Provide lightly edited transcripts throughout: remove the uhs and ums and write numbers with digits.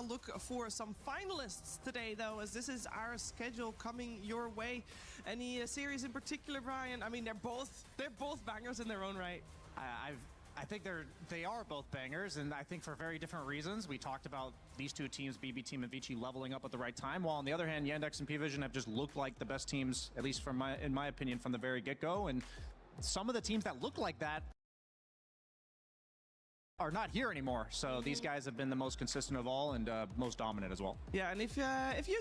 look for some finalists today, though, as this is our schedule coming your way. Any series in particular, Brian? I mean, they're both bangers in their own right. I think they are both bangers, and I think for very different reasons. We talked about these two teams, BB Team and Vici, leveling up at the right time, while on the other hand, Yandex and P-Vision have just looked like the best teams, at least in my opinion, from the very get-go. And some of the teams that look like that are not here anymore. So these guys have been the most consistent of all and most dominant as well. Yeah, and if you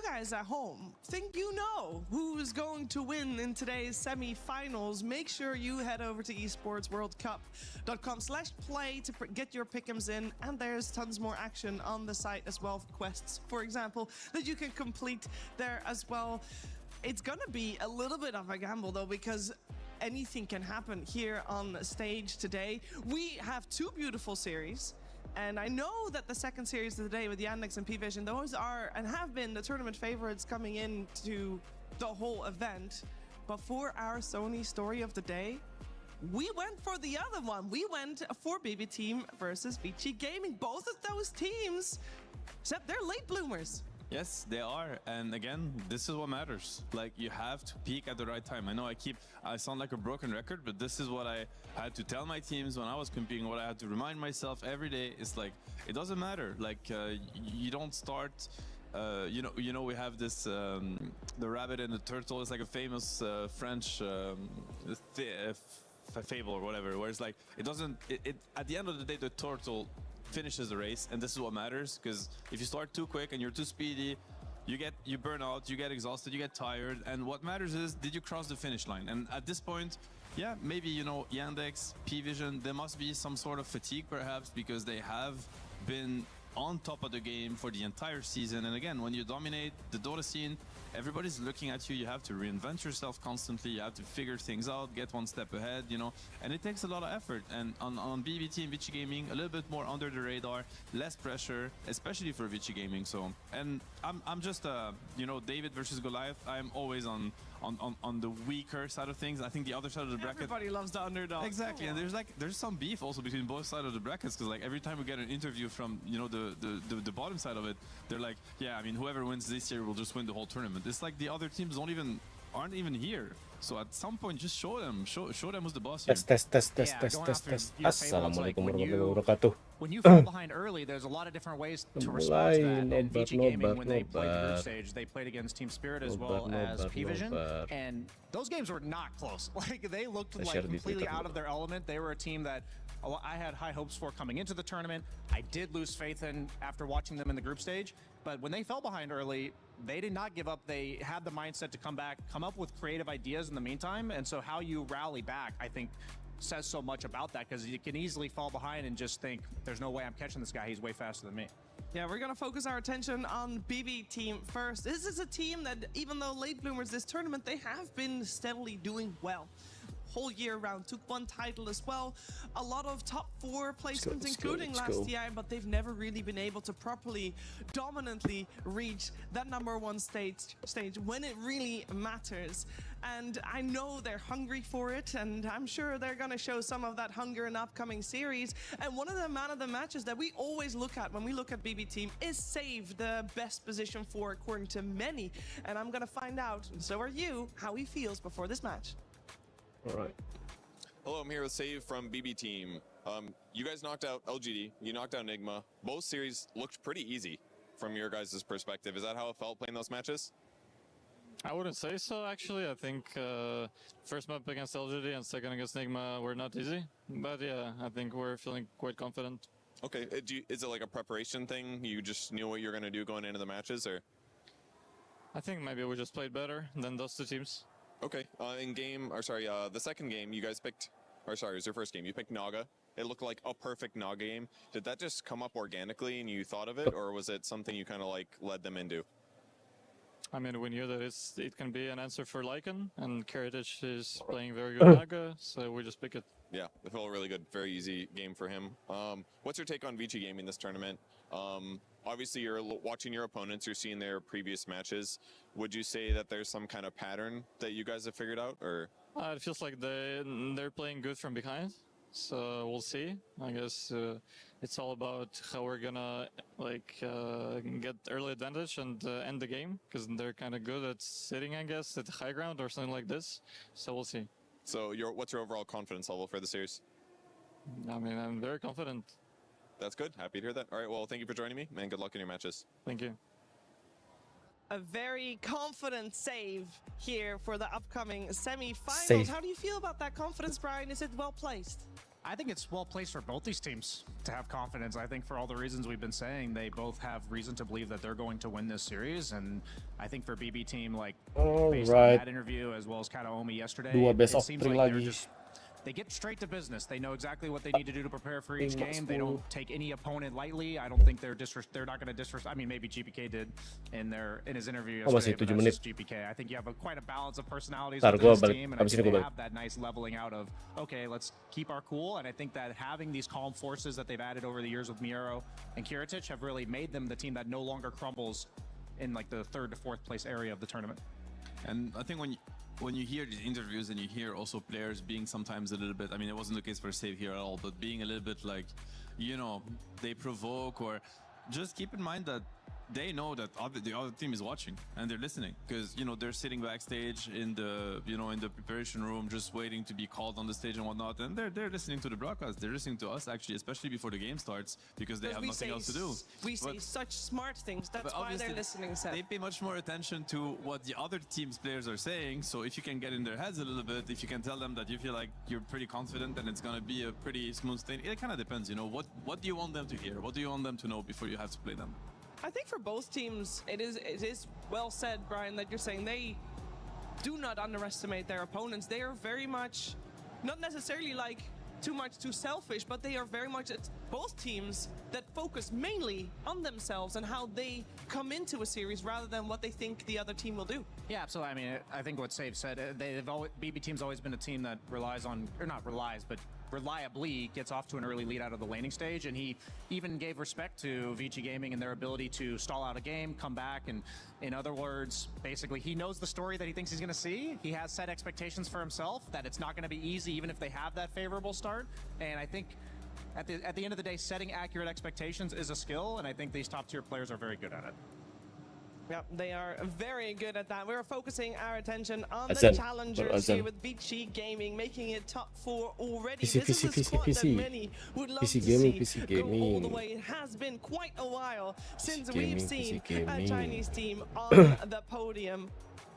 guys at home think you know who's going to win in today's semifinals, make sure you head over to esportsworldcup.com/play to get your pick'ems in, and there's tons more action on the site as well, quests, for example, that you can complete there as well. It's gonna be a little bit of a gamble though, because anything can happen here on stage today. We have two beautiful series, and I know that the second series of the day with Yandex and P-Vision, those are and have been the tournament favorites coming into the whole event. But for our Sony story of the day, we went for the other one. We went for BB Team versus Vici Gaming. Both of those teams, except they're late bloomers. Yes, they are, and again, this is what matters. Like, you have to peak at the right time. I know I sound like a broken record, but this is what I had to tell my teams when I was competing, what I had to remind myself every day. It's like, it doesn't matter. Like, you don't start, you know, we have this, the rabbit and the turtle is like a famous French fable or whatever, where it's like, it doesn't, at the end of the day, the turtle finishes the race, and this is what matters, because if you start too quick and you're too speedy, you burn out, you get exhausted, you get tired, and what matters is, did you cross the finish line? And at this point, yeah, maybe, you know, Yandex, P-Vision, there must be some sort of fatigue perhaps, because they have been on top of the game for the entire season. And again, when you dominate the Dota scene, everybody's looking at you. You have to reinvent yourself constantly. You have to figure things out, get one step ahead, you know, and it takes a lot of effort. And on BBT and Vici Gaming, a little bit more under the radar, less pressure, especially for Vici Gaming. So, and I'm just, you know, David versus Goliath. I'm always on the weaker side of things. I think the other side of the bracket. Everybody loves the underdog. Exactly, and there's some beef also between both sides of the brackets, because like every time we get an interview from, you know, the bottom side of it, they're like, yeah, I mean, whoever wins this year will just win the whole tournament. It's like the other teams aren't even here. So at some point, just show them who's the boss here. Tes. Assalamualaikum warahmatullahi wabarakatuh. When you fall behind early, there's a lot of different ways to respond to that. And Vici Gaming, when they played the group stage, they played against Team Spirit as well as P-Vision, and those games were not close. Like, they looked like completely out of their element. They were a team that I had high hopes for coming into the tournament. I did lose faith in after watching them in the group stage, but when they fell behind early, they did not give up. They had the mindset to come back, come up with creative ideas in the meantime, and so how you rally back, I think, says so much about that, because you can easily fall behind and just think, there's no way I'm catching this guy, he's way faster than me. Yeah, we're gonna focus our attention on BB Team first. This is a team that, even though late bloomers this tournament, they have been steadily doing well. Whole year round, took one title as well, a lot of top 4 placements, including last year, but they've never really been able to properly, dominantly reach that #1 stage when it really matters. And I know they're hungry for it, and I'm sure they're gonna show some of that hunger in upcoming series. And one of the man of the matches that we always look at when we look at BB Team is Save, the best position 4 according to many. And I'm gonna find out, and so are you, how he feels before this match. All right. Hello, I'm here with Save from BB Team. You guys knocked out LGD, you knocked out Enigma. Both series looked pretty easy from your guys' perspective. Is that how it felt playing those matches? I wouldn't say so, actually. I think first map against LGD and second against Enigma were not easy. But yeah, I think we're feeling quite confident. Okay, is it like a preparation thing? You just knew what you're going to do going into the matches, or? I think maybe we just played better than those two teams. Okay, the second game you guys picked, it was your first game, you picked Naga. It looked like a perfect Naga game. Did that just come up organically and you thought of it, or was it something you kind of like led them into? I mean, we knew that it can be an answer for Lycan, and Karatage is playing very good Naga, so we just pick it. Yeah, it felt really good. Very easy game for him. What's your take on Vici Gaming this tournament? Obviously, you're watching your opponents, you're seeing their previous matches. Would you say that there's some kind of pattern that you guys have figured out, or? It feels like they're playing good from behind, so we'll see. I guess it's all about how we're gonna get early advantage and end the game, because they're kind of good at sitting, I guess, at the high ground or something like this. So we'll see. So what's your overall confidence level for the series? I mean, I'm very confident. That's good. Happy to hear that. All right, well, thank you for joining me, and good luck in your matches. Thank you. A very confident save here for the upcoming semi-finals. Save. How do you feel about that confidence, Brian? Is it well placed? I think it's well placed for both these teams to have confidence. I think for all the reasons we've been saying, they both have reason to believe that they're going to win this series. And I think for BB team, like based on that interview as well as Kataomi yesterday, it seems like they're just they get straight to business. They know exactly what they need to do to prepare for each game. They don't take any opponent lightly. I don't think they're not going to disrespect. I mean, maybe GPK did in his interview yesterday, but that's just GPK. I think you have quite a balance of personalities with this team, and I think they have that nice leveling out of, okay, let's keep our cool. And I think that having these calm forces that they've added over the years with Miero and Kiritich have really made them the team that no longer crumbles in like the 3rd to 4th place area of the tournament. And I think when you hear these interviews and you hear also players being sometimes a little bit, I mean, it wasn't the case for Save here at all, but being a little bit like, you know, they provoke, or just keep in mind that they know that the other team is watching and they're listening, because, you know, they're sitting backstage in the, you know, in the preparation room, just waiting to be called on the stage and whatnot, and they're listening to the broadcast. They're listening to us, actually, especially before the game starts, because they have nothing else to do. We say such smart things. That's why they're listening, Seth. They pay much more attention to what the other team's players are saying. So if you can get in their heads a little bit, if you can tell them that you feel like you're pretty confident and it's gonna be a pretty smooth thing, it kind of depends, you know. What do you want them to hear? What do you want them to know before you have to play them? I think for both teams, it is well said, Brian, that you're saying they do not underestimate their opponents. They are very much, not necessarily like too selfish, but they are very much both teams that focus mainly on themselves and how they come into a series rather than what they think the other team will do. Yeah, absolutely. I mean, I think what Save said, BB team's always been a team that relies on, or not relies, but reliably gets off to an early lead out of the laning stage, and he even gave respect to Vici Gaming and their ability to stall out a game, come back, and in other words, basically he knows the story that he thinks he's going to see. He has set expectations for himself that it's not going to be easy even if they have that favorable start, and I think at the end of the day, setting accurate expectations is a skill, and I think these top tier players are very good at it. Yeah, they are very good at that. We're focusing our attention on the challengers here with Vici Gaming, making it top 4 already. This is a squad that many would love to see go all the way. It has been quite a while since we've seen a Chinese team on the podium.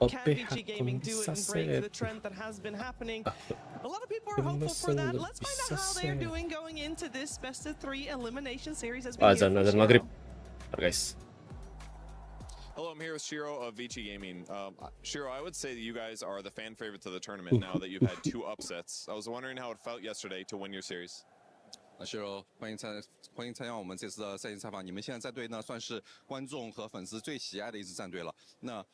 Can Vici Gaming do it and break the trend that has been happening? A lot of people are hopeful for that. Let's find out how they're doing going into this best-of-3 elimination series as we hear from Shiro. Guys. Hello, I'm here with Shiro of Vici Gaming. Shiro, I would say that you guys are the fan favorites of the tournament now that you've had 2 upsets. I was wondering how it felt yesterday to win your series. Shiro，欢迎参加我们这次的赛前采访。你们现在战队呢，算是观众和粉丝最喜爱的一支战队了。那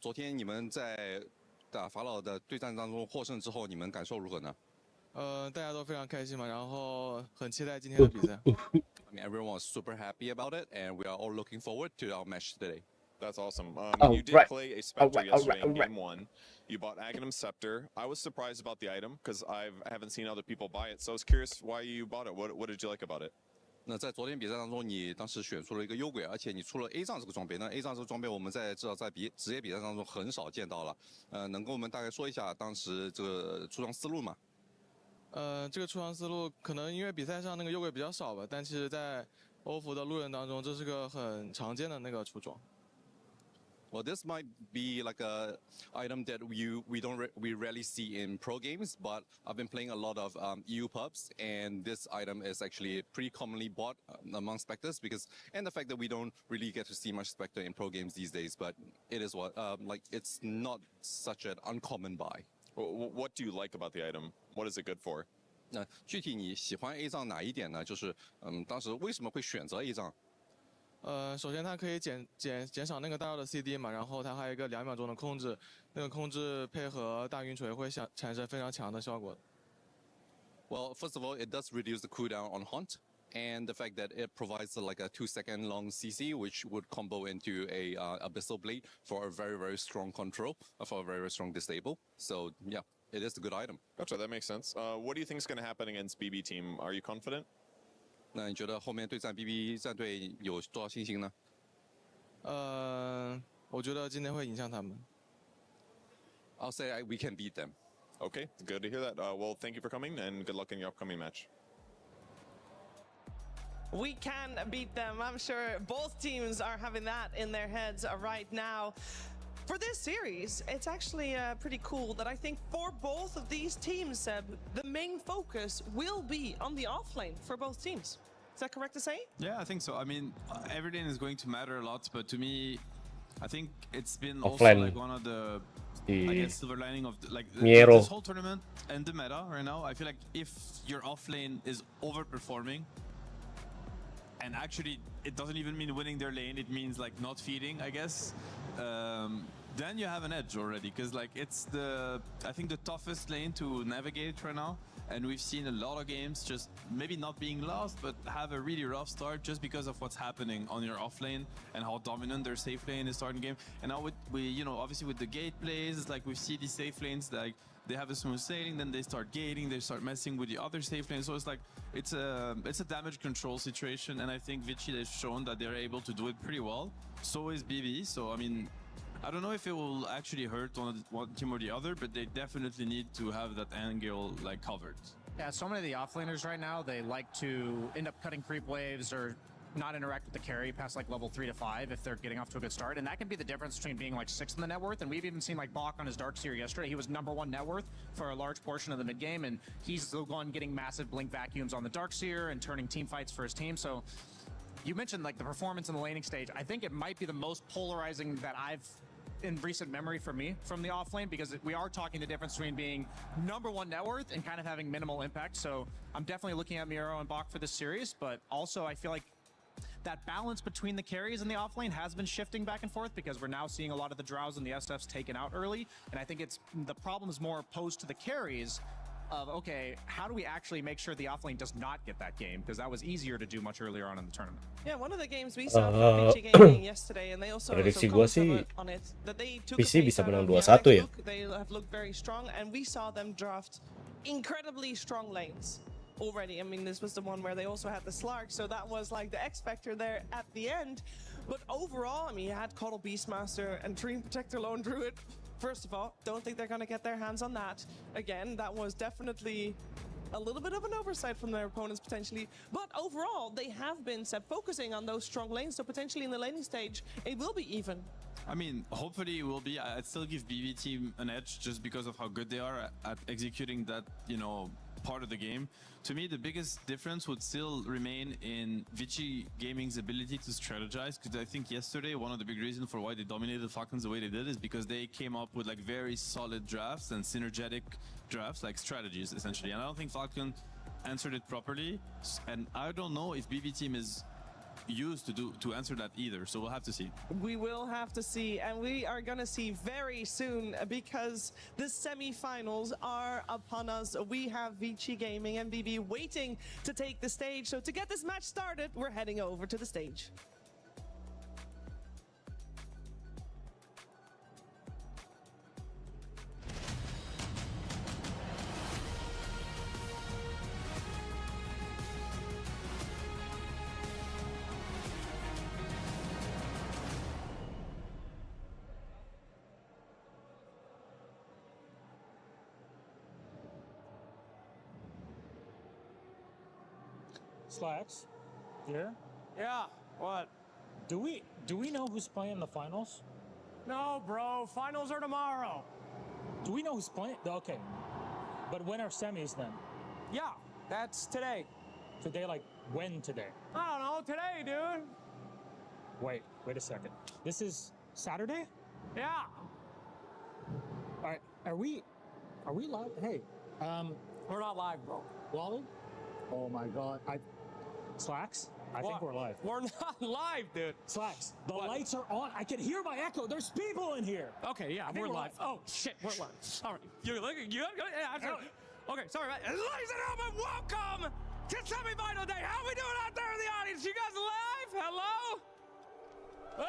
昨天你们在打法老的对战当中获胜之后，你们感受如何呢？大家都非常开心嘛，然后很期待今天的比赛。I mean, everyone was super happy about it, and we are all looking forward to our match today. That's awesome. You did play a Spectre yesterday in Game 1. You bought Aghanim Scepter. I was surprised about the item because I haven't seen other people buy it. So I was curious why you bought it. What did you like about it? 那在昨天比赛当中，你当时选出了一个幽鬼，而且你出了 A 杖这个装备。那 A 杖这个装备，我们至少在职业比赛当中很少见到了。能跟我们大概说一下当时这个出装思路吗？这个出装思路可能因为比赛上那个幽鬼比较少吧，但其实在欧服的路人当中，这是个很常见的那个出装。Well, this might be like a item that we rarely see in pro games, but I've been playing a lot of EU pubs, and this item is actually pretty commonly bought among Spectres and the fact that we don't really get to see much Spectre in pro games these days, but it is it's not such an uncommon buy. What do you like about the item? What is it good for? 那具体你喜欢 A 杖哪一点呢？就是当时为什么会选择 A 杖？首先它可以减少那个大招的 CD 嘛，然后它还有一个2秒钟的控制，那个控制配合大晕锤会产生非常强的效果。Well, first of all, it does reduce the cooldown on Haunt, and the fact that it provides like a 2-second long CC, which would combo into a Abyssal Blade for a very, very strong control, for a very, very strong disable. So yeah, it is a good item. Gotcha, that makes sense. What do you think is going to happen against BB team? Are you confident? 那你觉得后面对战 BB 战队有多少信心呢？我觉得今天会影响他们。I'll say we can beat them. Okay, good to hear that. Well, thank you for coming and good luck in your upcoming match. We can beat them. I'm sure both teams are having that in their heads right now. For this series, it's actually pretty cool that I think for both of these teams, Seb, the main focus will be on the offlane for both teams. Is that correct to say? Yeah, I think so. I mean, everything is going to matter a lot, but to me, I think it's been also like one of the, I guess, silver lining of this whole tournament and the meta right now. I feel like if your offlane is overperforming, and actually it doesn't even mean winning their lane, it means like not feeding, I guess. Then you have an edge already, because like it's I think the toughest lane to navigate right now, and we've seen a lot of games just maybe not being lost, but have a really rough start just because of what's happening on your off lane and how dominant their safe lane is starting game. And now obviously with the gate plays, it's like we see these safe lanes like they have a smooth sailing, then they start gating, they start messing with the other safe lanes. So it's like it's a damage control situation, and I think Vici has shown that they're able to do it pretty well. So is BB. So I mean, I don't know if it will actually hurt one team or the other, but they definitely need to have that angle like covered. Yeah, so many of the offlaners right now, they like to end up cutting creep waves or not interact with the carry past like level 3 to 5 if they're getting off to a good start, and that can be the difference between being like 6th in the net worth. And we've even seen like Bach on his Darkseer yesterday. He was #1 net worth for a large portion of the mid game, and he's the one getting massive blink vacuums on the Darkseer and turning team fights for his team. So you mentioned like the performance in the laning stage. I think it might be the most polarizing that I've in recent memory for me from the offlane, because we are talking the difference between being #1 net worth and kind of having minimal impact. So I'm definitely looking at Miro and Bach for this series, but also I feel like that balance between the carries and the offlane has been shifting back and forth, because we're now seeing a lot of the Drows and the SFs taken out early. And I think the problem is more posed to the carries of, okay, how do we actually make sure the offlane does not get that game? Because that was easier to do much earlier on in the tournament. Yeah, one of the games we saw from Vici Gaming yesterday, and they also commented on it, that they took Vici a bisa menang look. 2-1 ya. They have looked very strong, and we saw them draft incredibly strong lanes already. I mean, this was the one where they also had the Slark, so that was like the X factor there at the end. But overall, I mean, you had Coddle Beastmaster and Dream Protector Lone Druid. First of all, don't think they're going to get their hands on that. Again, that was definitely a little bit of an oversight from their opponents potentially. But overall, they have been focusing on those strong lanes, so potentially in the laning stage, it will be even. I mean, hopefully it will be. I'd still give BB team an edge just because of how good they are at executing that, part of the game. To me, the biggest difference would still remain in Vici Gaming's ability to strategize, because I think yesterday one of the big reasons for why they dominated Falcons the way they did is because they came up with like very solid drafts and synergetic drafts, like strategies essentially. And I don't think Falcon answered it properly, and I don't know if BB team is used to answer that either, so we'll have to see. We will have to see, and we are gonna see very soon, because the semifinals are upon us. We have Vici Gaming and BB waiting to take the stage. So to get this match started, we're heading over to the stage. Slacks? Yeah? Yeah, what? Do we know who's playing the finals? No, bro, finals are tomorrow. Do we know who's playing? Okay. But when are semis then? Yeah, that's today. Today, like when today? I don't know, today, dude. Wait a second. This is Saturday? Yeah. All right, are we live? Hey, We're not live, bro. Wally? Oh my God. Slacks? I think we're live. We're not live, dude. Slacks, the lights are on. I can hear my echo. There's people in here. Okay, yeah, we're live. Oh, shit, we're live. All right, you're looking, yeah, okay, sorry, man. Ladies and gentlemen, welcome to semifinal day. How we doing out there in the audience? You guys live? Hello? Hey,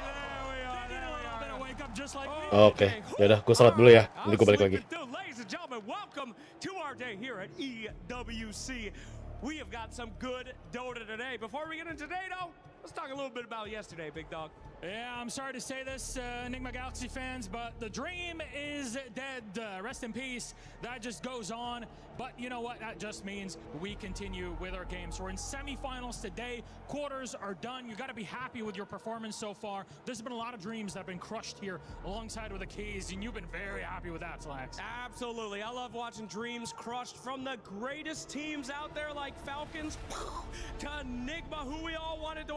there we are. They need a little bit of wake up just like me. Oke, yaudah, gue salat dulu ya. Nanti gue balik lagi. Ladies and gentlemen, welcome to our day here at EWC. we have got some good Dota today. Before we get into today, though, let's talk a little bit about yesterday, big dog. Yeah, I'm sorry to say this, Enigma Galaxy fans, but the dream is dead. Rest in peace. That just goes on. But you know what? That just means we continue with our games. We're in semifinals today. Quarters are done. You got to be happy with your performance so far. There's been a lot of dreams that have been crushed here alongside with the keys, and you've been very happy with that, Slacks. Absolutely. I love watching dreams crushed from the greatest teams out there like Falcons to Enigma, who we all wanted to...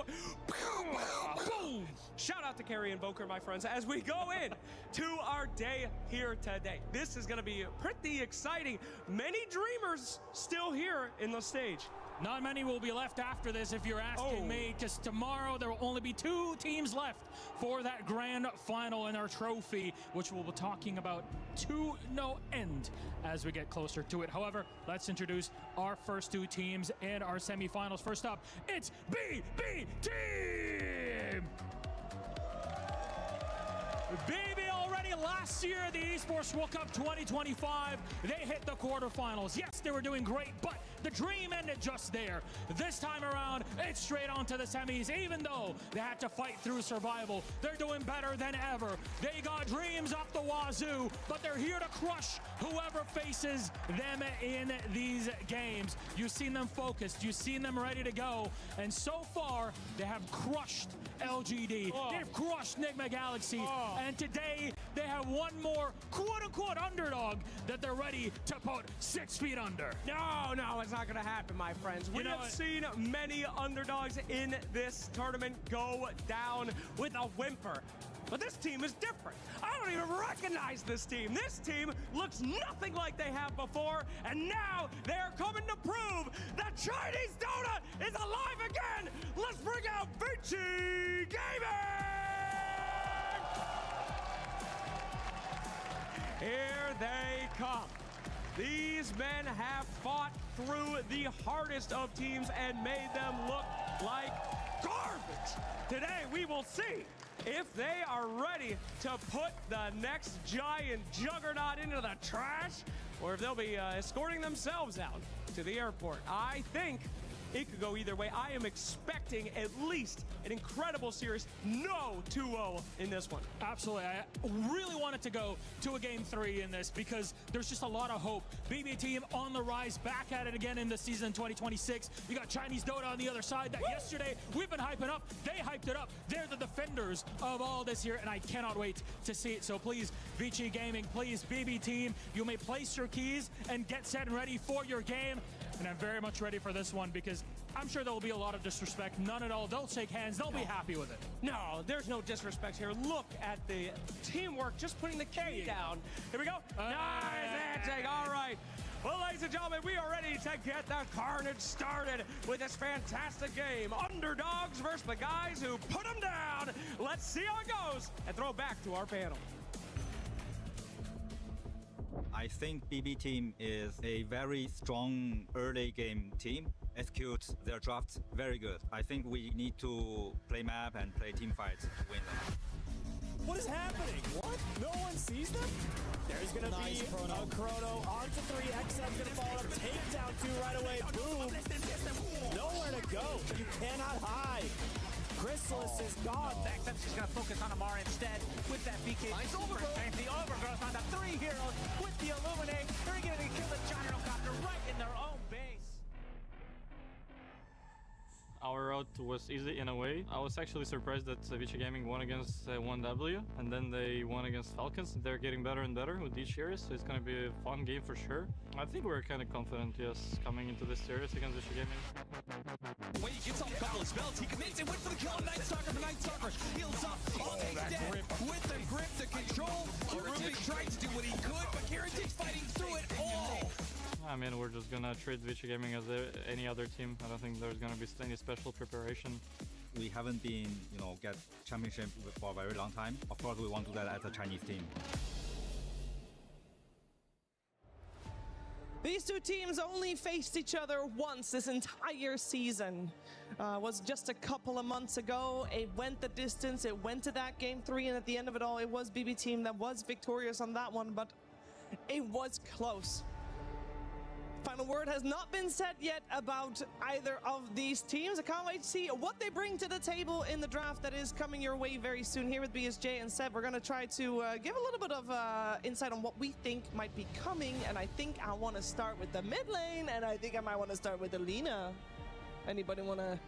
Boom! Shout out to Carrie Invoker, my friends, as we go in to our day here today. This is going to be pretty exciting. Many dreamers still here in the stage. Not many will be left after this, if you're asking me, because tomorrow there will only be 2 teams left for that grand final in our trophy, which we'll be talking about to no end as we get closer to it. However, let's introduce our first 2 teams in our semifinals. First up, it's BB Team! BB already last year, the Esports World Cup 2025, they hit the quarterfinals. Yes, they were doing great, but the dream ended just there. This time around, it's straight on to the semis. Even though they had to fight through survival, they're doing better than ever. They got dreams off the wazoo, but they're here to crush whoever faces them in these games. You've seen them focused, you've seen them ready to go, and so far, they have crushed LGD. They've crushed Enigma Galaxy, and today they have one more quote-unquote underdog that they're ready to put 6 feet under. No, it's not going to happen, my friends. We have seen many underdogs in this tournament go down with a whimper. But this team is different. I don't even recognize this team. This team looks nothing like they have before, and now they're coming to prove that Chinese Dota is alive again. Let's bring out Vici Gaming! Here they come. These men have fought through the hardest of teams and made them look like garbage. Today we will see if they are ready to put the next giant juggernaut into the trash, or if they'll be escorting themselves out to the airport. I think it could go either way. I am expecting at least an incredible series. No 2-0 in this one. Absolutely. I really wanted to go to a game 3 in this because there's just a lot of hope. BB team on the rise, back at it again in the season 2026. You got Chinese Dota on the other side that yesterday we've been hyping up. They hyped it up. They're the defenders of all this here, and I cannot wait to see it. So please, Vici Gaming, please, BB team, you may place your keys and get set and ready for your game. And I'm very much ready for this one because I'm sure there will be a lot of disrespect. None at all. They'll shake hands. They'll be happy with it. No, there's no disrespect here. Look at the teamwork, just putting the key down. Here we go. Nice handshake. All right. Well, ladies and gentlemen, we are ready to get the carnage started with this fantastic game. Underdogs versus the guys who put them down. Let's see how it goes and throw it back to our panel. I think BB team is a very strong early game team. Execute their drafts very good. I think we need to play map and play team fights to win them. What is happening? What? No one sees them? There's going to be a chrono onto 3. XM's going to follow up. Takedown 2 right away. Boom. Nowhere to go. You cannot hide. Chrysalis is gone. XM's just going to focus on Amar instead with that BK. Nice overgrowth. And the overgrowth on the 3 heroes with the Illuminate. They're going to kill the Gyrocopter right in their own base. Our route was easy in a way. I was actually surprised that Vici Gaming won against 1W, and then they won against Falcons. They're getting better and better with each series, so it's going to be a fun game for sure. I think we're kind of confident, yes, coming into this series against Vici Gaming. When he gets off a couple of spells, he commits and went for the kill on Night Stalker. The Night Stalker heals up, all dead with the grip, the control. Kirantik tried to do what he could, but Kirantik's fighting through it all. I mean, we're just gonna treat Vici Gaming as any other team. I don't think there's gonna be any special preparation. We haven't been, get championship for a very long time. Of course, we want to do that as a Chinese team. These 2 teams only faced each other once this entire season. Was just a couple of months ago. It went the distance. It went to that game 3, and at the end of it all, it was BB team that was victorious on that one, but it was close. Final word has not been said yet about either of these teams. I can't wait to see what they bring to the table in the draft that is coming your way very soon. Here with BSJ and Seb, we're going to try to give a little bit of insight on what we think might be coming. And I think I want to start with the mid lane, and I think I might want to start with Alina. Anybody want to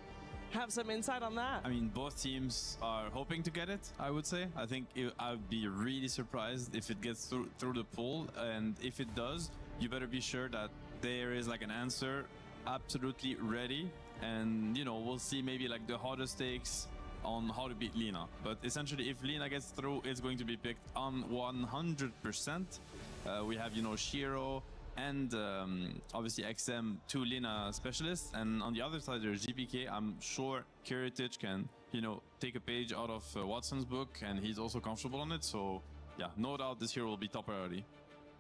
have some insight on that? I mean, both teams are hoping to get it, I would say. I think I'd be really surprised if it gets through the pool. And if it does, you better be sure that there is like an answer absolutely ready, and you know, we'll see maybe like the hottest stakes on how to beat Lina. But essentially, if Lina gets through, it's going to be picked on 100%. We have, you know, Shiro and obviously XM, 2 Lina specialists, and on the other side there's GPK. I'm sure Kiritich can, you know, take a page out of Watson's book, and he's also comfortable on it. So yeah, no doubt this hero will be top priority.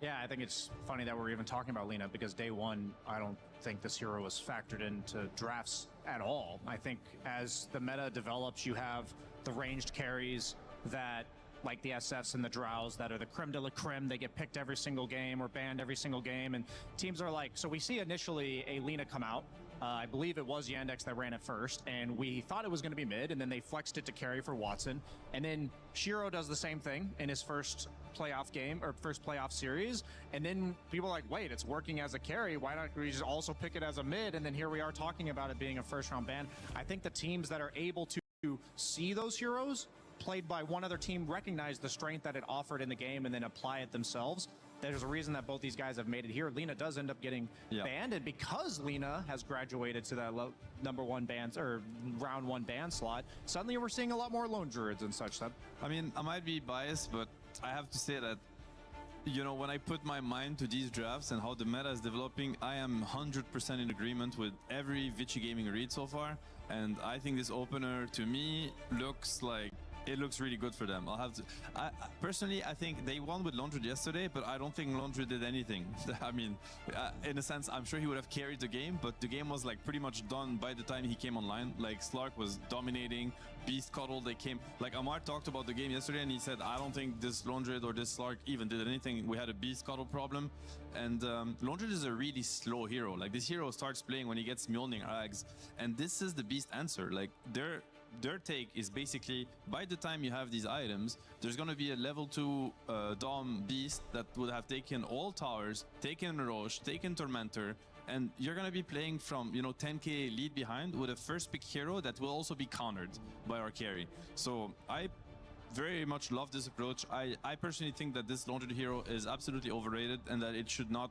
Yeah, I think it's funny that we're even talking about Lina, because day one, I don't think this hero was factored into drafts at all. I think as the meta develops, you have the ranged carries that, like the SFs and the Drows, that are the creme de la creme. They get picked every single game or banned every single game, and teams are like, so we see initially a Lina come out. I believe it was Yandex that ran it first, and we thought it was going to be mid, and then they flexed it to carry for Watson. And then Shiro does the same thing in his first playoff game, or first playoff series, and then people are like, wait, it's working as a carry, why not we just also pick it as a mid? And then here we are talking about it being a first round ban. I think the teams that are able to see those heroes played by one other team recognize the strength that it offered in the game and then apply it themselves. There's a reason that both these guys have made it here. Lina does end up getting banned, and because Lina has graduated to that #1 ban or round 1 ban slot, suddenly we're seeing a lot more lone druids and such stuff. I mean, I might be biased, but I have to say that, you know, when I put my mind to these drafts and how the meta is developing, I am 100% in agreement with every Vici Gaming read so far, and I think this opener to me looks like it looks really good for them. I'll have to. Personally, I think they won with Laundry yesterday, but I don't think Laundry did anything. I mean, in a sense, I'm sure he would have carried the game, but the game was like pretty much done by the time he came online. Like Slark was dominating, Beast Cuddle, they came. Like Amar talked about the game yesterday, and he said, I don't think this Laundry or this Slark even did anything. We had a Beast Cuddle problem, and Laundry is a really slow hero. Like this hero starts playing when he gets Mjolnir Ags, and this is the Beast answer. Like their take is basically, by the time you have these items, there's going to be a level 2 Dom Beast that would have taken all towers, taken Roche, taken Tormentor, and you're going to be playing from, you know, 10k lead behind with a first pick hero that will also be countered by our carry. So I very much love this approach. I personally think that this launcher hero is absolutely overrated, and that it should not...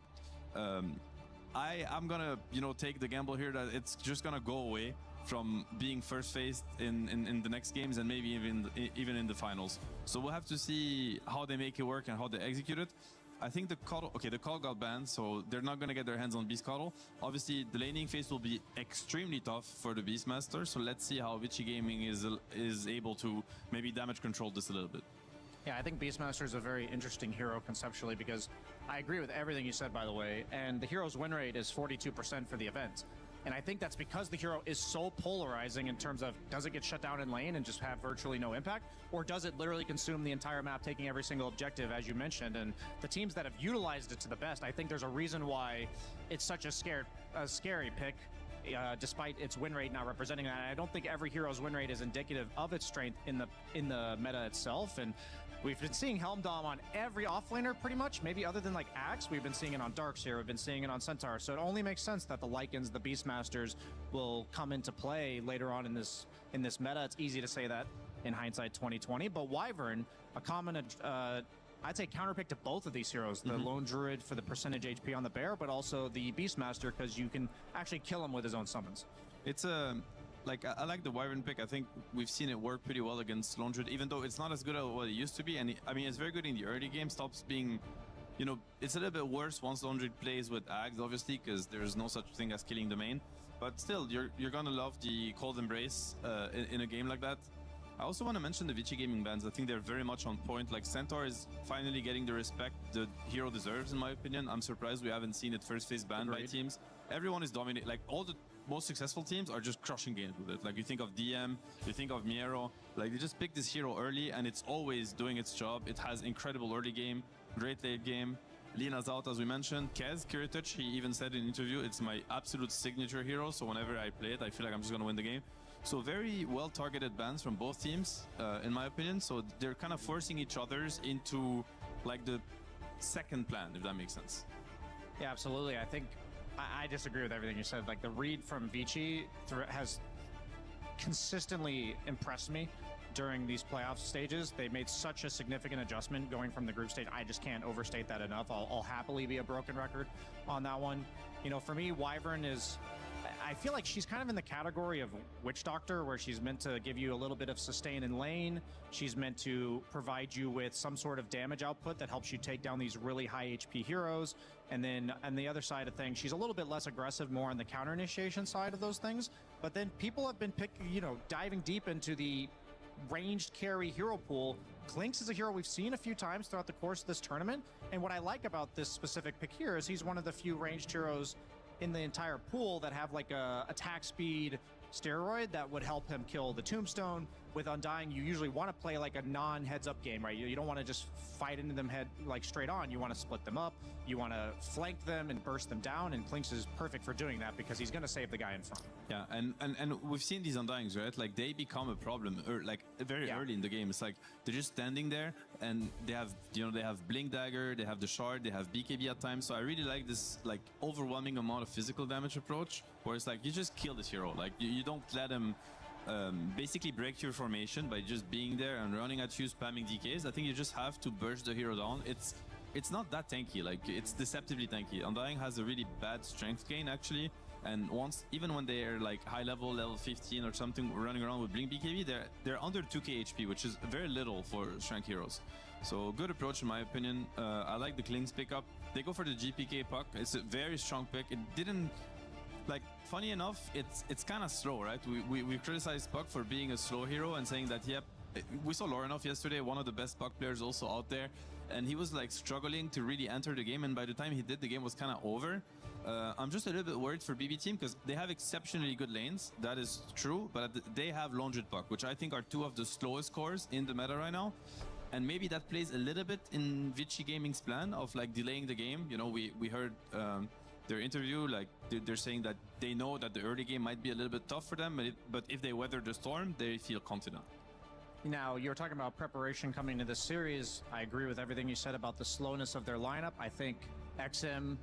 I'm going to, you know, take the gamble here that it's just going to go away from being first faced in the next games, and maybe even in the finals. So we'll have to see how they make it work and how they execute it. I think the Cuddle, okay, the Cuddle got banned, so they're not going to get their hands on Beast Cuddle. Obviously, the laning phase will be extremely tough for the Beastmaster, so let's see how Vici Gaming is able to maybe damage control this a little bit. Yeah, I think Beastmaster is a very interesting hero conceptually, because I agree with everything you said, by the way, and the hero's win rate is 42% for the event. And I think that's because the hero is so polarizing in terms of, does it get shut down in lane and just have virtually no impact? Or does it literally consume the entire map, taking every single objective, as you mentioned? And the teams that have utilized it to the best, I think there's a reason why it's such a scary pick, despite its win rate not representing that. And I don't think every hero's win rate is indicative of its strength in the meta itself. And we've been seeing Helm Dom on every offlaner pretty much, maybe other than like Axe. We've been seeing it on Darkseer, we've been seeing it on Centaur. So it only makes sense that the Lycans, the Beastmasters, will come into play later on in this meta. It's easy to say that in hindsight 2020, but Wyvern, a common I'd say counterpick to both of these heroes, the Lone Druid for the percentage HP on the bear, but also the Beastmaster because you can actually kill him with his own summons. It's a... Like, I like the Wyvern pick. I think we've seen it work pretty well against Lone Druid, even though it's not as good as what it used to be. And I mean, it's very good in the early game. Stops being, you know, it's a little bit worse once Lone Druid plays with Ags, obviously, because there's no such thing as killing the main. But still, you're gonna love the Cold Embrace in a game like that. I also want to mention the Vici Gaming bans. I think they're very much on point. Like, Centaur is finally getting the respect the hero deserves, in my opinion. I'm surprised we haven't seen it first phase banned by teams. Everyone is dominating. Like, all the most successful teams are just crushing games with it. Like, you think of DM, you think of Miero. Like, they just pick this hero early, and it's always doing its job. It has incredible early game, great late game. Lina's out, as we mentioned. Kez, Kiritouch, he even said in an interview, it's my absolute signature hero, so whenever I play it, I feel like I'm just going to win the game. So very well-targeted bans from both teams, in my opinion. So they're kind of forcing each other's into like the second plan, if that makes sense. Yeah, absolutely. I think I disagree with everything you said. Like the read from Vici has consistently impressed me during these playoff stages. They made such a significant adjustment going from the group stage. I just can't overstate that enough. I'll happily be a broken record on that one. You know, for me, Wyvern is, I feel like she's kind of in the category of Witch Doctor, where she's meant to give you a little bit of sustain in lane. She's meant to provide you with some sort of damage output that helps you take down these really high HP heroes. And then on the other side of things, she's a little bit less aggressive, more on the counter initiation side of those things. But then people have been diving deep into the ranged carry hero pool. Clinkz is a hero we've seen a few times throughout the course of this tournament. And what I like about this specific pick here is he's one of the few ranged heroes in the entire pool that have like a attack speed steroid that would help him kill the tombstone. With Undying, you usually want to play like a non-heads-up game, right? You don't want to just fight into them straight on. You want to split them up. You want to flank them and burst them down, and Clinkz is perfect for doing that because he's going to save the guy in front. Yeah, and we've seen these Undyings, right? Like they become a problem, very early in the game. It's like they're just standing there, and they have, they have Blink Dagger, they have the Shard, they have BKB at times. So I really like this like overwhelming amount of physical damage approach, where it's like you just kill this hero. Like you don't let him basically break your formation by just being there and running at you, spamming DKs. I think you just have to burst the hero down. It's not that tanky, like it's deceptively tanky. Undying has a really bad strength gain actually, and even when they're like high level 15 or something, running around with Blink BKB, they're under 2k HP, which is very little for strength heroes. So good approach in my opinion. I like the Clinkz pickup. They go for the GPK puck. It's a very strong pick. It didn't, like, funny enough, it's kind of slow, right? We criticized Puck for being a slow hero and saying that, yep, we saw Lorinov yesterday, one of the best Puck players also out there, and he was like struggling to really enter the game, and by the time he did, the game was kind of over. I'm just a little bit worried for BB team because they have exceptionally good lanes, that is true, but they have Longed Puck, which I think are two of the slowest cores in the meta right now. And maybe that plays a little bit in Vici Gaming's plan of like delaying the game. You know, we heard their interview, like they're saying that they know that the early game might be a little bit tough for them, but if they weather the storm, they feel confident. Now, you were talking about preparation coming into this series. I agree with everything you said about the slowness of their lineup. I think XM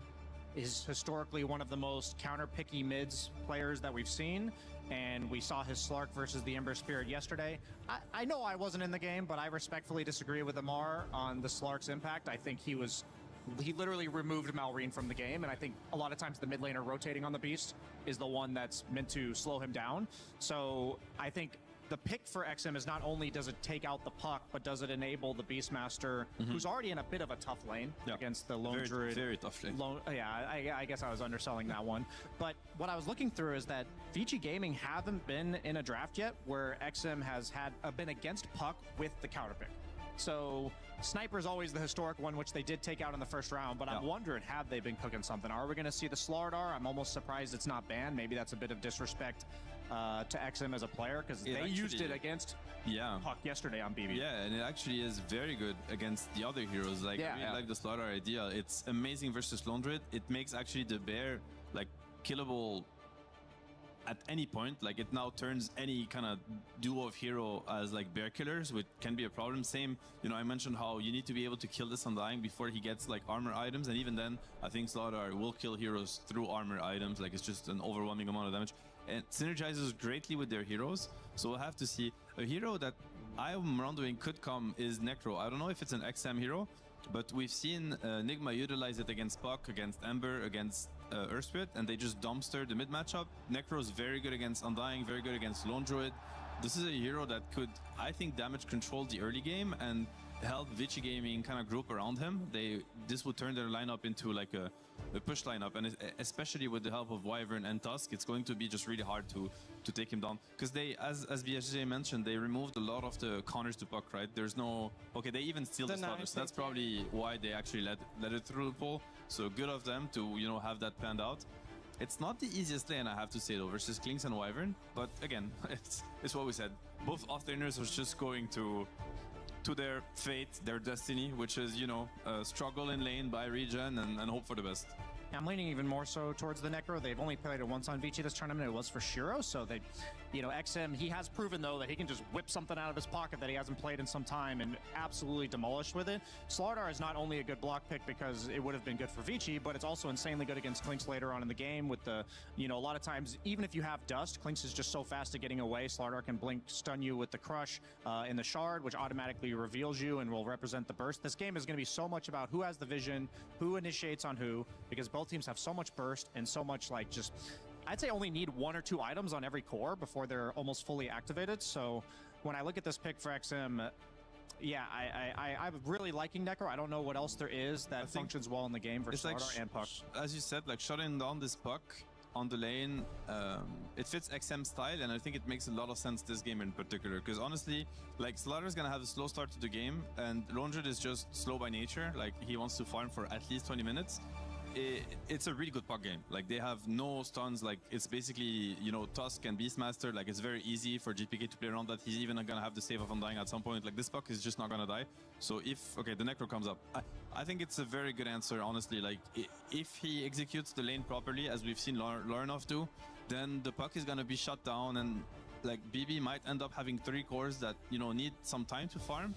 is historically one of the most counter-picky mids players that we've seen, and we saw his Slark versus the Ember Spirit yesterday. I know I wasn't in the game, but I respectfully disagree with Amar on the Slark's impact. I think he literally removed Malrine from the game, and I think a lot of times the mid laner rotating on the Beast is the one that's meant to slow him down. So I think the pick for XM is not only does it take out the puck, but does it enable the Beastmaster, who's already in a bit of a tough lane against the Lone Druid. Very tough lane. I guess I was underselling that one. But what I was looking through is that Vici Gaming haven't been in a draft yet where XM has been against puck with the counter pick. So Sniper is always the historic one, which they did take out in the first round, but I'm wondering, have they been cooking something? Are we going to see the Slardar? I'm almost surprised it's not banned. Maybe that's a bit of disrespect to XM as a player, because they used it against Puck yesterday on BB. Yeah, and it actually is very good against the other heroes. Like, I really like the Slardar idea. It's amazing versus Lone Druid. It makes actually the bear like killable at any point. Like, it now turns any kind of duo of hero as like bear killers, which can be a problem. Same, I mentioned how you need to be able to kill this Undying before he gets like armor items, and even then I think Slardar will kill heroes through armor items. Like, it's just an overwhelming amount of damage, and synergizes greatly with their heroes. So we'll have to see. A hero that I'm wondering could come is Necro. I don't know if it's an XM hero, but we've seen Nigma utilize it against Puck, against Ember, against Earth Spirit, and they just dumpster the mid matchup. Necro's very good against Undying, very good against Lone Druid. This is a hero that could, I think, damage control the early game and help Vici Gaming kind of group around him. This would turn their lineup into like a push lineup, and especially with the help of Wyvern and Tusk, it's going to be just really hard to take him down, because they, as BSJ mentioned, they removed a lot of the counters to Puck, right? There's no, they even steal the stutters. So that's probably why they actually let it through the pool. So good of them to have that planned out. It's not the easiest lane, I have to say, though, versus Clinkz and Wyvern, but again, it's what we said. Both offlaners are just going to to their fate, their destiny, which is, you know, struggle in lane, buy regen, and hope for the best. I'm leaning even more so towards the Necro. They've only played it once on Vici this tournament. It was for Shiro, so they, you know, XM, he has proven, though, that he can just whip something out of his pocket that he hasn't played in some time and absolutely demolish with it. Slardar is not only a good block pick because it would have been good for Vici, but it's also insanely good against Klinks later on in the game with the, you know, a lot of times, even if you have Dust, Klinks is just so fast at getting away. Slardar can blink, stun you with the Crush in the Shard, which automatically reveals you and will represent the burst. This game is going to be so much about who has the vision, who initiates on who, because both teams have so much burst and so much, like, just, I'd say only need 1 or 2 items on every core before they're almost fully activated. So when I look at this pick for XM, yeah, I'm really liking Necro. I don't know what else there is that functions well in the game versus Slardar like and Puck. As you said, like shutting down this Puck on the lane, it fits XM style, and I think it makes a lot of sense this game in particular, because honestly, like, Slardar's gonna have a slow start to the game, and Londred is just slow by nature. Like, he wants to farm for at least 20 minutes. It's a really good Puck game. Like, they have no stuns. Like, it's basically, you know, Tusk and Beastmaster. Like, it's very easy for GPK to play around that. He's even gonna have the save of Undying at some point. Like, this Puck is just not gonna die. So if, okay, the Necro comes up, I think it's a very good answer, honestly. Like, if he executes the lane properly, as we've seen Larnov do, then the Puck is gonna be shut down, and like, BB might end up having 3 cores that, you know, need some time to farm.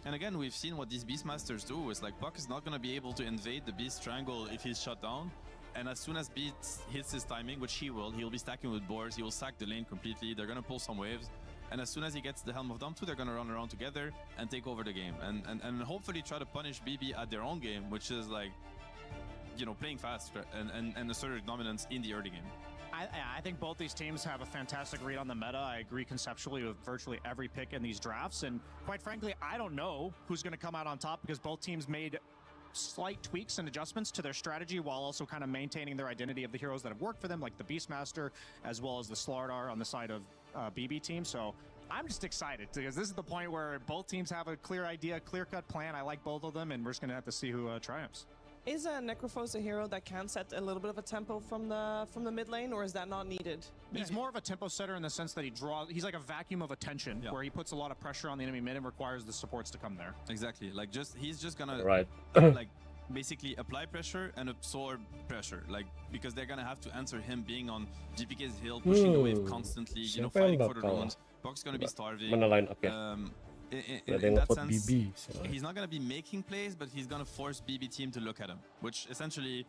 And again, we've seen what these Beastmasters do. It's like, Puck is not going to be able to invade the Beast Triangle if he's shut down. And as soon as Beast hits his timing, which he'll be stacking with boards, he will sack the lane completely. They're going to pull some waves. And as soon as he gets the Helm of Doom 2, they're going to run around together and take over the game. And hopefully try to punish BB at their own game, which is like, you know, playing fast and assertive dominance in the early game. I think both these teams have a fantastic read on the meta. I agree conceptually with virtually every pick in these drafts. And quite frankly, I don't know who's going to come out on top, because both teams made slight tweaks and adjustments to their strategy while also kind of maintaining their identity of the heroes that have worked for them, like the Beastmaster, as well as the Slardar on the side of BB team. So I'm just excited, because this is the point where both teams have a clear idea, clear-cut plan. I like both of them, and we're just going to have to see who triumphs. Is Necrophos a hero that can set a little bit of a tempo from the mid lane, or is that not needed? He's more of a tempo setter in the sense that he's like a vacuum of attention, where he puts a lot of pressure on the enemy mid and requires the supports to come there. Exactly. Like, he's just gonna like basically apply pressure and absorb pressure, like, because they're gonna have to answer him being on GPK's hill, pushing the wave constantly, you know, fighting for the runes. Puck's gonna be starving. In that sense, he's not going to be making plays, but he's going to force BB team to look at him, which essentially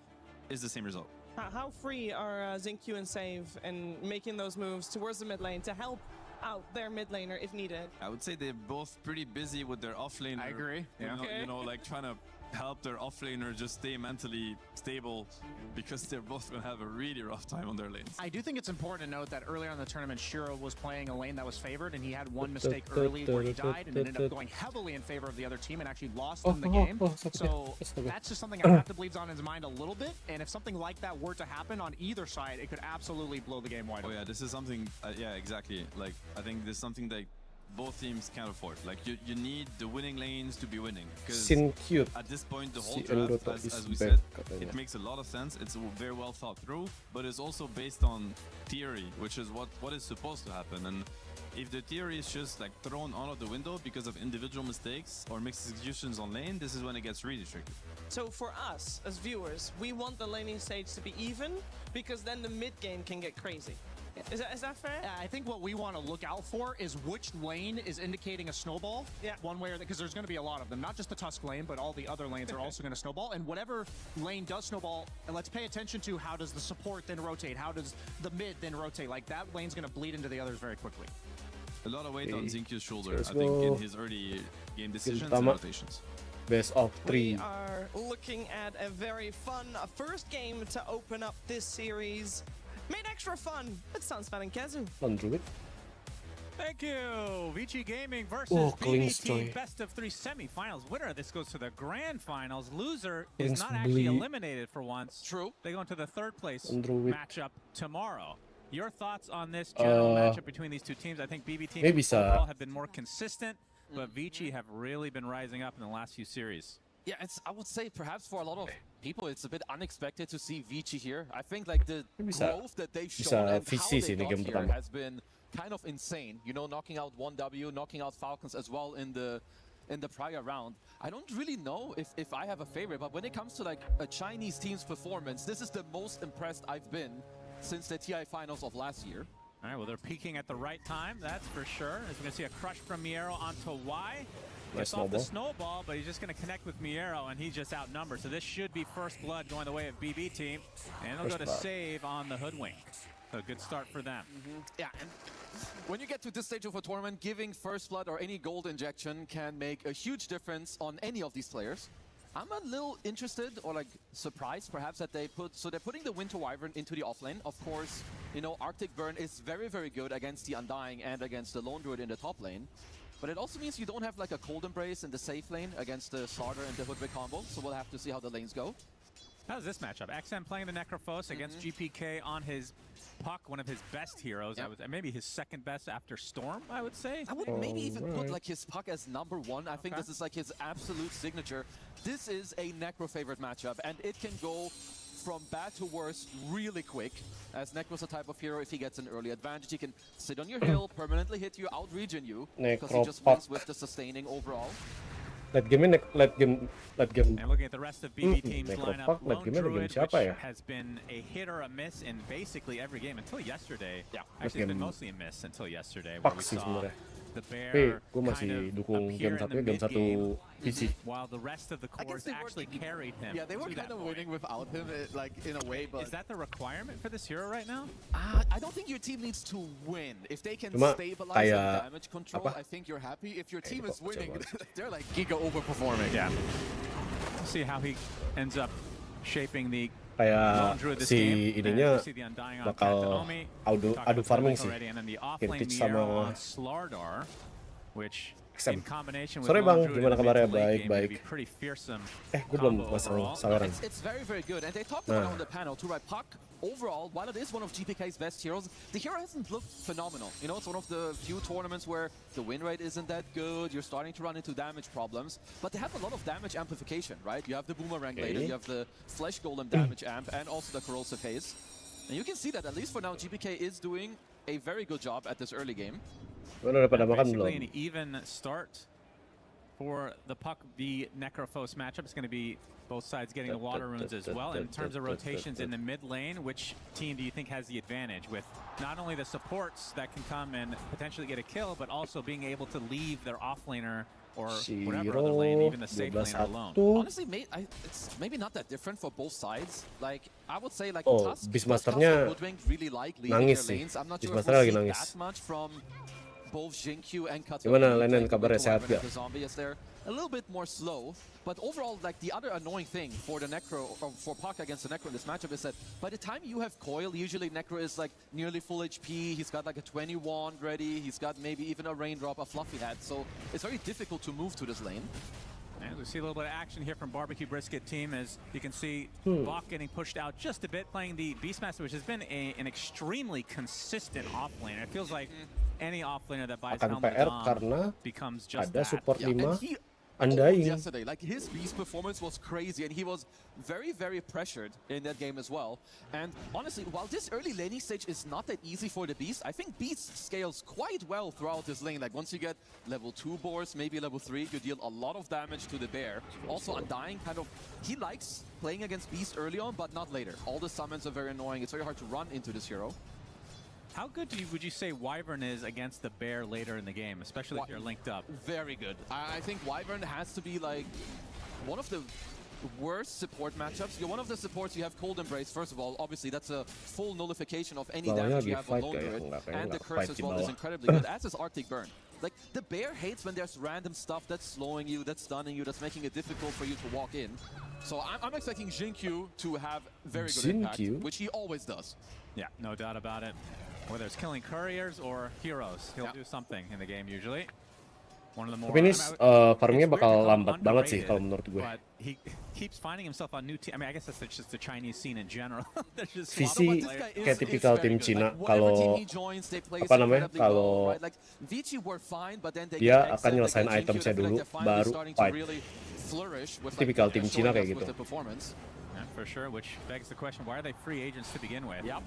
is the same result. How free are Xingqiu and Save in making those moves towards the mid lane to help out their mid laner if needed? I would say they're both pretty busy with their offlaner. I agree. Yeah. You know, like trying to help their offlaner just stay mentally stable, because they're both going to have a really rough time on their lanes. I do think it's important to note that earlier in the tournament, Shiro was playing a lane that was favored, and he had one mistake early where he died and ended up going heavily in favor of the other team and actually lost in the game. So that's just something I have to bleeds on his mind a little bit, and if something like that were to happen on either side, it could absolutely blow the game wide open. Oh yeah, this is something, yeah, exactly. Like, I think this is something that both teams can't afford. Like, you need the winning lanes to be winning, because at this point the whole draft, as we said, it makes a lot of sense. It's very well thought through, but it's also based on theory, which is what is supposed to happen. And if the theory is just like thrown out of the window because of individual mistakes or mixed executions on lane, this is when it gets really tricky. So for us as viewers, we want the laning stage to be even, because then the mid game can get crazy. Is that fair? I think what we want to look out for is which lane is indicating a snowball. Yeah. One way or because there's going to be a lot of them, not just the Tusk lane, but all the other lanes are also going to snowball. And whatever lane does snowball, and let's pay attention to how does the support then rotate, how does the mid then rotate. Like, that lane's going to bleed into the others very quickly. A lot of weight on Xingqiu's shoulder, I think, in his early game decisions and rotations. Best of 3. We are looking at a very fun first game to open up this series. Made extra fun. It's Sunspan and Kezu. Android. Thank you. Vici Gaming versus BB Team best of 3 semifinals. Winner of this goes to the grand finals. Loser is not actually eliminated for once. True. They go into the third place Android. matchup tomorrow. Your thoughts on this general matchup between these two teams? I think BB Team overall have been more consistent, but Vici have really been rising up in the last few series. Yeah, I would say perhaps for a lot of people, it's a bit unexpected to see Vici here. I think like the growth that they've shown and how they got here has been kind of insane. You know, knocking out 1W, knocking out Falcons as well in the in the prior round. I don't really know if I have a favorite, but when it comes to like a Chinese team's performance, this is the most impressed I've been since the TI finals of last year. All right, well, they're peaking at the right time, that's for sure. As we're going to see a crush from Miero onto Y. Gets off the snowball, but he's just going to connect with Miero, and he's just outnumbered. So this should be first blood going the way of BB team, and they'll go to save on the Hoodwink. So good start for them. Yeah, and when you get to this stage of a tournament, giving first blood or any gold injection can make a huge difference on any of these players. I'm a little interested or like surprised perhaps that they're putting the Winter Wyvern into the offlane. Of course, you know, Arctic Burn is very, very good against the Undying and against the Lone Druid in the top lane. But it also means you don't have like a Cold Embrace in the safe lane against the Starter and the Hoodwink combo. So we'll have to see how the lanes go. How's this matchup? XM playing the Necrophos against GPK on his Puck, one of his best heroes. I would, maybe his second best after Storm, I would say. I would maybe even put like his Puck as #1. I think this is like his absolute signature. This is a Necro favorite matchup, and it can go from bad to worse really quick. As Necro's a type of hero, if he gets an early advantage, he can sit on your hill, permanently hit you, out-regen you, because he just wins with the sustaining overall. Late game. And looking at the rest of BB team's lineup, Lone Druid, which has been a hit or a miss in basically every game until yesterday. Yeah, actually it's been mostly a miss until yesterday, where we saw the Bear kind of appear in the mid-game, while the rest of the cores actually carried him. Yeah, they were kind of winning without him, like in a way. But is that the requirement for this hero right now? I don't think your team needs to win. If they can stabilize the damage control, I think you're happy. If your team is winning, they're like giga overperforming. Yeah. We'll see how he ends up shaping the kayak si ininya bakal adu farming sih, Kintic sama XM. Sorry bang, gimana kabarnya? Baik. Gue belum pasang saweran. It's very, very good, and they talked about on the panel too, right? Puck, overall, while it is one of GPK's best heroes, the hero hasn't looked phenomenal. You know, it's one of the few tournaments where the win rate isn't that good. You're starting to run into damage problems, but they have a lot of damage amplification, right? You have the Boomerang later, you have the Flesh Golem damage amp, and also the Corrosive Haze. And you can see that, at least for now, GPK is doing a very good job at this early game. Basically an even start for the Puck v Necrophos matchup. It's going to be both sides getting the water runes as well. In terms of rotations in the mid lane, which team do you think has the advantage with not only the supports that can come and potentially get a kill, but also being able to leave their offlaner or whatever other lane, even the safe lane alone? Honestly, it's maybe not that different for both sides. Like, I would say like Tusk Beastmasternya really like leaving nangis their sih. lanes. I'm not sure if Beastmaster lagi we'll see nangis. that much from both Jinkyu and Kato. Gimana Lenen kabarnya, sehat gak? The zombie is there a little bit more slow, but overall, like the other annoying thing for the Necro, or for Puck against the Necro in this matchup is that by the time you have Coil, usually Necro is like nearly full HP. He's got like a 20 wand ready. He's got maybe even a raindrop, a fluffy hat. So it's very difficult to move to this lane. And we see a little bit of action here from Barbecue Brisket team, as you can see Bach getting pushed out just a bit, playing the Beastmaster, which has been an extremely consistent offlaner. It feels like any offlaner that buys akan Helmet PR on karena becomes just ada that. support 5 Undying. Yesterday, like his Beast performance was crazy, and he was very, very pressured in that game as well. And honestly, while this early laning stage is not that easy for the Beast, I think Beast scales quite well throughout this lane. Like once you get level 2 boars, maybe level 3, you deal a lot of damage to the Bear. Also, Undying kind of, he likes playing against Beast early on, but not later. All the summons are very annoying. It's very hard to run into this hero. How good would you say Wyvern is against the Bear later in the game, especially if you're linked up? Very good. I think Wyvern has to be like one of the worst support matchups. You're one of the supports, you have Cold Embrace, first of all. Obviously, that's a full nullification of any damage you have on Lone Druid. And the Curse as well is incredibly good, as is Arctic Burn. Like, the Bear hates when there's random stuff that's slowing you, that's stunning you, that's making it difficult for you to walk in. So I'm expecting Jinkyu to have very good impact, which he always does. Yeah, no doubt about it. Whether it's killing couriers or heroes, he'll do something in the game usually. One of the more. Tapi ini farmingnya bakal lambat banget sih kalau menurut gue. But he keeps finding himself on new team. I mean, I guess that's just the Chinese scene in general. Vici kayak tipikal tim Cina, kalau apa namanya, kalau dia akan nyelesain itemnya dulu baru fight. Tipikal tim Cina kayak gitu. for sure, which begs the question, why are they free agents to begin with? Yep.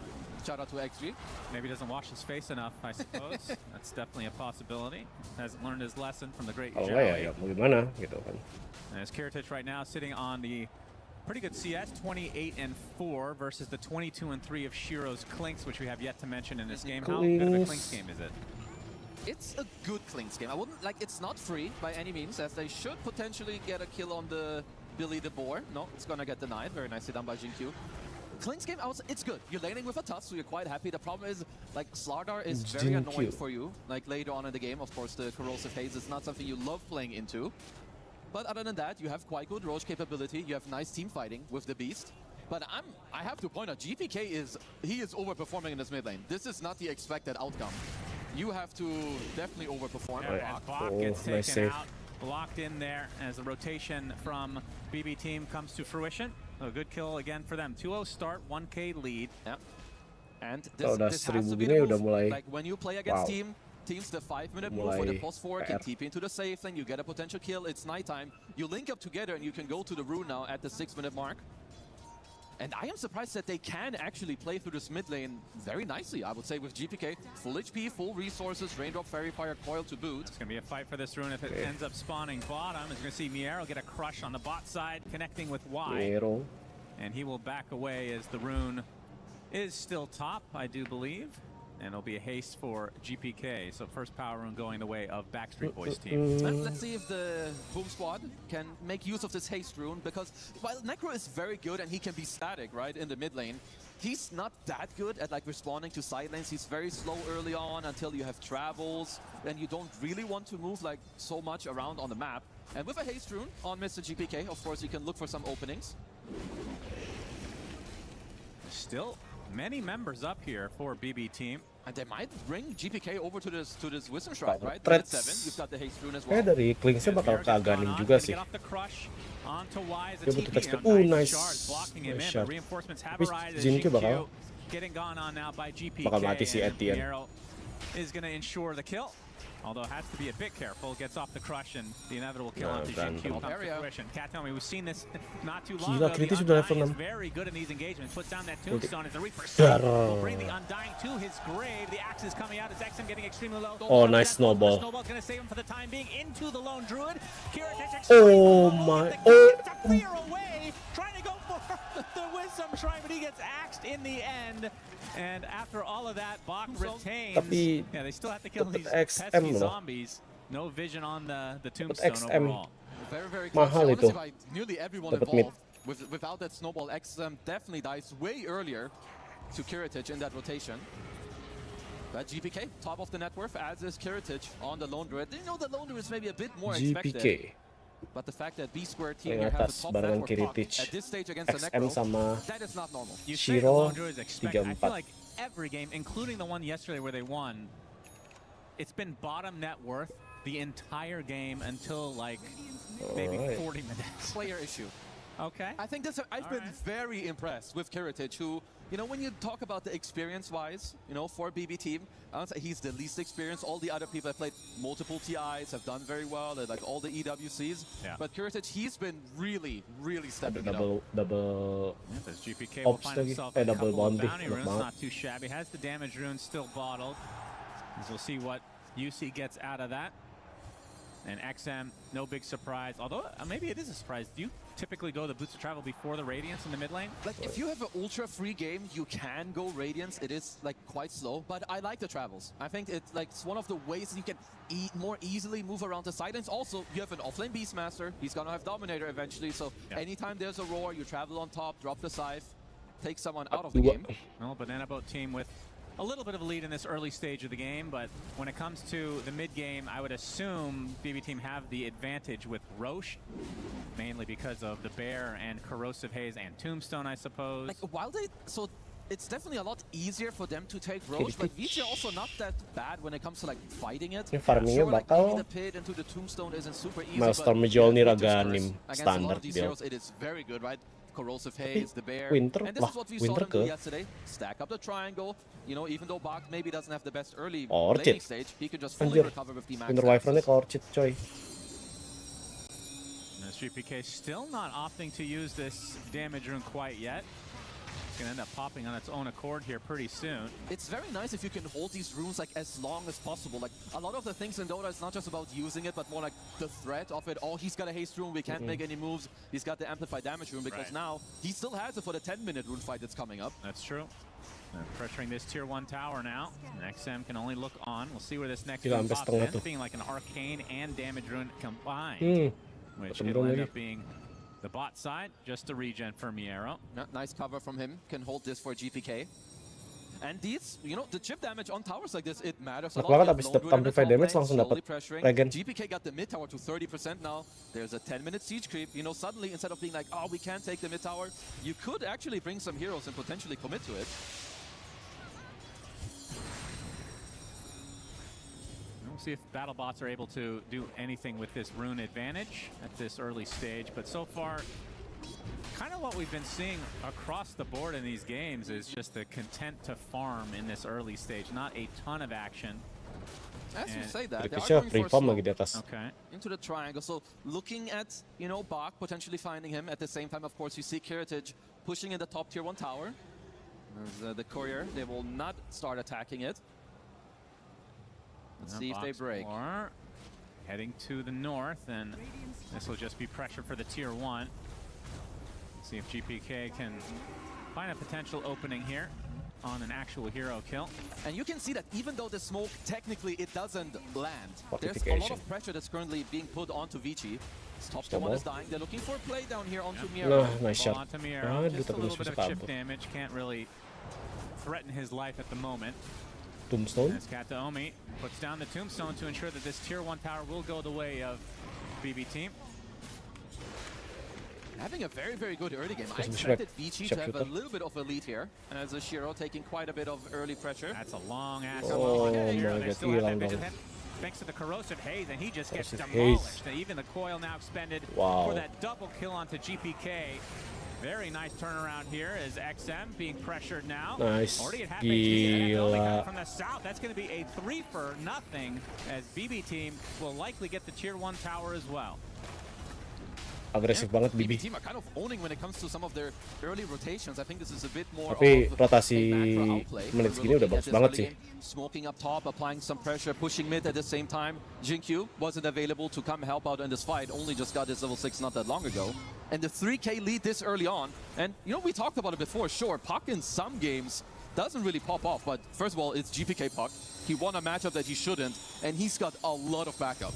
Shout out to XG. Maybe doesn't wash his face enough, I suppose. That's definitely a possibility. Hasn't learned his lesson from the great Kalau nggak ya mau gimana gitu kan. And as Kiritich right now sitting on the pretty good CS, 28-4 versus the 22-3 of Shiro's Clinks, which we have yet to mention in this game. How good of a Clinks game is it? It's a good Clinks game. I wouldn't like. It's not free by any means, as they should potentially get a kill on the Billy the Boar. No, it's gonna get denied. Very nicely done by Jinq. Clinks game, it's good. You're laning with a Tusk, so you're quite happy. The problem is, like, Slardar is very annoying for you. Like, later on in the game, of course, the Corrosive Haze is not something you love playing into. But other than that, you have quite good Roche capability. You have nice team fighting with the Beast. But I have to point out, GPK is overperforming in this mid lane. This is not the expected outcome. You have to definitely overperform. Yeah, as Bach gets taken out, blocked in there as the rotation from BB team comes to fruition. A good kill again for them. 2-0 start, 1K lead. Yeah. And this has to be the move. Like when you play against teams, the 5-minute move for the +4 can TP into the safe lane. You get a potential kill. It's nighttime. You link up together and you can go to the rune now at the 6-minute mark. And I am surprised that they can actually play through this mid lane very nicely, I would say, with GPK. Full HP, full resources, Raindrop, Fairy Fire, Coil to boot. It's going to be a fight for this rune if it ends up spawning bottom. It's going to see Miero get a crush on the bot side, connecting with Y. And he will back away as the rune is still top, I do believe. And it'll be a haste for GPK. So first power rune going the way of Backstreet Boys team. Let's see if the Boom Squad can make use of this haste rune, because while Necro is very good and he can be static, right, in the mid lane, he's not that good at like responding to side lanes. He's very slow early on until you have travels, and you don't really want to move like so much around on the map. And with a haste rune on Mr. GPK, of course, you can look for some openings. Still many members up here for BB team. And they might bring GPK over to this Wisdom Shroud, right? The 7. You've got the haste rune as well. Dari Clinksnya bakal ke Aganim juga sih. Dia butuh text nice. Nice shot. Tapi Jinq bakal mati sih at the end. Is going to ensure the kill. Although has to be a bit careful, gets off the crush and the inevitable kill onto Jinq comes to fruition. Katomi, we've seen this not too long ago. The Undying is very good in these engagements. Puts down that tombstone as the Reaper will bring the Undying to his grave. The axe is coming out. It's XM getting extremely low. Oh, nice snowball. Snowball's going to save him for the time being into the lone druid. Oh my! Clear away, trying to go for the Wisdom Shrine, but he gets axed in the end. And after all of that, Bach retains. Yeah, they still have to kill these pesky zombies. No vision on the tombstone overall. Very, very close. Honestly, by nearly everyone involved, without that snowball, XM definitely dies way earlier to Kiritich in that rotation. But GPK, top of the net worth, as is Kiritich on the Lone Druid. You know, the Lone Druid is maybe a bit more expected. But the fact that B-Square team here has a top net worth at this stage against the Necro, that is not normal. You say the Lone Druid is expected. I feel like every game, including the one yesterday where they won, it's been bottom net worth the entire game until like maybe 40 minutes. Player issue. Okay. I think this. I've been very impressed with Kiritich, who, you know, when you talk about the experience-wise, you know, for BB team, I would say he's the least experienced. All the other people have played multiple TIs, have done very well, like all the EWCs. Yeah. But Kiritich, he's been really, really stepping it up. Double. Yeah, as GPK will find himself a couple of bounty runes, not too shabby. Has the damage runes still bottled. As we'll see what UC gets out of that. And XM, no big surprise. Although, maybe it is a surprise. Do you typically go the Boots of Travel before the Radiance in the mid lane? Like, if you have an ultra-free game, you can go Radiance. It is, like, quite slow. But I like the Travels. I think it's, like, it's one of the ways you can more easily move around the side lanes. Also, you have an offlane Beastmaster. He's gonna have Dominator eventually. So, anytime there's a roar, you travel on top, drop the Scythe, take someone out of the game. Well, Banana Boat team with a little bit of a lead in this early stage of the game, but when it comes to the mid game, I would assume BB team have the advantage with Roche, mainly because of the Bear and Corrosive Haze and Tombstone, I suppose. Like, while they, so it's definitely a lot easier for them to take Roche, but Vici also not that bad when it comes to like fighting it. Farmingnya bakal the pit into the Tombstone isn't super easy. Milestone menjual nih Raganim standar build. It is very good, right? Corrosive Haze, the Bear, and this is what we saw them do yesterday. Stack up the triangle. You know, even though Bach maybe doesn't have the best early laning stage, he can just fully recover with the max. Winter Wyvernnya ke Orchid, coy. As GPK still not opting to use this damage rune quite yet. It's gonna end up popping on its own accord here pretty soon. It's very nice if you can hold these runes like as long as possible. Like a lot of the things in Dota, it's not just about using it, but more like the threat of it. Oh, he's got a haste rune, we can't make any moves. He's got the amplified damage rune because now he still has it for the 10-minute rune fight that's coming up. That's true. Pressuring this tier 1 tower now. And XM can only look on. We'll see where this next rune pops in. Being like an arcane and damage rune combined. Which will end up being the bot side, just a regen for Miero. Nice cover from him. Can hold this for GPK. And these, you know, the chip damage on towers like this, it matters a lot. Abis amplified damage langsung dapat regen. GPK got the mid tower to 30% now. There's a 10-minute siege creep. You know, suddenly instead of being like, oh, we can't take the mid tower, you could actually bring some heroes and potentially commit to it. We'll see if BattleBots are able to do anything with this rune advantage at this early stage, but so far, kind of what we've been seeing across the board in these games is just the content to farm in this early stage, not a ton of action. As you say that, they are going for slow. Into the triangle, so looking at, you know, Bach potentially finding him. At the same time, of course, you see Heritage pushing in the top tier 1 tower. There's the courier, they will not start attacking it. Let's see if they break. Heading to the north, and this will just be pressure for the tier 1. Let's see if GPK can find a potential opening here on an actual hero kill. And you can see that even though the smoke, technically it doesn't land. There's a lot of pressure that's currently being put onto Vici. This top tier 1 is dying. They're looking for a play down here onto Miero. Nice shot. Onto Miero. Just a little bit of chip damage. Can't really threaten his life at the moment. Tombstone. As Kataomi puts down the tombstone to ensure that this tier 1 tower will go the way of BB team. Having a very, very good early game. I expected Vici to have a little bit of a lead here, as a Shiro taking quite a bit of early pressure. That's a long ass. Oh my God. Thanks to the corrosive haze, and he just gets demolished. Even the coil now expended for that double kill onto GPK. Very nice turnaround here as XM being pressured now. Nice. Already at half HP from the south. That's going to be a 3-for-0 as BB team will likely get the tier 1 tower as well. Agresif banget BB BB. team are kind of owning when it comes to some of their early rotations. I think this is a bit more Tapi of rotasi outplay. menit segini udah bagus banget sih. Smoking up top, applying some pressure, pushing mid at the same time. Jinkyu wasn't available to come help out in this fight, only just got his level 6 not that long ago. And the 3K lead this early on. And, you know, we talked about it before. Sure, Puck in some games doesn't really pop off, but first of all, it's GPK Puck. He won a matchup that he shouldn't, and he's got a lot of backup.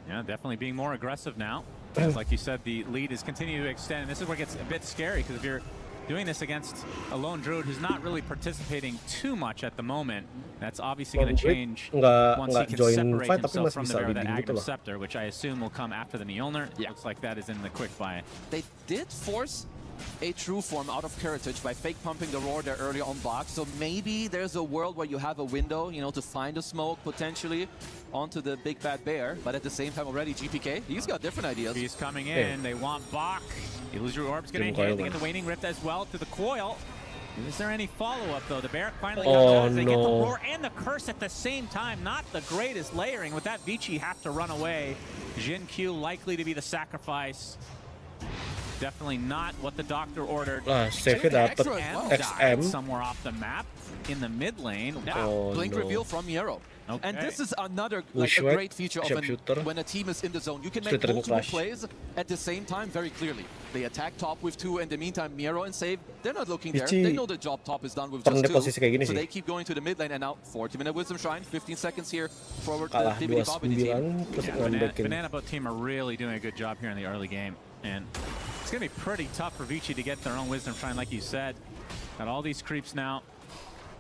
Yeah, definitely being more aggressive now. As like you said, the lead is continuing to extend, and this is where it gets a bit scary, because if you're doing this against a lone druid who's not really participating too much at the moment, that's obviously going to change once he can separate himself from the that active scepter, which I assume will come after the Mjolnir. Looks like that is in the quick buy. They did force a true form out of Heritage by fake pumping the roar there early on box, so maybe there's a world where you have a window, you know, to find a smoke potentially onto the big bad bear, but at the same time already GPK, he's got different ideas. He's coming in, they want Bach. Illusory Orb's getting hit, they get the Waning Rift as well to the coil. Is there any follow-up though? The bear finally got they get the roar and the curse at the same time. Not the greatest layering. With that, Vici have to run away. Jin Q likely to be the sacrifice. Definitely not what the doctor ordered. Save it up, but XM somewhere off the map in the mid lane. Blink reveal from Miero. And this is another a great feature of when a team is in the zone. You can make multiple plays at the same time very clearly. They attack top with 2, in the meantime Miero and Save, they're not looking there. They know the job top is done with just 2. So they keep going to the mid lane, and now 40-minute Wisdom Shrine, 15 seconds here forward to the PBD Bobbity team. Banana Boat team are really doing a good job here in the early game. And it's going to be pretty tough for Vici to get their own Wisdom Shrine, like you said. Got all these creeps now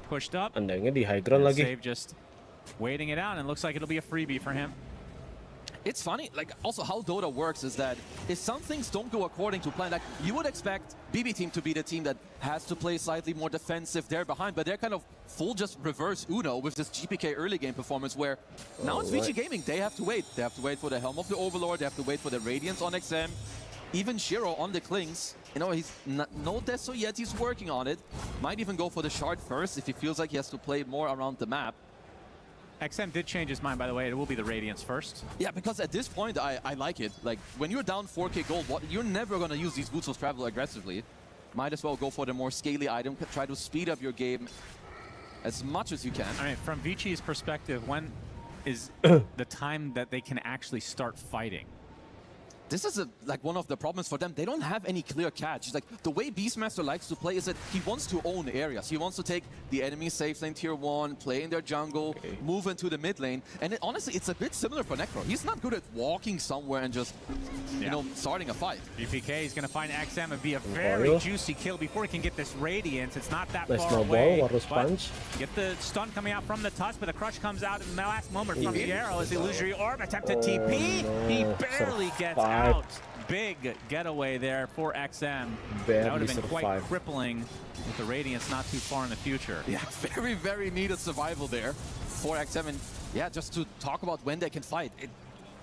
pushed up. And di high ground lagi. Save just waiting it out, and it looks like it'll be a freebie for him. It's funny, like, also how Dota works is that if some things don't go according to plan, like, you would expect BB team to be the team that has to play slightly more defensive, they're behind, but they're kind of full just reverse Uno with this GPK early game performance where now it's Vici Gaming, they have to wait. They have to wait for the Helm of the Overlord, they have to wait for the Radiance on XM. Even Shiro on the Klings, you know, he's no Deso yet, he's working on it. Might even go for the Shard first if he feels like he has to play more around the map. XM did change his mind, by the way. It will be the Radiance first. Yeah, because at this point, I like it. Like, when you're down 4k gold, you're never going to use these Boots of Travel aggressively. Might as well go for the more scaly item, try to speed up your game as much as you can. I mean, from Vici's perspective, when is the time that they can actually start fighting? This is like one of the problems for them. They don't have any clear catch. Like, the way Beastmaster likes to play is that he wants to own areas. He wants to take the enemy safe lane tier 1, play in their jungle, move into the mid lane. And honestly, it's a bit similar for Necro. He's not good at walking somewhere and just, you know, starting a fight. GPK is going to find XM and be a very juicy kill before he can get this Radiance. It's not that far away. Get the stun coming out from the Tusk, but the crush comes out in the last moment from the arrow as the illusory orb attempted TP. He barely gets out. Big getaway there for XM. That would have been quite crippling with the Radiance not too far in the future. Yeah, very, very needed survival there for XM. And yeah, just to talk about when they can fight, it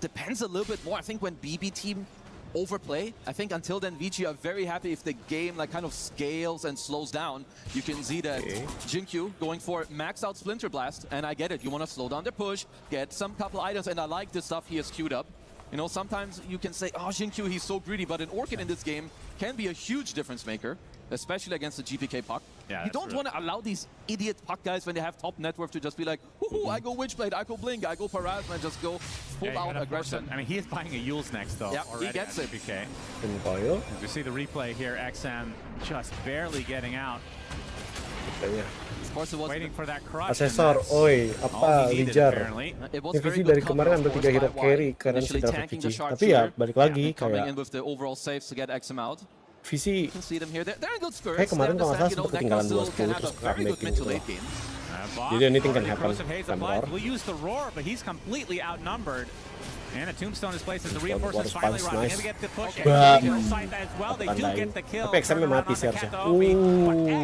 depends a little bit more. I think when BB team overplay, I think until then Vici are very happy if the game like kind of scales and slows down. You can see that Jinkyu going for max out Splinter Blast, and I get it. You want to slow down the push, get some couple items, and I like the stuff he has queued up. You know, sometimes you can say, oh, Jinkyu, he's so greedy, but an Orchid in this game can be a huge difference maker, especially against the GPK puck. Yeah, you don't want to allow these idiot puck guys when they have top net worth to just be like, woohoo, I go Witchblade, I go Blink, I go Parasma, and just go full out aggression. I mean, he is buying a Yule's next, though. Yeah, he gets it. GPK. We see the replay here, XM just barely getting out. Waiting for that crush. Asesor, oi, apa Lijar? Vici dari kemarin ambil 3 hero carry karena cedera Vici. Tapi ya balik lagi kayak Vici kayak kemarin kalau nggak salah sempat ketinggalan 2-10 terus comeback gitu. Jadi anything can happen. Will use the roar, but he's completely outnumbered. And a tombstone is placed as the reinforcements finally arriving. They get the push as well. They do get the kill. Tapi XM mati sih harusnya.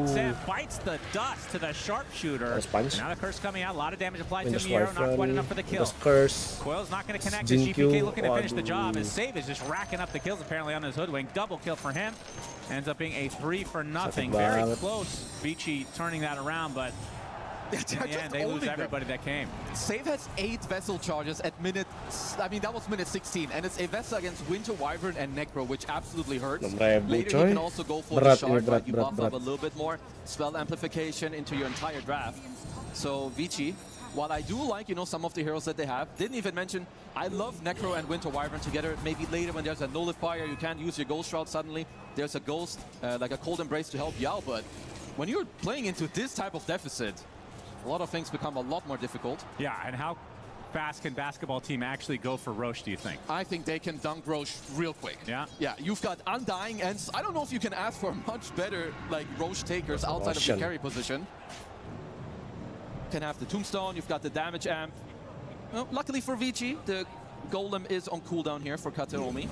XM bites the dust to the sharpshooter. Now the curse coming out. A lot of damage applied to the arrow. Not quite enough for the kill. Coil's not going to connect. GPK looking to finish the job. His save is just racking up the kills apparently on his hoodwink. Double kill for him. Ends up being a 3 for nothing. Very close. Vici turning that around, but in the end, they lose everybody that came. Save has 8 vessel charges at minute, I mean, that was minute 16, and it's a vessel against Winter Wyvern and Necro, which absolutely hurts. Later, you can also go for the shard, but you buff up a little bit more spell amplification into your entire draft. So, Vici, while I do like, you know, some of the heroes that they have, didn't even mention, I love Necro and Winter Wyvern together. Maybe later when there's a nullifier, you can't use your Ghost Shroud suddenly. There's a Ghost, like a Cold Embrace to help you out, but when you're playing into this type of deficit, a lot of things become a lot more difficult. Yeah, and how fast can basketball team actually go for Roche, do you think? I think they can dunk Roche real quick. Yeah? Yeah, you've got Undying, and I don't know if you can ask for much better like Roche takers outside of the carry position. You can have the Tombstone, you've got the damage amp. Well, luckily for Vici, the Golem is on cooldown here for Kateomi.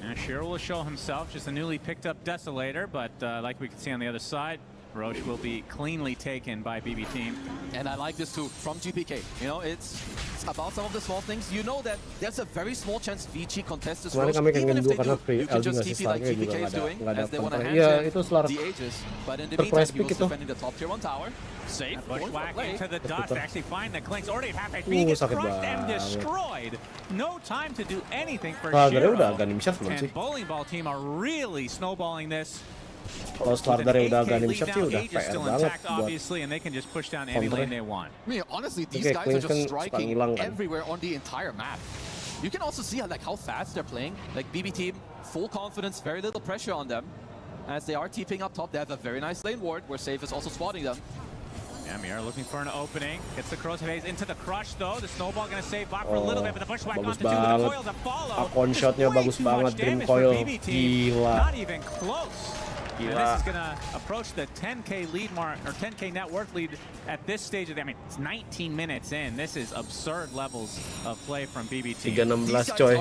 And Shiro will show himself, just a newly picked up Desolator, but like we can see on the other side, Roche will be cleanly taken by BB team. And I like this too, from GPK. You know, it's about some of the small things. You know that there's a very small chance Vici contests this Roche. Even if they do, you can just TP like GPK is doing, as they want to hand the Aegis. But in the meantime, he was defending the top tier 1 tower. Safe. Bushwhack into the dust, actually find the clinks. Already half HP, gets crushed and destroyed. No time to do anything for Shiro. And Bowling Ball team are really snowballing this. Kalau starternya udah agak nimshot sih udah PR banget obviously, and they can just push down any lane they want. I mean, honestly, these guys are just striking everywhere on the entire map. You can also see how fast they're playing. Like BB team, full confidence, very little pressure on them. As they are TPing up top, they have a very nice lane ward where Safe is also spotting them. Yeah, Mira looking for an opening. Gets the Corrosive Haze into the crush though. The snowball gonna save bot for a little bit, but the Bushwhack onto 2 with the coils that follow. Akon shotnya bagus banget, Dream Coil. Gila. Not even close. And this is going to approach the 10K lead mark, or 10K net worth lead at this stage of the, I mean, it's 19 minutes in. This is absurd levels of play from BBT. 3-16 coy.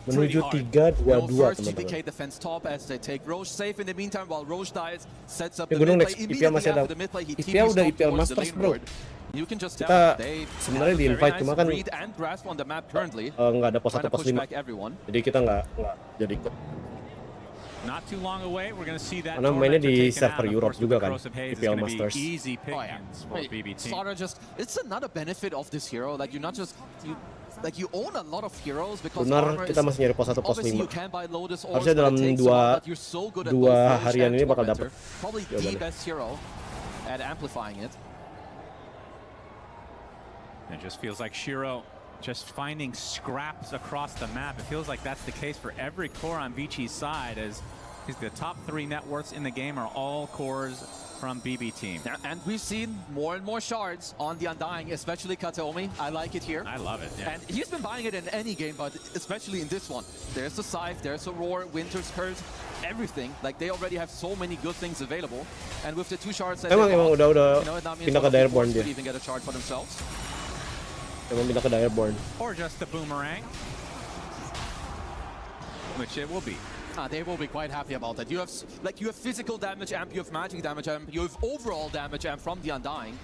Menuju 3-2-2 first GPK defense top as they take Roche safe in the meantime while Roche dies, sets up the mid play. Immediately after the mid play, he TPs towards the lane board. You can just tell they sebenarnya di invite cuma kan nggak ada pos 1 pos 5. Jadi kita nggak jadi ikut. Not too long away, we're going to see that. Karena mainnya di server Europe juga kan, IPL Masters. Easy pickings for BB team. Slaughter it's another benefit of this hero. Like you're not just you own a lot of heroes because benar, kita masih nyari pos 1 pos 5. Harusnya dalam dua harian ini bakal dapat. Probably the best hero at amplifying it. It just feels like Shiro just finding scraps across the map. It feels like that's the case for every core on Vici's side, as the top 3 net worths in the game are all cores from BB team. And we've seen more and more shards on the Undying, especially Kateomi. I like it here. I love it, yeah. And he's been buying it in any game, but especially in this one. There's a Scythe, there's a Roar, Winter's Curse, everything. Like, they already have so many good things available. And with the 2 shards that emang udah pindah ke Direborn dia. Even get a shard for themselves. Emang pindah ke Direborn. Or just the boomerang, which it will be. They will be quite happy about that. You have physical damage amp, you have magic damage amp, you have overall damage amp from the Undying.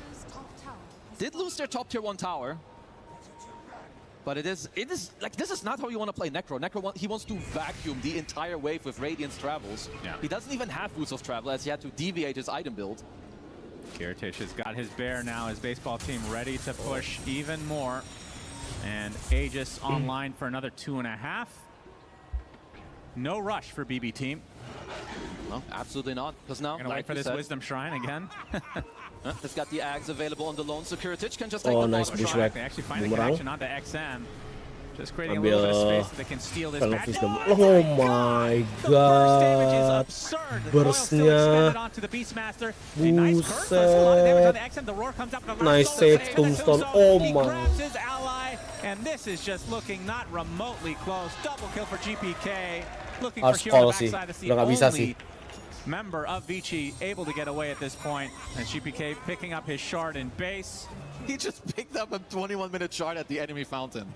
Did lose their top tier 1 tower, but it is like, this is not how you want to play Necro. He wants to vacuum the entire wave with Radiance travels. Yeah. He doesn't even have boots of travel, as he had to deviate his item build. Kiritish has got his bear now, his baseball team ready to push even more. And Aegis online for another 2.5. No rush for BB team. No, absolutely not. Because now, gonna wait for this Wisdom Shrine again. It's got the Ags available on the lone, so Kiritish can just take the nice bushwhack. They actually find a connection onto XM. Just creating a little bit of space so they can steal this back. Oh my god. Burstnya. Buset. Nice save tombstone. Oh my. And this is just looking not remotely close. Double kill for GPK. Looking Harus for call Shiro sih. backside. That's the Udah nggak bisa sih. only member of Vici able to get away at this point. And GPK picking up his shard in base. He just picked up a 21-minute shard at the enemy fountain.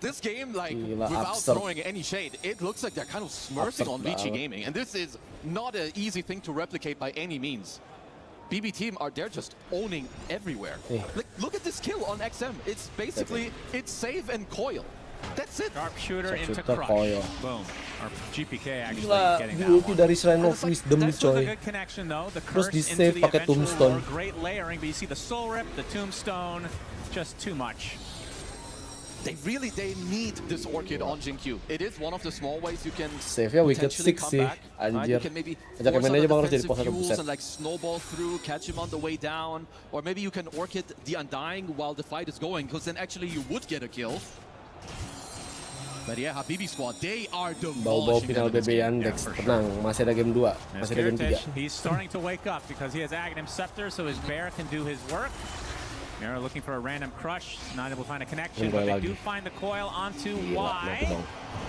This game, like, Gila, without absurd. throwing any shade, it looks like they're kind of smurfing on Vici Gaming. And this is not an easy thing to replicate by any means. BB team they're just owning everywhere. Look at this kill on XM. It's basically, it's save and coil. That's it. Sharpshooter into crush. Boom. Or GPK actually Gila, getting di that ulti one. dari Shrine of Wisdom nih coy. Good connection though. The Terus curse di into save the pakai eventual tombstone. war. Great layering, but you see the soul rip, the tombstone, just too much. They need this Orchid on Jinkyu. It is one of the small ways you can save-nya wicked 6 sih. You can maybe ajak main aja Bang harus jadi pos 1 buset. and like snowball through, catch him on the way down, or maybe you can Orchid the Undying while the fight is going, because then actually you would get a kill. But yeah, Habibi squad, they are Bau-bau final BB Yandex. Tenang, masih ada game 2. Masih ada game 3. He's starting to wake up because he has Aghanim Scepter, so his bear can do his work. Mira looking for a random crush, not able to find a connection, but they do find the coil onto Y.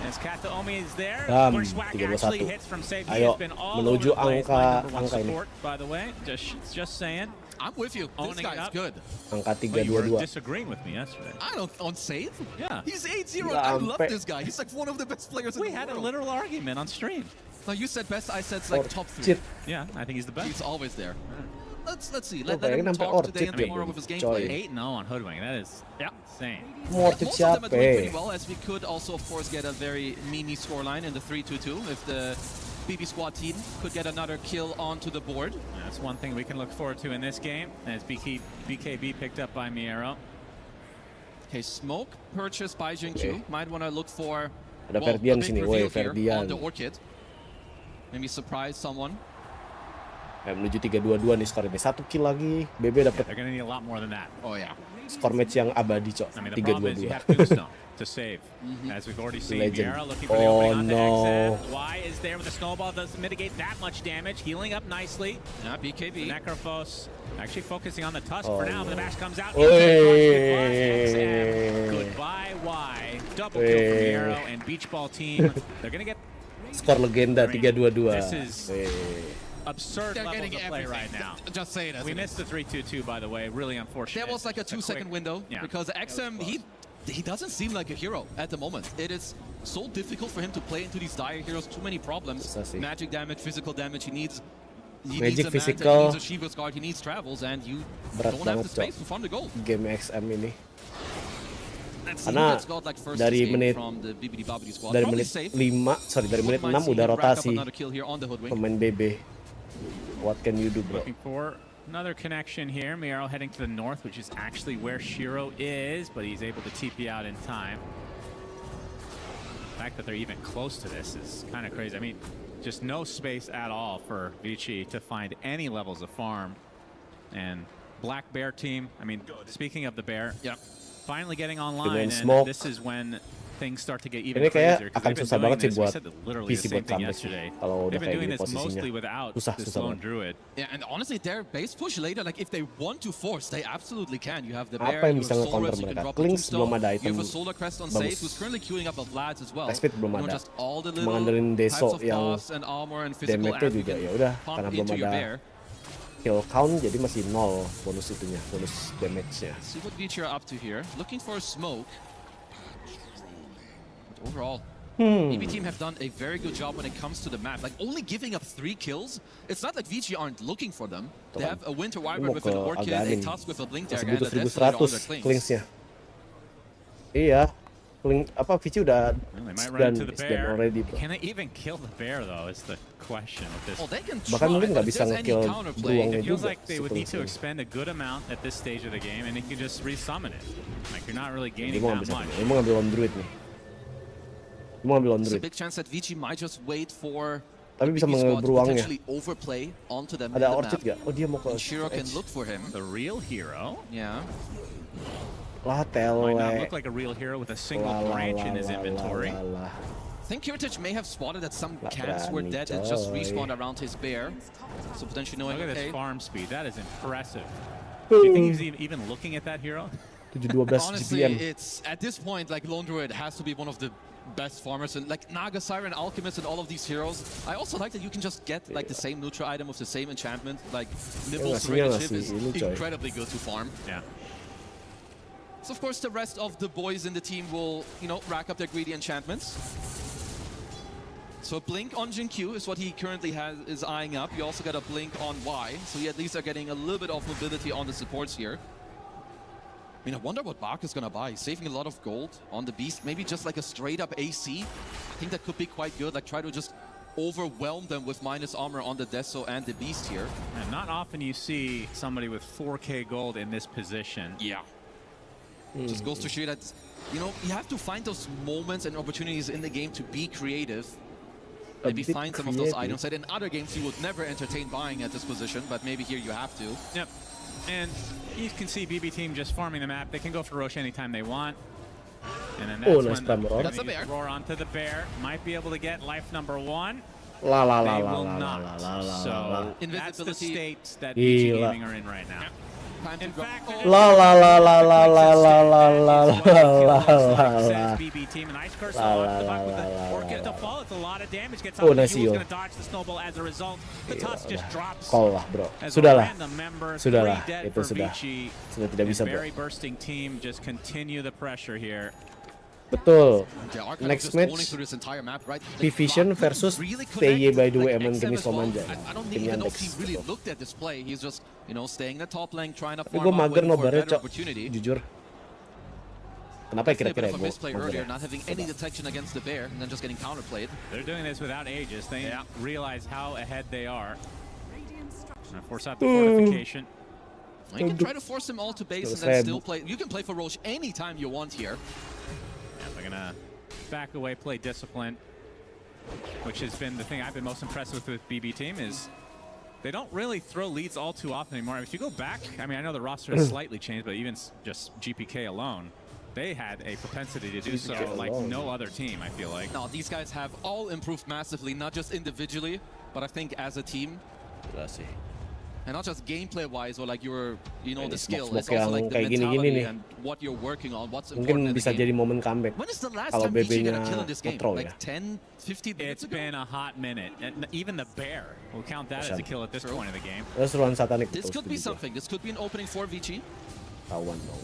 As Kateomi is there, Bushwhack actually hits from safe. He has been all over the place by number 1 support, by the way. Just saying. I'm with you. This guy's good. Angka You were 3-2-2. disagreeing with me yesterday. I don't on save. Yeah. He's 8-0. I love this guy. He's like one of the best players in the world. We had a literal argument on stream. No, you said best. I said like top 3. Yeah, I think he's the best. He's always there. Let's see. Let him talk today and tomorrow with his gameplay. 8-0 on Hoodwink. That is insane. Most of them are doing pretty well, as we could also, of course, get a very mini scoreline in the 3-2-2 if the BB squad team could get another kill onto the board. That's one thing we can look forward to in this game, as BKB picked up by Miero. Okay, smoke purchased by Jinkyu. Might want to look for Ada Ferdian sini, woi on the Ferdian. Orchid. Maybe surprise someone. Menuju 3-2-2 nih skor ini. 1 kill lagi. BB dapat. They're gonna need a lot more than that. Oh yeah. Skor match yang abadi, Cok. I mean, the problem is you have Tombstone to save. As we've already seen, Miera looking for the opening onto XM. Y is there with the snowball, doesn't mitigate that much damage. Healing up nicely. BKB. Necrophos actually focusing on the Tusk for now, but the mash comes out. XM. Goodbye, Y. Double kill from Miero and Beach Ball team. They're gonna get skor legenda 3-2-2. This is absurd levels of play right now. Just say it. We missed the 3-2-2, by the way. Really unfortunate. There was like a 2-second window because XM he doesn't seem like a hero at the moment. It is so difficult for him to play into these dire heroes. Too many problems. Magic damage, physical damage. He needs Magic, a physical. Manta, he needs a Shiva's guard. He needs travels, and you don't have the space to fund the goal. Game XM ini. Karena dari menit 6 udah rotasi pemain BB. What can you do, bro? Looking for another connection here. Miero heading to the north, which is actually where Shiro is, but he's able to TP out in time. The fact that they're even close to this is kind of crazy. I mean, just no space at all for Vici to find any levels of farm. And Black Bear team, I mean, speaking of the Bear, finally getting online, and this is when things start to get even crazier. Akan susah banget sih buat PC buat comeback kalau udah kayak gini posisinya. Susah Druid. Yeah, and honestly, their base push later, like if they want to force, they absolutely can. You have the Apa Bear, yang you bisa have nge-counter Solarus, you mereka? can drop Klings a belum ada you item have a Solar Crest on bagus. safe, who's currently queuing up a Vlads as well. Speed belum You know, ada. just all the Cuma little ngandelin types Deso of yang buffs and armor and physical damage-nya amp you juga can ya udah pump karena belum into your ada Bear. kill count jadi masih 0 bonus itunya, bonus damage-nya. See what Vici are up to here. Looking for a smoke. But overall, BB team have done a very good job when it comes to the map. Like only giving up 3 kills. It's not like Vici aren't looking for them. They have a Winter Wyvern with an Orchid, a Tusk with a Blink Dagger, and a Desolator on their Klings. Klings-nya. Iya. Vici udah done already, bro. Can they even kill the Bear though? Is the question of this. Bahkan mungkin nggak bisa nge-kill beruangnya It feels juga. like they would need to expend a good amount at this stage of the game, and they can just resummon it. Like you're not really gaining that much. Dia mau ngambil on Druid nih. Dia mau ngambil on There's a Druid. big chance that Vici might just wait for Tapi bisa BB squad to beruangnya. potentially overplay onto them Ada in the Orchid map. gak? Oh dia mau ke And Shiro can Edge. look for him. The real hero. Yeah. Lah tele. Might not look like a real hero with a single branch in his inventory. I think Heritage may have spotted that some cats were dead and just respawned around his Bear. So potentially knowing, Look at okay. this farm speed. That is impressive. Do you think he's even looking at that hero? 712 Honestly, GPM. it's at this point like Lone Druid has to be one of the best farmers, and like Naga, Siren, Alchemist, and all of these heroes. I also like that you can just get like the same neutral item with the same enchantment. Like Nibbles Serena Chip is incredibly good to farm. Yeah. So of course the rest of the boys in the team will, you know, rack up their greedy enchantments. So Blink on Jin Q is what he currently is eyeing up. You also got a Blink on Y, so you at least are getting a little bit of mobility on the supports here. I mean, I wonder what Bak is gonna buy. Saving a lot of gold on the Beast, maybe just like a straight up AC. I think that could be quite good. Like try to just overwhelm them with minus armor on the Deso and the Beast here. And not often you see somebody with 4K gold in this position. Yeah. Just goes to show that, you know, you have to find those moments and opportunities in the game to be creative. Maybe find some of those items that in other games you would never entertain buying at this position, but maybe here you have to. Yep. And you can see BB team just farming the map. They can go for Roche anytime they want. And then that's when That's a Bear. roar onto the Bear. Might be able to get life number 1. La la la They la will la not. la la la So la. that's the state that Gila. BG Gaming are in right now. In fact, La la la la la la la la la la la. BB team, an ice curse La, on la, the buck la, with the la, orchid la, to fall. It's a lot of damage. Gets Oh, off the nice Yule's heal. going to dodge the snowball as a result. The Tusk just drops. Call lah bro. As a Sudahlah. random member, Sudahlah. 3 dead Itu for sudah. Vici. Sudah tidak bisa bro. Very bursting team just continue the pressure here. Betul. Yeah, Arcade Next just owning match through this entire map, right? P-Vision versus TY by the way emang Gemis Komanja. I don't even know if he really looked at this play. He's just, you know, staying in the top lane, trying to Tapi farm gue out, mager waiting for a nobarnya better cok. opportunity. Jujur. Kenapa ya Definitely a bit kira-kira of a gue misplay earlier, not having any detection against the Bear, and then just getting counterplayed. They're doing this without Aegis. They realize how ahead they are. Gonna force out the fortification. You can try to force them all to base and then still play. You can play for Roche anytime you want here. Yeah, they're gonna back away, play discipline, which has been the thing I've been most impressed with BB team is they don't really throw leads all too often anymore. If you go back, I mean, I know the roster has slightly changed, but even just GPK alone, they had a propensity to do so like no other team, I feel like. No, these guys have all improved massively, not just individually, but I think as a team. And not just gameplay-wise or like your, you know, the skill. It's also like the mentality and what you're working on, what's important in Mungkin bisa the game. jadi momen comeback. When is the last Kalau time Vici BB-nya got a kill in this game? nge-throw Like ya. 10, 15 minutes It's been a hot minute. And even the Bear will count that as a kill at this point of the game. Terus ruang satanik. This could be something. This could be an opening for Vici. Tawan dong.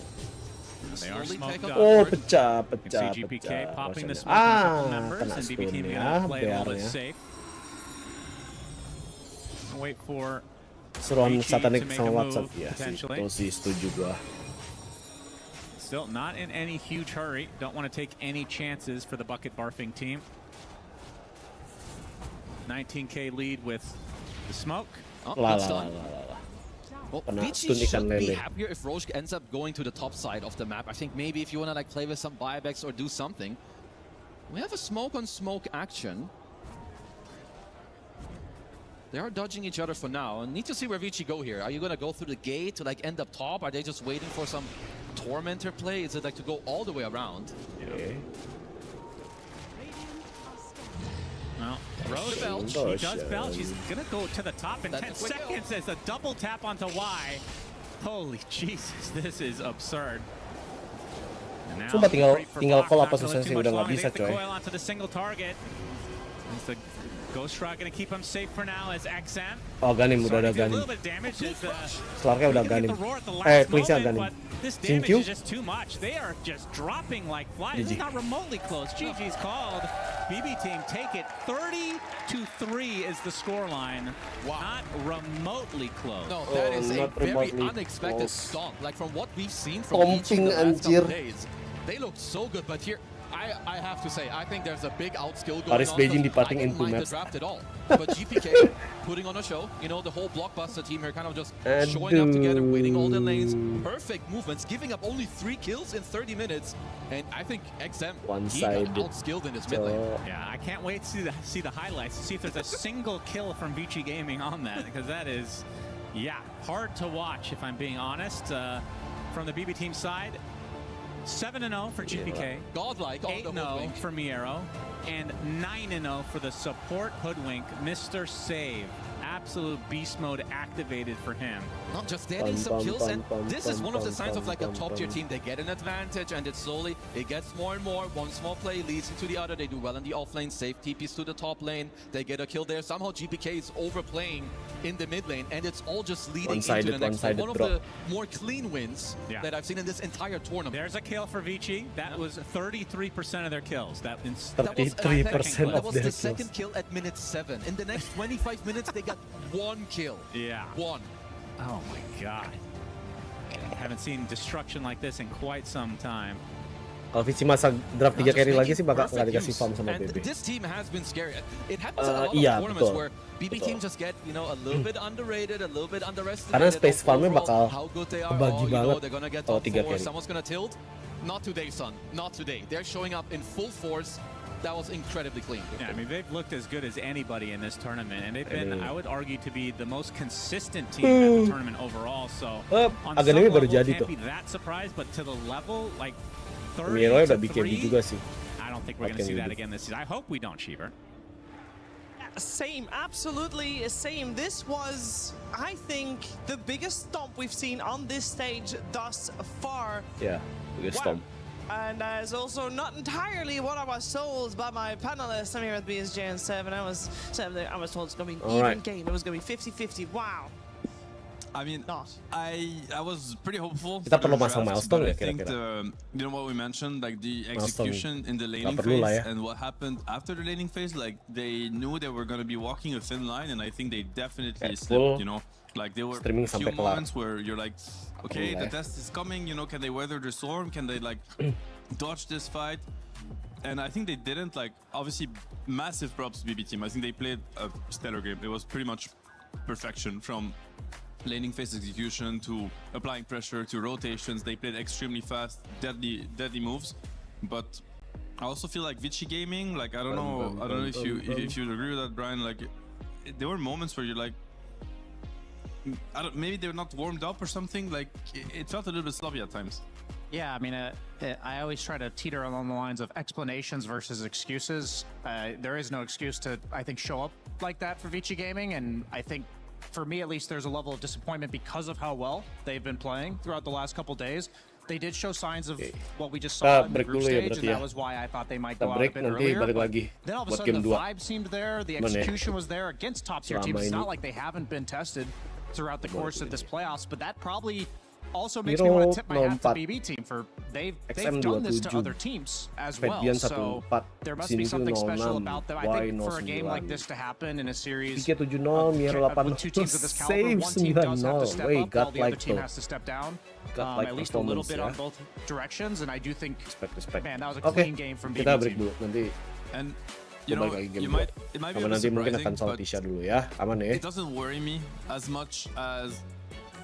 They are smoked up. Oh, pecah, You can pecah, see GPK pecah. popping the smoke on a couple members, kena and BB stun team ya, gonna play a little bit Bearnya. safe. Wait for Seruan Vici satanik to make sama a WhatsApp move, ya sih, potentially. itu sih setuju gua. still not in any huge hurry. Don't want to take any chances for the bucket barfing team. 19K lead with the smoke. Well, Vici should be happier if Roche ends up going to the top side of the map. I think maybe if you want to like play with some buybacks or do something. We have a smoke on smoke action. They are dodging each other for now. I need to see where Vici go here. Are you going to go through the gate to like end up top? Are they just waiting for some Tormentor play? Is it like to go all the way around? Okay. Well, Rose, she does belch. She's going to go to the top in 10 seconds as a double tap onto Y. Holy Jesus, this is absurd. Cuma tinggal call apa susahnya udah nggak bisa coy. Onto the single target. Is the Ghost Rock going to keep him safe for now as XM. Oh, Ganim udah ada Ganim. Slarknya udah Ganim. Klingsnya Ganim. This damage is just too much. They are just dropping like flies. This is not remotely close. GG's called. BB team take it. 30-3 is the scoreline. Wow. Not remotely close. No, that is a very unexpected stomp. Like from what we've seen from Vici in the last couple days, they look so good. But here, I have to say, I think there's a big outskill going on. I don't mind the draft at all. But GPK putting on a show. You know, the whole blockbuster team here kind of just showing up together, winning all the lanes. Perfect movements, giving up only 3 kills in 30 minutes. And I think XM, he got outskilled in his mid lane. Yeah, I can't wait to see the highlights, to see if there's a single kill from Vici Gaming on that. Because that is, yeah, hard to watch, if I'm being honest. From the BB team side, 7-0 for GPK, godlike, 8-0 for Miero, and 9-0 for the support Hoodwink, Mr. Save. Absolute beast mode activated for him. Not just getting some kills, and this is one of the signs of like a top tier team. They get an advantage, and it slowly, it gets more and more. One small play leads into the other. They do well in the offlane, safe TPs to the top lane. They get a kill there. Somehow GPK is overplaying in the mid lane, and it's all just leading into the next one. One of the more clean wins that I've seen in this entire tournament. There's a kill for Vici. That was 33% of their kills. That was 33% that was the second kill at minute 7. In the next 25 minutes, they got 1 kill. Yeah. 1. Oh my god. Haven't seen destruction like this in quite some time. Kalau Vici masa draft 3 carry lagi sih bakal nggak dikasih farm sama BB. This team has been scary. It happens in a lot of tournaments where BB team just get, you know, a little bit underrated, a little bit underestimated. Karena space farmnya bakal kebagi banget kalau 3 carry. Someone's gonna tilt. Not today, son. Not today. They're showing up in full force. That was incredibly clean. Yeah, I mean, they've looked as good as anybody in this tournament, and they've been, I would argue, to be the most consistent team at the tournament overall. So, on some level, can't be that surprised, but to the level, like, 30-3, I don't think we're going to see that again this season. I hope we don't, Shiver. Same, absolutely same. This was, I think, the biggest stomp we've seen on this stage thus far. Yeah, biggest stomp. And that is also not entirely what I was told by my panelists. I'm here at BSJ and 7. I was told it's going to be an even game. It was going to be 50-50. Wow. I mean, I was pretty hopeful. Kita perlu masang milestone ya kira-kira. You know what we mentioned, like the execution in the laning phase and what happened after the laning phase. Like they knew they were going to be walking a thin line, and I think they definitely slipped. You know, like there were a few moments where you're like, okay, the test is coming. You know, can they weather the storm? Can they like dodge this fight? And I think they didn't. Like obviously, massive props to BB team. I think they played a stellar game. It was pretty much perfection from laning phase execution to applying pressure to rotations. They played extremely fast, deadly moves. But I also feel like Vici Gaming, like I don't know if you agree with that, Brian. Like there were moments where you're like, maybe they're not warmed up or something. Like it felt a little bit sloppy at times. Yeah, I mean, I always try to teeter along the lines of explanations versus excuses. There is no excuse to, I think, show up like that for Vici Gaming, and I think, for me at least, there's a level of disappointment because of how well they've been playing throughout the last couple days. They did show signs of what we just saw in the group stage, and that was why I thought they might go out a bit earlier. Then all of a sudden the vibe seemed there, the execution was there against top tier teams. It's not like they haven't been tested throughout the course of this playoffs, but that probably also makes me want to tip my hat to BB team for they've done this to other teams as well. So there must be something special about them. I think for a game like this to happen in a series with two teams of this caliber, one team does have to step up while the other team has to step down. At least a little bit on both directions, and I do think, man, that was a clean game from BB team. And you know, it might be a bit surprising, but it doesn't worry me as much as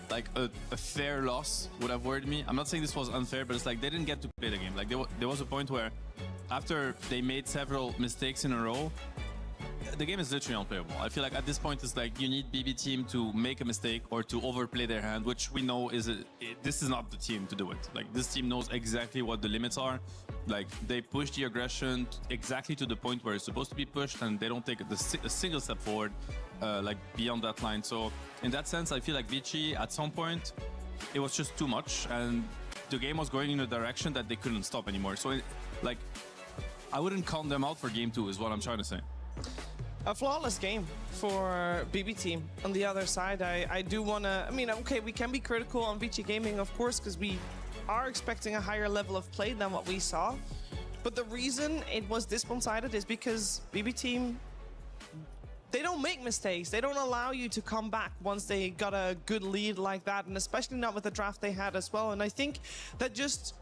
like a fair loss would have worried me. I'm not saying this was unfair, but it's like they didn't get to play the game. Like there was a point where after they made several mistakes in a row, the game is literally unplayable. I feel like at this point it's like you need BB team to make a mistake or to overplay their hand, which we know this is not the team to do it. Like this team knows exactly what the limits are. Like they push the aggression exactly to the point where it's supposed to be pushed, and they don't take a single step forward, like beyond that line. So in that sense, I feel like Vici at some point it was just too much, and the game was going in a direction that they couldn't stop anymore. So like I wouldn't count them out for game 2 is what I'm trying to say. A flawless game for BB team. On the other side, I do want to, I mean, okay, we can be critical on Vici Gaming, of course, because we are expecting a higher level of play than what we saw. But the reason it was this one-sided is because BB team, they don't make mistakes. They don't allow you to come back once they got a good lead like that, and especially not with the draft they had as well. And I think that just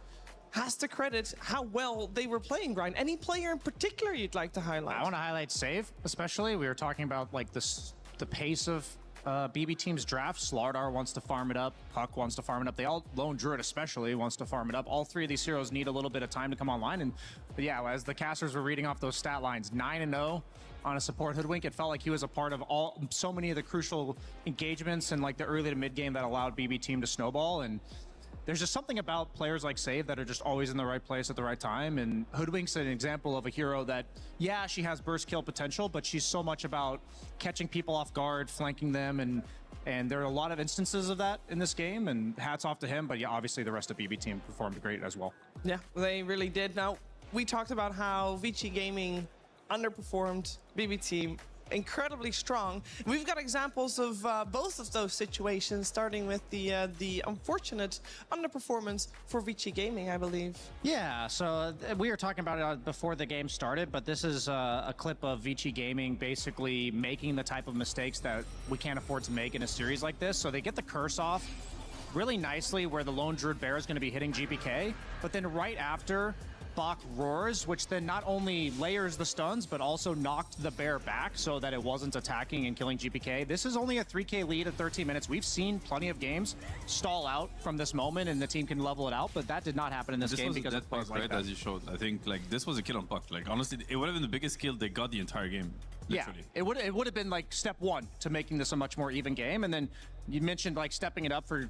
has to credit how well they were playing, Ryan. Any player in particular you'd like to highlight? I want to highlight Save, especially. We were talking about like the pace of BB team's draft. Slardar wants to farm it up. Puck wants to farm it up. They all, Lone Druid especially, wants to farm it up. All three of these heroes need a little bit of time to come online. And yeah, as the casters were reading off those stat lines, 9-0 on a support Hoodwink, it felt like he was a part of so many of the crucial engagements in like the early to mid game that allowed BB team to snowball. And there's just something about players like Save that are just always in the right place at the right time. And Hoodwink's an example of a hero that, yeah, she has burst kill potential, but she's so much about catching people off guard, flanking them, and there are a lot of instances of that in this game, and hats off to him. But yeah, obviously the rest of BB team performed great as well. Yeah, they really did. Now, we talked about how Vici Gaming underperformed BB team. Incredibly strong. We've got examples of both of those situations, starting with the unfortunate underperformance for Vici Gaming, I believe. Yeah, so we were talking about it before the game started, but this is a clip of Vici Gaming basically making the type of mistakes that we can't afford to make in a series like this. So they get the curse off really nicely where the Lone Druid Bear is going to be hitting GPK, but then right after, Bach roars, which then not only layers the stuns, but also knocked the bear back so that it wasn't attacking and killing GPK. This is only a 3K lead at 13 minutes. We've seen plenty of games stall out from this moment and the team can level it out, but that did not happen in this game because it plays like that. As you showed, I think like this was a kill on Puck. Like honestly, it would have been the biggest kill they got the entire game. Literally. Yeah, it would have been like step one to making this a much more even game. And then you mentioned like stepping it up for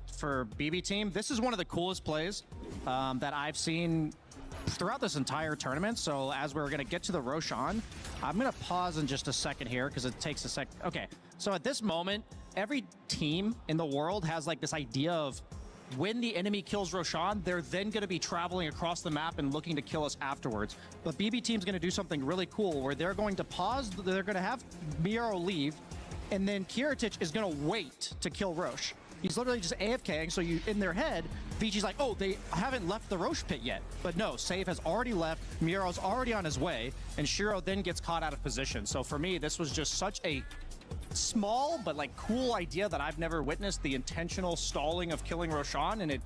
BB team. This is one of the coolest plays that I've seen throughout this entire tournament. So as we're going to get to the Roshan, I'm going to pause in just a second here because it takes a sec. Okay, so at this moment, every team in the world has like this idea of when the enemy kills Roshan, they're then going to be traveling across the map and looking to kill us afterwards. But BB team's going to do something really cool where they're going to pause, they're going to have Miro leave, and then Kiritich is going to wait to kill Rosh. He's literally just AFKing, so you in their head, Vici's like, oh, they haven't left the Rosh pit yet. But no, Save has already left, Miro's already on his way, and Shiro then gets caught out of position. So for me, this was just such a small but like cool idea that I've never witnessed, the intentional stalling of killing Roshan, and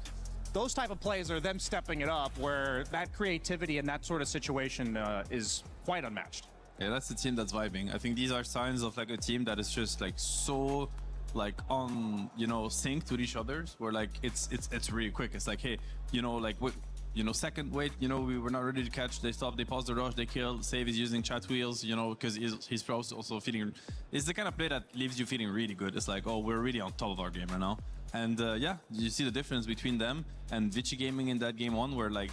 those type of plays are them stepping it up where that creativity in that sort of situation is quite unmatched. Yeah, that's the team that's vibing. I think these are signs of like a team that is just like so like on, you know, sync to each other's, where like it's really quick. It's like, hey, you know, like what, you know, second, wait, you know, we were not ready to catch, they stop, they pause the rush, they kill. Save is using chat wheels, you know, because he's also feeling, it's the kind of play that leaves you feeling really good. It's like, oh, we're really on top of our game right now. And yeah, you see the difference between them and Vici Gaming in that game one, where like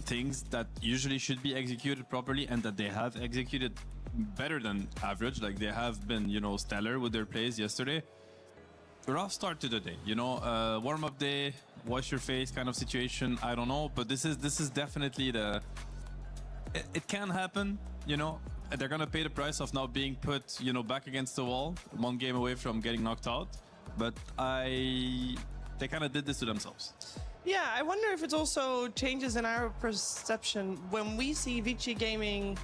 things that usually should be executed properly and that they have executed better than average, like they have been, you know, stellar with their plays yesterday. Rough start to the day, you know, warm-up day, wash your face kind of situation. I don't know, but this is definitely it can happen, you know. They're gonna pay the price of now being put, you know, back against the wall, one game away from getting knocked out. But I They kind of did this to themselves. Yeah, I wonder if it also changes in our perception when we see Vici Gaming.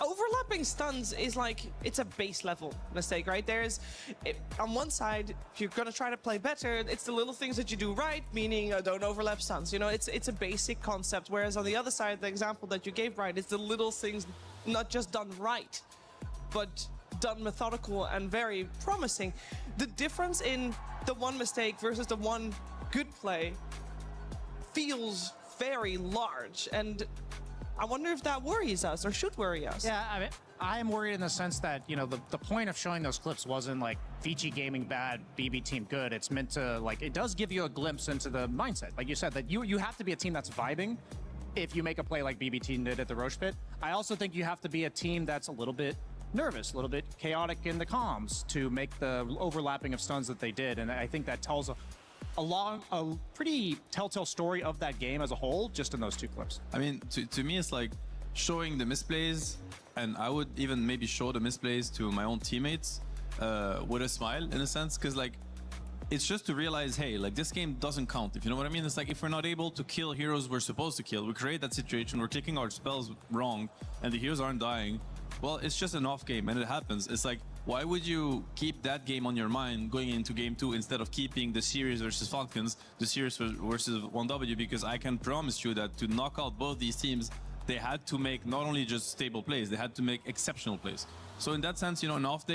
Overlapping stuns is like, it's a base level mistake, right? On one side, if you're gonna try to play better, it's the little things that you do right, meaning don't overlap stuns. You know, it's a basic concept. Whereas on the other side, the example that you gave, right, it's the little things not just done right, but done methodical and very promising. The difference in the one mistake versus the one good play feels very large, and I wonder if that worries us or should worry us. Yeah, I mean, I am worried in the sense that, you know, the point of showing those clips wasn't like Vici Gaming bad, BB team good. It's meant to, like, it does give you a glimpse into the mindset. Like you said, that you have to be a team that's vibing if you make a play like BB team did at the Roche pit. I also think you have to be a team that's a little bit nervous, a little bit chaotic in the comms to make the overlapping of stuns that they did. And I think that tells a pretty telltale story of that game as a whole, just in those two clips. I mean, to me, it's like showing the misplays, and I would even maybe show the misplays to my own teammates with a smile, in a sense, because like, it's just to realize, hey, like this game doesn't count, if you know what I mean. It's like, if we're not able to kill heroes we're supposed to kill, we create that situation, we're clicking our spells wrong, and the heroes aren't dying, well, it's just an off game, and it happens. It's like, why would you keep that game on your mind going into game 2 instead of keeping the series versus Falcons, the series versus 1W? Because I can promise you that to knock out both these teams, they had to make not only just stable plays, they had to make exceptional plays. So in that sense, you know, an off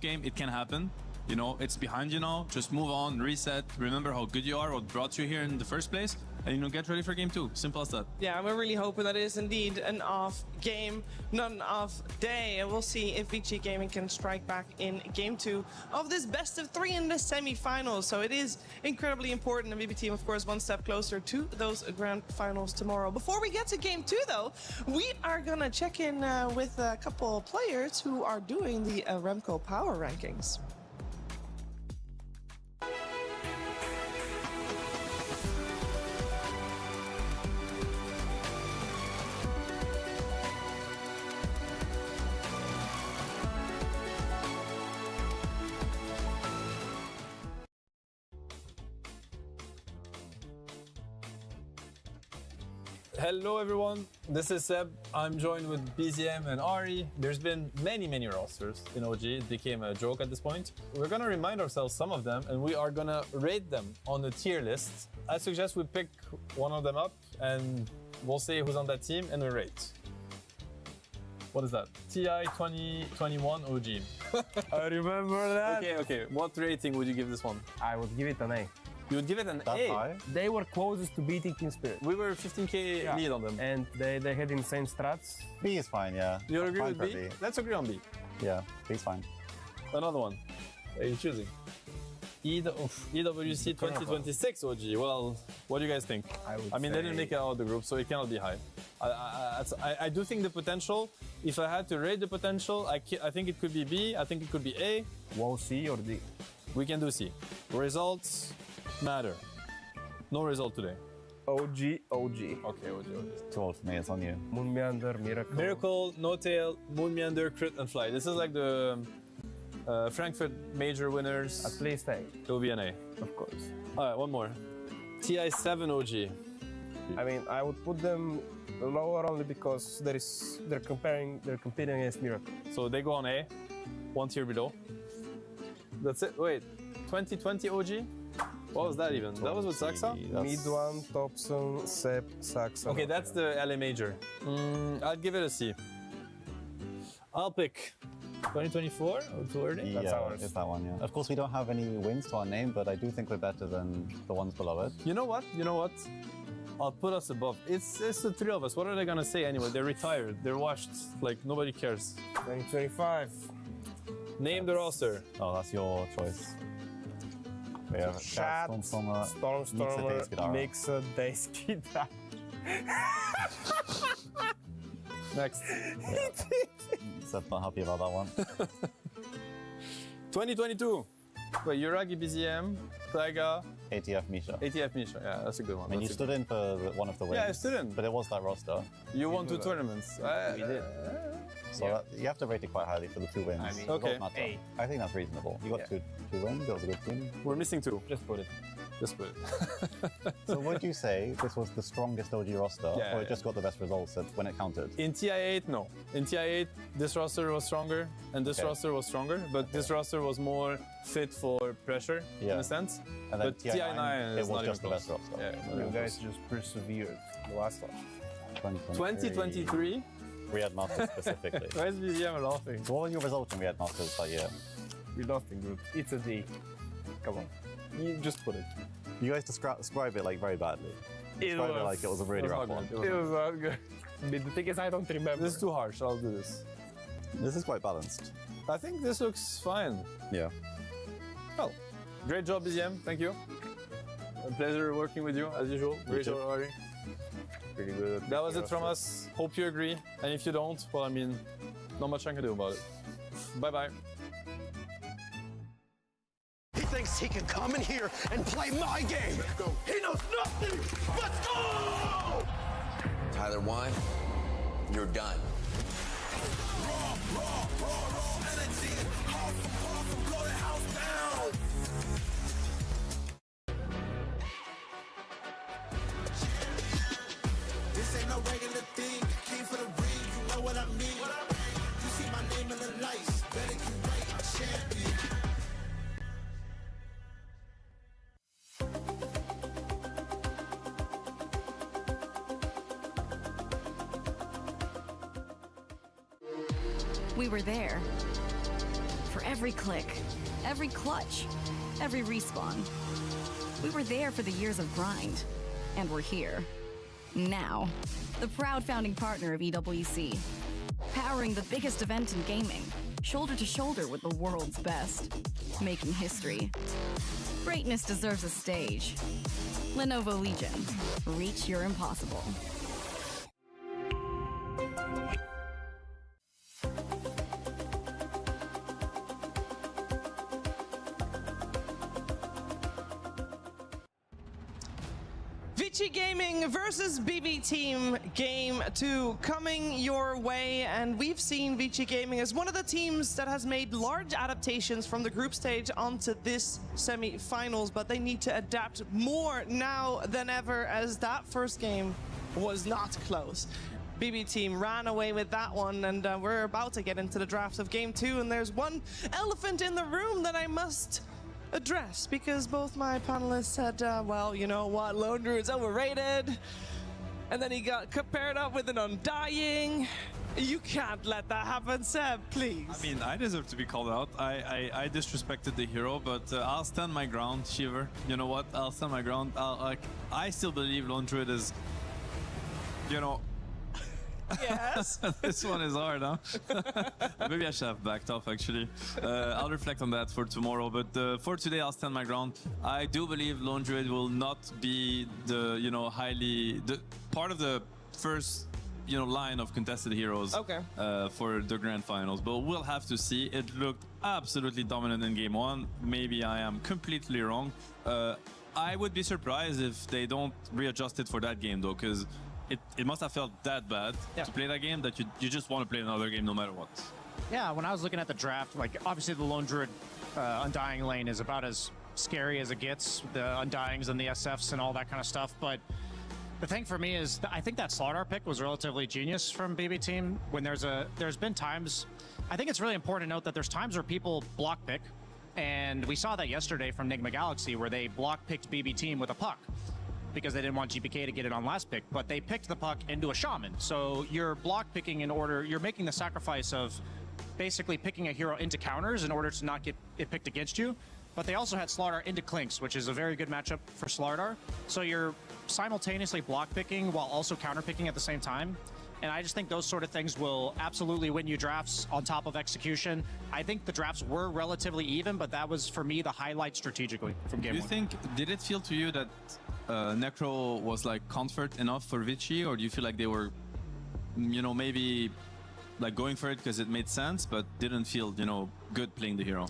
game, it can happen. You know, it's behind you now. Just move on, reset, remember how good you are, what brought you here in the first place, and, you know, get ready for game 2. Simple as that. Yeah, we're really hoping that it is indeed an off game, not an off day. And we'll see if Vici Gaming can strike back in game 2 of this best of 3 in the semifinals. So it is incredibly important. And BB team, of course, one step closer to those grand finals tomorrow. Before we get to game 2, though, we are gonna check in with a couple of players who are doing the Remco Power Rankings. Hello everyone, this is Seb. I'm joined with BZM and Ari. There's been many rosters in OG. It became a joke at this point. We're gonna remind ourselves some of them, and we are gonna rate them on the tier list. I suggest we pick one of them up and we'll say who's on that team and we rate. What is that? TI 2021 OG. I remember that. Okay. What rating would you give this one? I would give it an A. You would give it an A? High? They were closest to beating Team Spirit. We were 15k lead on them. And they had insane strats. B is fine, yeah. You agree with B? Let's agree on B. Yeah, B is fine. Another one. What are you choosing? EWC 2026 OG. Well, what do you guys think? I mean, they didn't make it out of the group, so it cannot be high. I do think the potential, if I had to rate the potential, I think it could be B, I think it could be A. Well, C or D? We can do C. Results matter. No result today. OG. Okay, OG. Too old for me, it's on you. Moon Meander, Miracle. Miracle, No Tail, Moon Meander, Crit, and Fly. This is like the Frankfurt major winners. At least A. It will be an A. Of course. Alright, one more. TI7 OG. I mean, I would put them lower only because they're competing against Miracle. So they go on A, one tier below. That's it. Wait, 2020 OG? What was that even? That was with Saxa? Mid one, Thompson, Sep, Saxa. Okay, that's the LA major. I'd give it a C. I'll pick 2024 or too early? That's ours. It's that one, yeah. Of course, we don't have any wins to our name, but I do think we're better than the ones below it. You know what? I'll put us above. It's the three of us. What are they gonna say anyway? They're retired. They're washed. Like, nobody cares. 2025. Name the roster. Oh, that's your choice. We have Shat, Stormstormer, Mixer, Deskita. Next. Seb's not happy about that one. 2022. Wait, Yuragi BZM, Plaga, ATF Misha. ATF Misha, yeah, that's a good one. And you stood in for one of the wins. Yeah, I stood in. But it was that roster. You won 2 tournaments. We did. So you have to rate it quite highly for the 2 wins. I mean, okay. I think that's reasonable. You got two wins, that was a good team. We're missing 2. Just put it. Just put it. So would you say this was the strongest OG roster, or it just got the best results when it counted? In TI8, no. In TI8, this roster was stronger, and this roster was stronger, but this roster was more fit for pressure, in a sense. And then but TI9 it was just the best roster. You guys just persevered the last one. 2023. Riyadh Masters specifically. Why is BZM laughing? So what were your results in Riyadh Masters that year? We're laughing, dude. It's a D. Come on. You just put it. You guys describe it like very badly. Describe it like it was a really rough one. It was not good. The thing is, I don't remember. This is too harsh. I'll do this. This is quite balanced. I think this looks fine. Yeah. Well, great job, BZM. Thank you. A pleasure working with you, as usual. Great job, Ari. Pretty good. That was it from us. Hope you agree. And if you don't, well, I mean, not much I can do about it. Bye-bye. He thinks he can come in here and play my game. He knows nothing. Let's go! Tyler, why? You're done. Raw energy. Awesome, blow the house down. This ain't no regular thing. Came for the ring, you know what I mean. You see my name in the lights. Better get right, I'm champion. We were there. For every click, every clutch, every respawn. We were there for the years of grind. And we're here. Now. The proud founding partner of EWC. Powering the biggest event in gaming. Shoulder to shoulder with the world's best. Making history. Greatness deserves a stage. Lenovo Legion. Reach your impossible. Vici Gaming versus BB Team Game 2 coming your way, and we've seen Vici Gaming as one of the teams that has made large adaptations from the group stage onto this semi-finals, but they need to adapt more now than ever, as that first game was not close. BB Team ran away with that one, and we're about to get into the draft of Game 2, and there's one elephant in the room that I must address, because both my panelists said, well, you know what, Lone Druid's overrated, and then he got paired up with an Undying. You can't let that happen, Seb, please. I mean, I deserve to be called out. I disrespected the hero, but I'll stand my ground, Shiver. You know what? I'll stand my ground. I still believe Lone Druid is, you know, yes. This one is hard, huh? Maybe I should have backed off, actually. I'll reflect on that for tomorrow, but for today, I'll stand my ground. I do believe Lone Druid will not be the, you know, part of the first, you know, line of contested heroes for the grand finals, but we'll have to see. It looked absolutely dominant in game 1. Maybe I am completely wrong. I would be surprised if they don't readjust it for that game, though, because it must have felt that bad to play that game that you just want to play another game no matter what. Yeah, when I was looking at the draft, like, obviously the Lone Druid Undying lane is about as scary as it gets, the Undyings and the SFs and all that kind of stuff, but the thing for me is I think that Slardar pick was relatively genius from BB Team. When there's been times, I think it's really important to note that there's times where people block pick, and we saw that yesterday from Nigma Galaxy where they block picked BB Team with a puck, because they didn't want GPK to get it on last pick, but they picked the puck into a shaman. So you're block picking in order, you're making the sacrifice of basically picking a hero into counters in order to not get it picked against you. But they also had Slardar into Clinks, which is a very good matchup for Slardar. So you're simultaneously block picking while also counter picking at the same time. And I just think those sort of things will absolutely win you drafts on top of execution. I think the drafts were relatively even, but that was, for me, the highlight strategically from game 1. Did it feel to you that Necro was like comfort enough for Vici, or do you feel like they were, you know, maybe like going for it because it made sense, but didn't feel, you know, good playing the hero?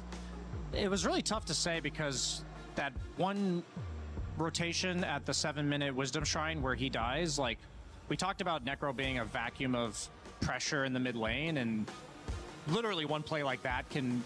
It was really tough to say because that one rotation at the 7-minute Wisdom Shrine where he dies, like, we talked about Necro being a vacuum of pressure in the mid lane, and literally one play like that can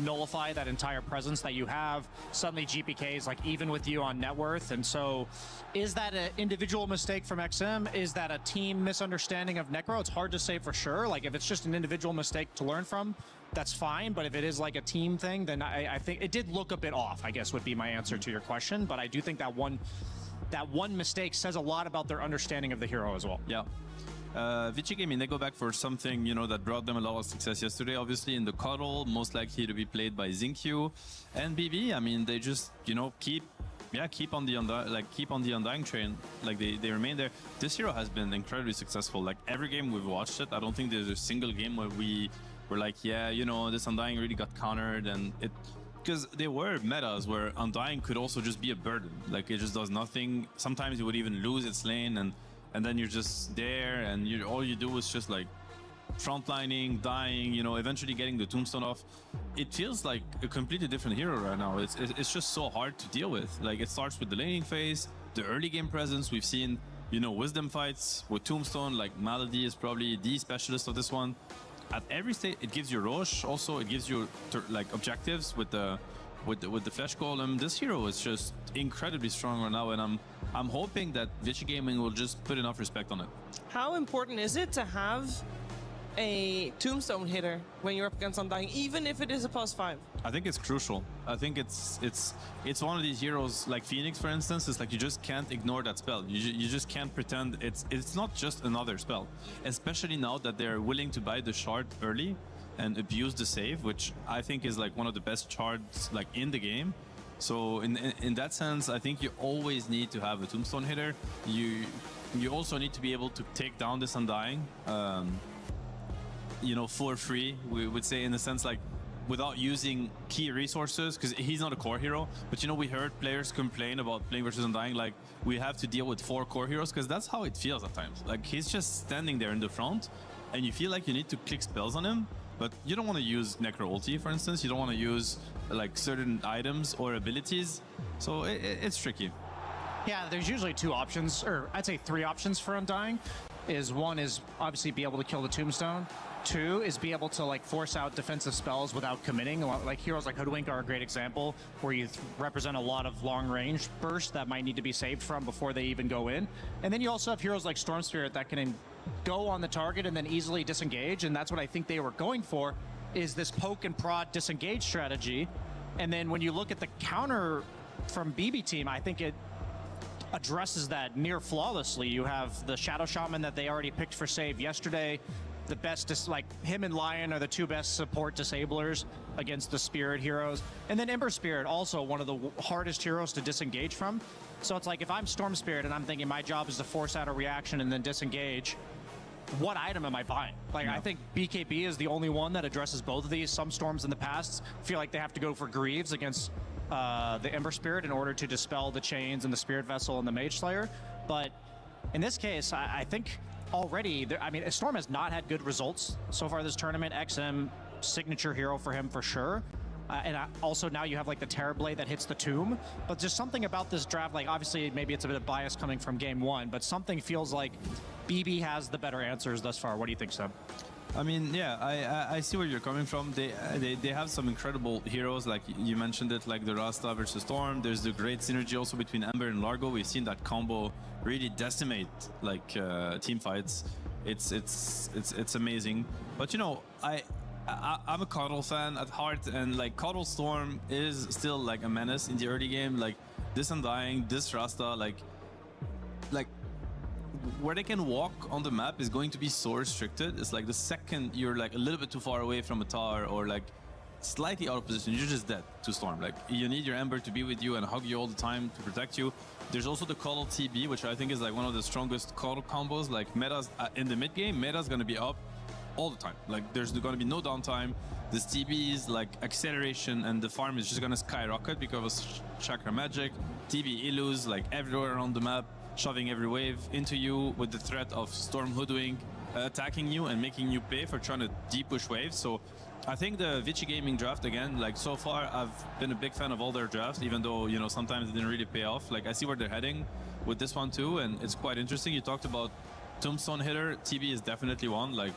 nullify that entire presence that you have. Suddenly GPK is like even with you on net worth. And so is that an individual mistake from XM? Is that a team misunderstanding of Necro? It's hard to say for sure. Like if it's just an individual mistake to learn from, that's fine. But if it is like a team thing, then I think it did look a bit off, I guess would be my answer to your question. But I do think that one mistake says a lot about their understanding of the hero as well. Yeah. Vici Gaming, they go back for something, you know, that brought them a lot of success yesterday. Obviously, in the cuddle, most likely to be played by Zinq and BB. I mean, they just, you know, keep on the Undying train. Like they remain there. This hero has been incredibly successful. Like every game we've watched it, I don't think there's a single game where we were like, yeah, you know, this Undying really got countered, and it. Because there were metas where Undying could also just be a burden. Like it just does nothing. Sometimes it would even lose its lane, and then you're just there, and all you do is just like frontlining, dying, you know, eventually getting the tombstone off. It feels like a completely different hero right now. It's just so hard to deal with. Like it starts with the laning phase, the early game presence. We've seen, you know, wisdom fights with tombstone. Like Malady is probably the specialist of this one. At every stage, it gives you Roche. Also, it gives you like objectives with the flesh golem. This hero is just incredibly strong right now, and I'm hoping that Vici Gaming will just put enough respect on it. How important is it to have a tombstone hitter when you're up against Undying, even if it is a +5? I think it's crucial. I think it's one of these heroes like Phoenix, for instance. It's like you just can't ignore that spell. You just can't pretend it's not just another spell, especially now that they're willing to buy the shard early and abuse the save, which I think is like one of the best shards like in the game. So in that sense, I think you always need to have a tombstone hitter. You also need to be able to take down this Undying, you know, for free, we would say, in the sense like without using key resources, because he's not a core hero. But you know, we heard players complain about playing versus Undying, like we have to deal with 4 core heroes, because that's how it feels at times. Like he's just standing there in the front, and you feel like you need to click spells on him. But you don't want to use Necro ulti, for instance. You don't want to use like certain items or abilities. So it's tricky. Yeah, there's usually 2 options, or I'd say 3 options for Undying. One is obviously be able to kill the tombstone. 2 is be able to like force out defensive spells without committing. Like heroes like Hoodwink are a great example, where you represent a lot of long range bursts that might need to be saved from before they even go in. And then you also have heroes like Storm Spirit that can go on the target and then easily disengage, and that's what I think they were going for, is this poke and prod disengage strategy. And then when you look at the counter from BB team, I think it addresses that near flawlessly. You have the Shadow Shaman that they already picked for save yesterday. The best, like him and Lion are the 2 best support disablers against the Spirit heroes. And then Ember Spirit, also one of the hardest heroes to disengage from. So it's like if I'm Storm Spirit and I'm thinking my job is to force out a reaction and then disengage, what item am I buying? Like, I think BKB is the only one that addresses both of these. Some Storms in the past feel like they have to go for Greaves against the Ember Spirit in order to dispel the chains and the Spirit Vessel and the Mage Slayer. But in this case, I think already, I mean, Storm has not had good results so far this tournament. XM, signature hero for him for sure. And also now you have like the Terrorblade that hits the tomb. But just something about this draft, like obviously maybe it's a bit of bias coming from game 1, but something feels like BB has the better answers thus far. What do you think, Seb? I mean, yeah, I see where you're coming from. They have some incredible heroes, like you mentioned it, like the Rasta versus Storm. There's the great synergy also between Ember and Largo. We've seen that combo really decimate like team fights. It's amazing. But you know, I'm a Cuddle fan at heart, and like Cuddle Storm is still like a menace in the early game. Like this Undying, this Rasta, like where they can walk on the map is going to be so restricted. It's like the second you're like a little bit too far away from a tower or like slightly out of position, you're just dead to Storm. Like you need your Ember to be with you and hug you all the time to protect you. There's also the Cuddle TB, which I think is like one of the strongest Cuddle combos. Like metas in the mid game, meta's gonna be up all the time. Like there's gonna be no downtime. This TB is like acceleration, and the farm is just gonna skyrocket because of Chakra Magic. TB Illus like everywhere around the map, shoving every wave into you with the threat of Storm Hoodwink. attacking you and making you pay for trying to deep push waves. So I think the Vici Gaming draft, again, like so far, I've been a big fan of all their drafts, even though, you know, sometimes it didn't really pay off. Like I see where they're heading with this one too, and it's quite interesting. You talked about Tombstone hitter. TB is definitely one. Like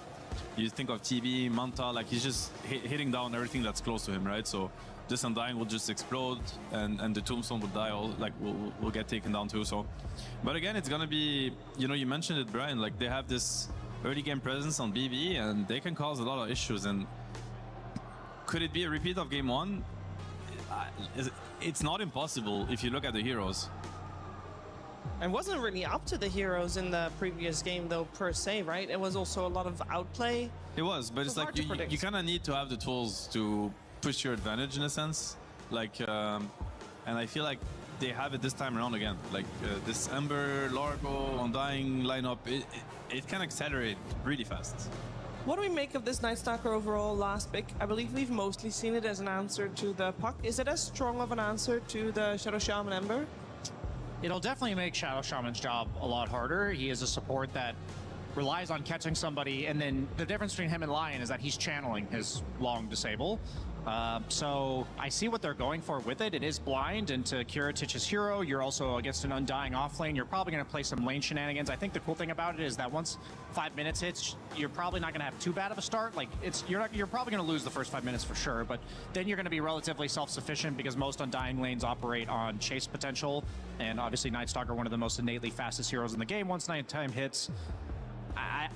you think of TB, Manta, like he's just hitting down everything that's close to him, right? So this Undying will just explode, and the Tombstone will die, all like will get taken down too. So, but again, it's gonna be, you know, you mentioned it, Brian, like they have this early game presence on BB, and they can cause a lot of issues. And could it be a repeat of game one? It's not impossible if you look at the heroes. It wasn't really up to the heroes in the previous game, though, per se, right? It was also a lot of outplay. It was, but it's like you kind of need to have the tools to push your advantage in a sense. Like, and I feel like they have it this time around again. Like this Ember, Largo, Undying lineup, it can accelerate really fast. What do we make of this Night Stalker overall last pick? I believe we've mostly seen it as an answer to the Puck. Is it as strong of an answer to the Shadow Shaman Ember? It'll definitely make Shadow Shaman's job a lot harder. He is a support that relies on catching somebody, and then the difference between him and Lion is that he's channeling his long disable. So I see what they're going for with it. It is blind into Kiritich's hero. You're also against an Undying off lane. You're probably going to play some lane shenanigans. I think the cool thing about it is that once 5 minutes hits, you're probably not going to have too bad of a start. Like you're probably going to lose the first 5 minutes for sure, but then you're going to be relatively self-sufficient because most Undying lanes operate on chase potential, and obviously Night Stalker, one of the most innately fastest heroes in the game. Once nighttime hits,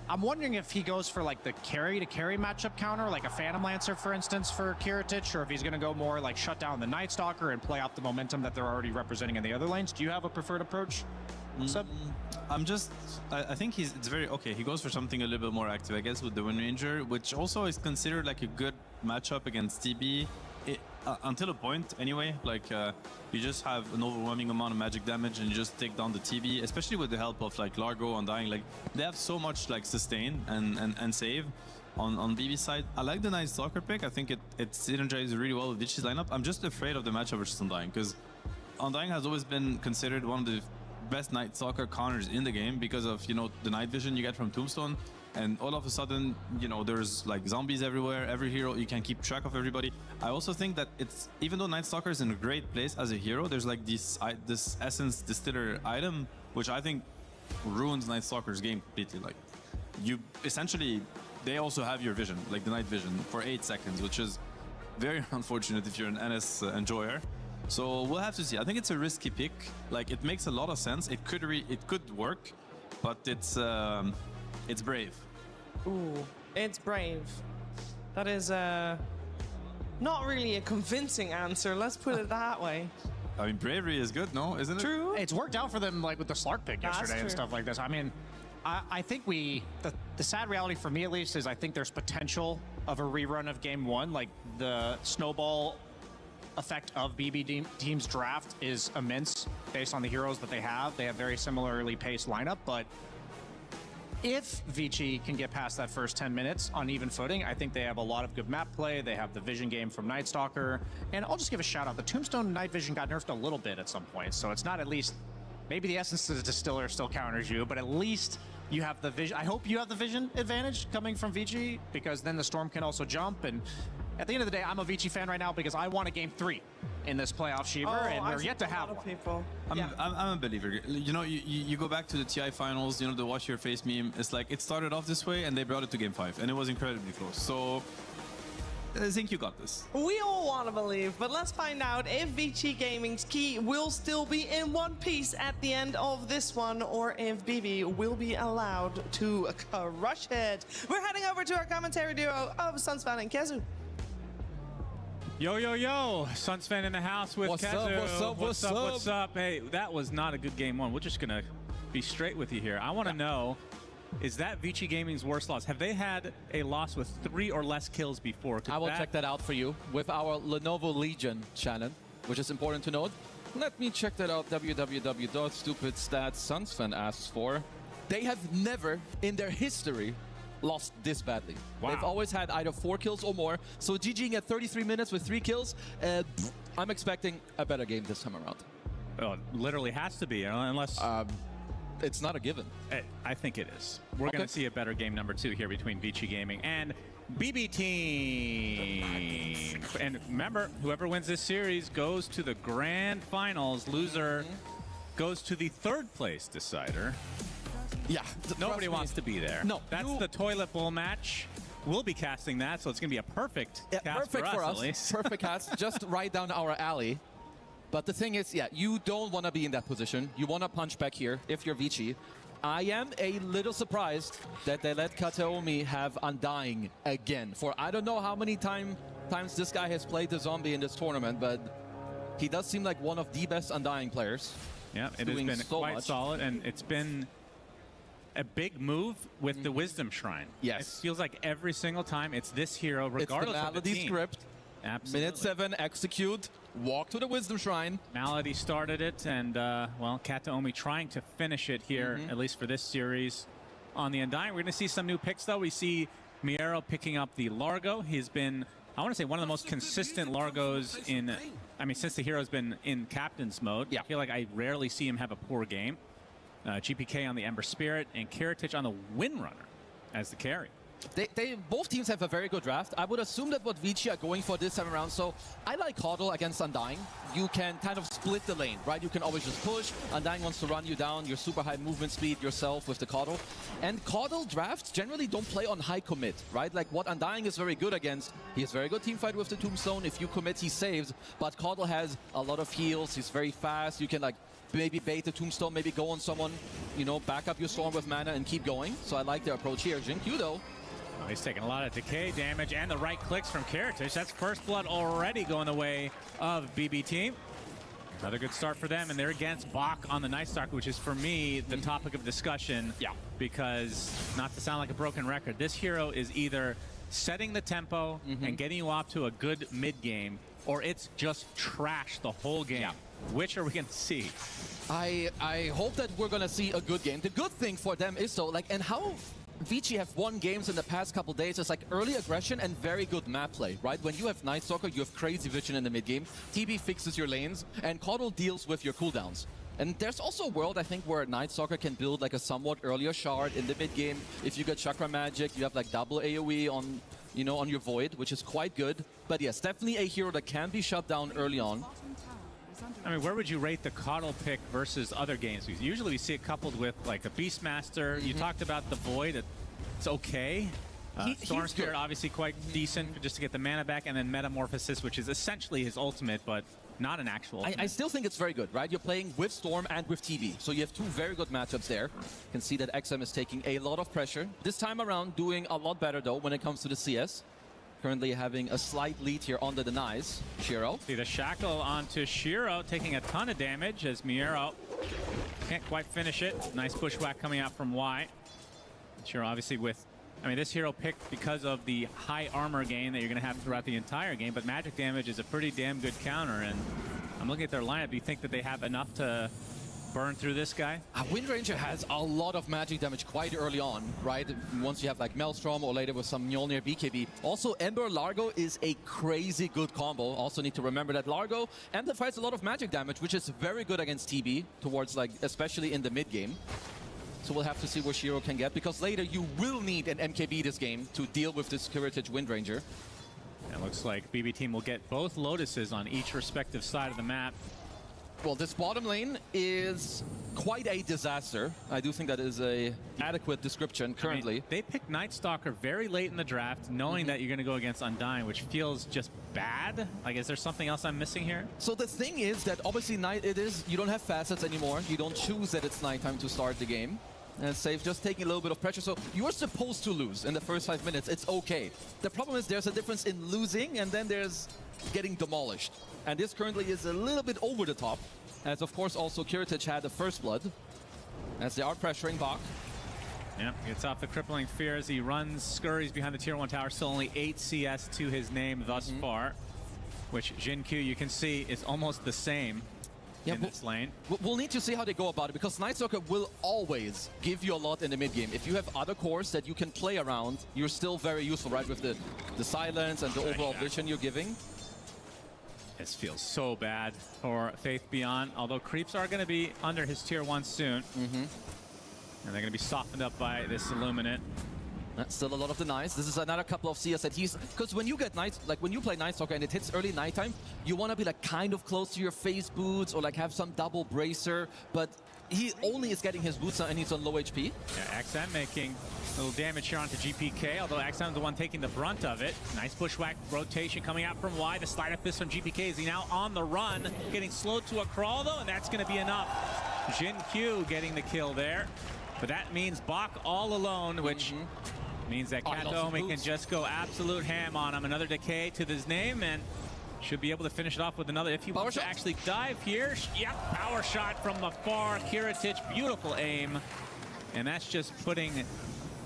I'm wondering if he goes for like the carry-to-carry matchup counter, like a Phantom Lancer, for instance, for Kiritich, or if he's going to go more like shut down the Night Stalker and play off the momentum that they're already representing in the other lanes. Do you have a preferred approach? I think it's very okay. He goes for something a little bit more active, I guess, with the Wind Ranger, which also is considered like a good matchup against TB. Until a point, anyway. Like you just have an overwhelming amount of magic damage, and you just take down the TB, especially with the help of like Largo, Undying. Like they have so much like sustain and save on BB side. I like the Night Stalker pick. I think it synergizes really well with Vici's lineup. I'm just afraid of the matchup versus Undying, because Undying has always been considered one of the best Night Stalker counters in the game because of, you know, the night vision you get from Tombstone. And all of a sudden, you know, there's like zombies everywhere. Every hero, you can keep track of everybody. I also think that it's, even though Night Stalker is in a great place as a hero, there's like this Essence Distiller item, which I think ruins Night Stalker's game completely. Like, you essentially, they also have your vision, like the night vision, for 8 seconds, which is very unfortunate if you're an NS enjoyer. So we'll have to see. I think it's a risky pick. Like, it makes a lot of sense. It could work, but it's brave. Ooh, it's brave. That is not really a convincing answer, let's put it that way. I mean, bravery is good, no? Isn't it? True. It's worked out for them, like with the Slark pick yesterday and stuff like this. I mean, I think the sad reality for me, at least, is I think there's potential of a rerun of game one. Like, the snowball effect of BB team's draft is immense based on the heroes that they have. They have very similarly paced lineup, but if Vici can get past that first 10 minutes on even footing, I think they have a lot of good map play. They have the vision game from Night Stalker. And I'll just give a shout out. The Tombstone night vision got nerfed a little bit at some point. So it's not, at least, maybe the Essence of the Distiller still counters you, but at least you have the vision. I hope you have the vision advantage coming from Vici, because then the Storm can also jump. And at the end of the day, I'm a Vici fan right now because I want a game 3 in this playoff, Shiver, and we're yet to have one. I'm a believer. You know, you go back to the TI finals, you know, the watch your face meme. It's like, it started off this way and they brought it to game 5, and it was incredibly close. So I think you got this. We all want to believe, but let's find out if Vici Gaming's key will still be in one piece at the end of this one, or if BB will be allowed to crush it. We're heading over to our commentary duo of Sunsfan and Kezu. Yo, yo, yo, Sunsfan in the house with Kezu. What's up? Hey, that was not a good game one. We're just going to be straight with you here. I want to know, is that Vici Gaming's worst loss? Have they had a loss with 3 or less kills before? I will check that out for you with our Lenovo Legion channel, which is important to note. Let me check that out. www.stupidstats.sunsfan asks for. They have never in their history lost this badly. Wow. They've always had either 4 kills or more. So GGing at 33 minutes with 3 kills, I'm expecting a better game this time around. Well, it literally has to be, unless... it's not a given. I think it is. We're going to see a better game number 2 here between Vici Gaming and BB Team. And remember, whoever wins this series goes to the grand finals. Loser goes to the 3rd place decider. Yeah. Nobody wants to be there. No. That's the toilet bowl match. We'll be casting that, so it's going to be a perfect cast perfect for us. At least. Perfect cast, just right down our alley. But the thing is, yeah, you don't want to be in that position. You want to punch back here if you're Vici. I am a little surprised that they let Kateomi have Undying again. For I don't know how many times this guy has played the zombie in this tournament, but he does seem like one of the best Undying players. Yeah, it has been quite solid, and it's been a big move with the Wisdom Shrine. Yes. It feels like every single time it's this hero, regardless it's the of the team. script. Absolutely. Minute 7, execute, walk to the Wisdom Shrine. Malady started it, and, well, Kateomi trying to finish it here, at least for this series. On the Undying, we're going to see some new picks, though. We see Miero picking up the Largo. He's been, I want to say, one of the most consistent Largos in, I mean, since the hero's been in Captain's mode. Yeah. I feel like I rarely see him have a poor game. GPK on the Ember Spirit, and Kiritich on the Windrunner as the carry. Both teams have a very good draft. I would assume that what Vici are going for this time around. So I like Caudle against Undying. You can kind of split the lane, right? You can always just push. Undying wants to run you down, your super high movement speed yourself with the Caudle. And Caudle drafts generally don't play on high commit, right? Like what Undying is very good against. He has very good team fight with the Tombstone. If you commit, he saves. But Caudle has a lot of heals. He's very fast. You can like maybe bait the Tombstone, maybe go on someone, you know, back up your Storm with mana and keep going. So I like their approach here. Jinkyu though. Oh, he's taking a lot of decay damage and the right clicks from Kiritich. That's first blood already going the way of BB Team. Another good start for them, and they're against Bach on the Night Stalker, which is, for me, the topic of discussion. Yeah. Because, not to sound like a broken record, this hero is either setting the tempo and getting you off to a good mid-game, or it's just trash the whole game. Yeah. Which are we going to see? I hope that we're going to see a good game. The good thing for them is, though, like, and how Vici have won games in the past couple days is like early aggression and very good map play, right? When you have Night Stalker, you have crazy vision in the mid game. TB fixes your lanes, and Caudle deals with your cooldowns. And there's also a world, I think, where Night Stalker can build like a somewhat earlier shard in the mid game. If you get Chakra Magic, you have like double AoE on, you know, on your Void, which is quite good. But yes, definitely a hero that can be shut down early on. I mean, where would you rate the Caudle pick versus other games? Because usually we see it coupled with like a Beastmaster. You talked about the Void. It's okay. Storm Spirit obviously quite decent just to get the mana back, and then Metamorphosis, which is essentially his ultimate, but not an actual ultimate. I still think it's very good, right? You're playing with Storm and with TB, so you have two very good matchups there. You can see that XM is taking a lot of pressure. This time around, doing a lot better, though, when it comes to the CS. Currently having a slight lead here on the denies. Shiro. See the Shackle onto Shiro, taking a ton of damage as Miero can't quite finish it. Nice bushwhack coming out from Y. Shiro obviously with, I mean, this hero picked because of the high armor gain that you're going to have throughout the entire game, but magic damage is a pretty damn good counter, and I'm looking at their lineup. Do you think that they have enough to burn through this guy? Windranger has a lot of magic damage quite early on, right? Once you have like Maelstrom or later with some Mjolnir BKB. Also, Ember Largo is a crazy good combo. Also need to remember that Largo amplifies a lot of magic damage, which is very good against TB towards like, especially in the mid game. So we'll have to see where Shiro can get, because later you will need an MKB this game to deal with this Kiritich Windranger. It looks like BB Team will get both Lotuses on each respective side of the map. Well, this bottom lane is quite a disaster. I do think that is a adequate description currently. I mean, they picked Night Stalker very late in the draft, knowing that you're going to go against Undying, which feels just bad. Like, is there something else I'm missing here? So the thing is that obviously you don't have facets anymore. You don't choose that it's nighttime to start the game. And it's safe, just taking a little bit of pressure. So you're supposed to lose in the first 5 minutes. It's okay. The problem is there's a difference in losing and then there's getting demolished. And this currently is a little bit over the top, as of course also Kiritich had the first blood, as they are pressuring Bach. Yeah, gets off the crippling fear as he runs, scurries behind the tier 1 tower. Still only 8 CS to his name thus far, which Jinkyu, you can see, is almost the same in this lane. We'll need to see how they go about it, because Night Stalker will always give you a lot in the mid game. If you have other cores that you can play around, you're still very useful, right, with the silence and the overall vision you're giving. This feels so bad for Faith Beyond, although creeps are going to be under his tier 1 soon. And they're going to be softened up by this Illuminate. That's still a lot of denies. This is another couple of CS that he's... Because when you get night, like when you play Night Stalker and it hits early nighttime, you want to be like kind of close to your phase boots or like have some double bracer, but he only is getting his boots and he's on low HP. Yeah, XM making a little damage here onto GPK, although XM is the one taking the brunt of it. Nice bushwhack rotation coming out from Y. The sleight of fist from GPK. Is he now on the run? Getting slowed to a crawl though, and that's going to be enough. Jin Q getting the kill there. But that means Bach all alone, which means that Kataomi can just go absolute ham on him. Another decay to his name, and should be able to finish it off with another. If he wants to actually dive here, yep, power shot from afar. Kiritich, beautiful aim. And that's just putting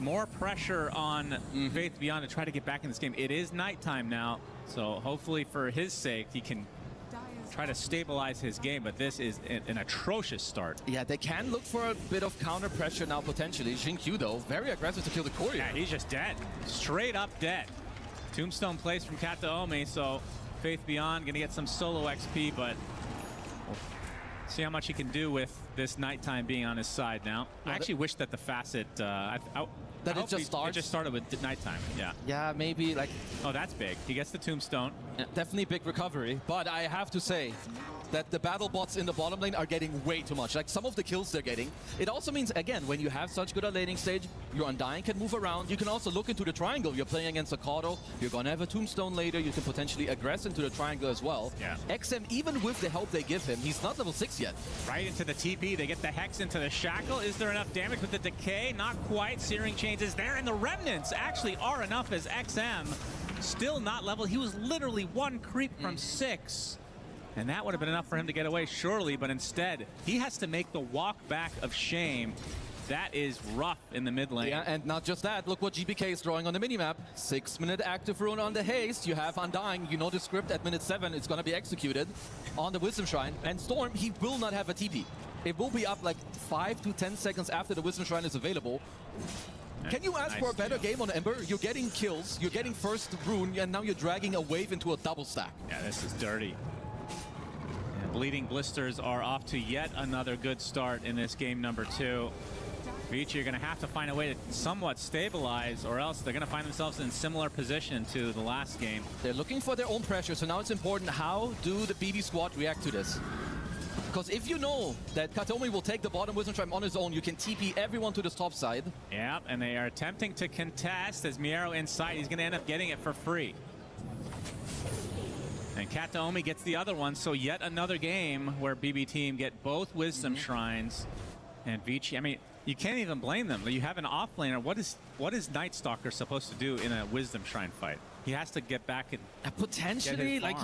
more pressure on Faith Beyond to try to get back in this game. It is nighttime now, so hopefully for his sake, he can try to stabilize his game, but this is an atrocious start. Yeah, they can look for a bit of counter pressure now potentially. Xingqiu though, very aggressive to kill the courier. Yeah, he's just dead. Straight up dead. Tombstone plays from Kataomi, so Faith Beyond gonna get some solo XP, but we'll see how much he can do with this nighttime being on his side now. I actually wish that the facet, that it just starts? It just started with nighttime, yeah. Yeah, maybe like... Oh, that's big. He gets the tombstone. Yeah, definitely big recovery, but I have to say that the battle bots in the bottom lane are getting way too much. Like some of the kills they're getting. It also means, again, when you have such good a laning stage, your Undying can move around. You can also look into the triangle. You're playing against a Kato. You're gonna have a tombstone later. You can potentially aggress into the triangle as well. Yeah. XM, even with the help they give him, he's not level 6 yet. Right into the TP. They get the Hex into the Shackle. Is there enough damage with the Decay? Not quite. Searing Chains is there, and the Remnants actually are enough as XM. Still not level. He was literally one creep from 6. And that would have been enough for him to get away, surely, but instead, he has to make the walk back of shame. That is rough in the mid lane. Yeah, and not just that. Look what GPK is drawing on the minimap. 6-minute active rune on the haste. You have Undying. You know the script at minute 7. It's going to be executed on the Wisdom Shrine. And Storm, he will not have a TP. It will be up like 5 to 10 seconds after the Wisdom Shrine is available. Can you ask for a better game on Ember? You're getting kills, you're getting first rune, and now you're dragging a wave into a double stack. Yeah, this is dirty. And Bleeding Blisters are off to yet another good start in this game number 2. Vici are going to have to find a way to somewhat stabilize, or else they're going to find themselves in similar position to the last game. They're looking for their own pressure, so now it's important, how do the BB squad react to this? Because if you know that Kataomi will take the bottom Wisdom Shrine on his own, you can TP everyone to this top side. Yeah, and they are attempting to contest as Miero inside. He's going to end up getting it for free. And Kataomi gets the other one, so yet another game where BB team get both Wisdom Shrines. And Vici, I mean, you can't even blame them. You have an offlaner. What is Night Stalker supposed to do in a Wisdom Shrine fight? He has to get back and potentially, like,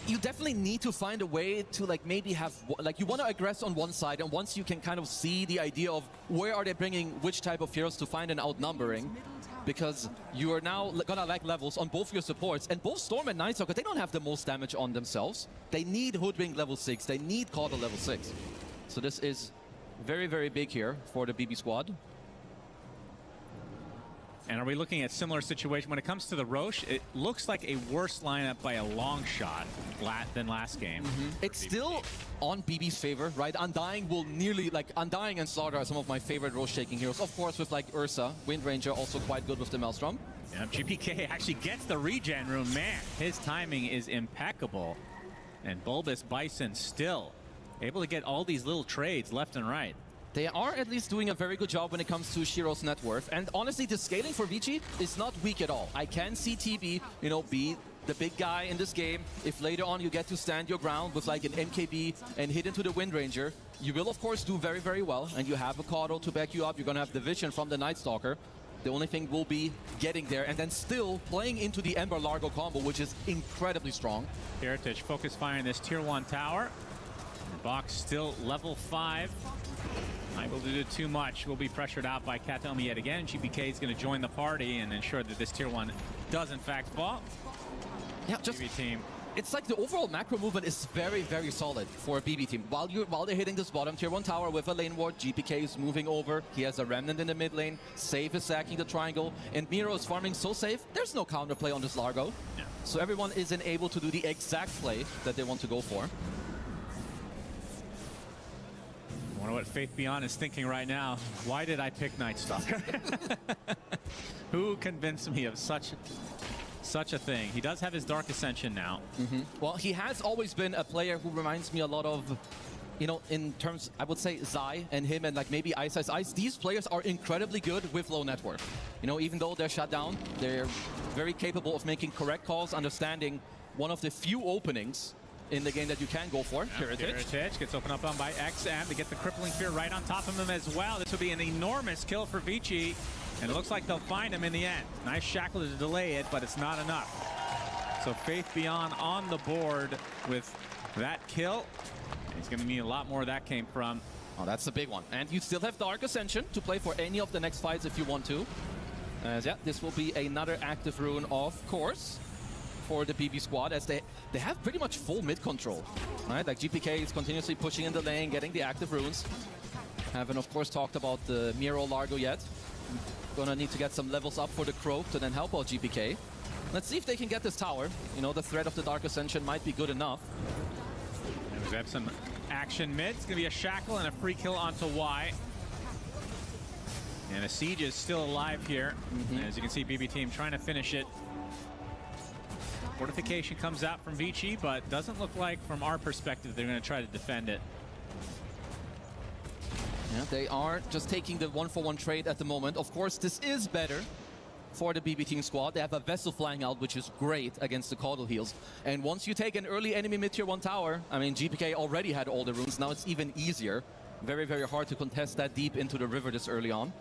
you definitely need to find a way to like maybe have, like, you want to aggress on one side, and once you can kind of see the idea of where are they bringing which type of heroes to find an outnumbering, because you are now gonna lack levels on both your supports, and both Storm and Night Stalker, they don't have the most damage on themselves. They need Hoodwink level 6, they need Caudal level 6. So this is very, very big here for the BB squad. And are we looking at similar situation when it comes to the Roche? It looks like a worse lineup by a long shot than last game. It's still on BB's favor, right? Undying will nearly, like, Undying and Slaughter are some of my favorite Roche shaking heroes. Of course, with like Ursa, Wind Ranger also quite good with the Maelstrom. Yeah, GPK actually gets the regen room. Man, his timing is impeccable. And Bulbous Bison still able to get all these little trades left and right. They are at least doing a very good job when it comes to Shiro's net worth. And honestly, the scaling for Vici is not weak at all. I can see TB, you know, be the big guy in this game. If later on you get to stand your ground with like an MKB and hit into the Wind Ranger, you will of course do very, very well. And you have a Caudal to back you up. You're going to have the vision from the Night Stalker. The only thing will be getting there and then still playing into the Ember Largo combo, which is incredibly strong. Heritage focus firing this tier 1 tower. Box still level 5. Not able to do too much. Will be pressured out by Kataomi yet again. GPK is going to join the party and ensure that this tier 1 does in fact fall. Yeah, just BB team. It's like the overall macro movement is very, very solid for a BB team. While they're hitting this bottom tier 1 tower with a lane ward, GPK is moving over. He has a remnant in the mid lane. Safe is sacking the triangle, and Miero is farming so safe. There's no counterplay on this Largo. Yeah. So everyone isn't able to do the exact play that they want to go for. wonder what Faith Beyond is thinking right now. Why did I pick Night Stalker? Who convinced me of such a thing? He does have his Dark Ascension now. Well, he has always been a player who reminds me a lot of, you know, in terms, I would say Zai and him and like maybe Ice Ice Ice. These players are incredibly good with low net worth. You know, even though they're shut down, they're very capable of making correct calls, understanding one of the few openings in the game that you can go for. Heritage gets opened up on by XM to get the Crippling Fear right on top of him as well. This would be an enormous kill for Vici, and it looks like they'll find him in the end. Nice shackle to delay it, but it's not enough. So Faith Beyond on the board with that kill. He's going to need a lot more. That came from. Oh, that's the big one. And you still have Dark Ascension to play for any of the next fights if you want to. As yeah, this will be another active rune, of course, for the BB squad, as they have pretty much full mid control. Right? Like GPK is continuously pushing in the lane, getting the active runes. Haven't, of course, talked about the Miro Largo yet. Gonna need to get some levels up for the Crow to then help out GPK. Let's see if they can get this tower. You know, the threat of the Dark Ascension might be good enough. And we've got some action mid. It's gonna be a shackle and a free kill onto Y. And a siege is still alive here. As you can see, BB team trying to finish it. Fortification comes out from Vici, but doesn't look like, from our perspective, they're going to try to defend it. Yeah, they are just taking the 1-for-1 trade at the moment. Of course, this is better for the BB team squad. They have a Vessel flying out, which is great against the Caudal Heals. And once you take an early enemy mid-tier 1 tower, I mean, GPK already had all the runes. Now it's even easier. Very, very hard to contest that deep into the river this early on.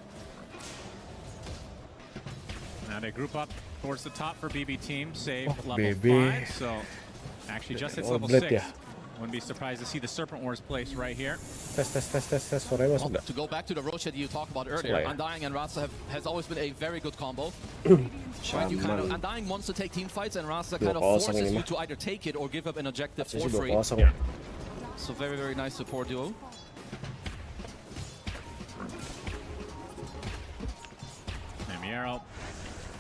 Now they group up towards the top for BB team, save level 5. So actually just hits level 6. Wouldn't be surprised to see the Serpent Wars place right here. Test. Well, to go back to the Roche that you talked about earlier, Undying and Rasa has always been a very good combo. Right, you kind of, Undying wants to take team fights, and Rasa kind of forces you to either take it or give up an objective for free. Yeah. So very, very nice support duo. And Miero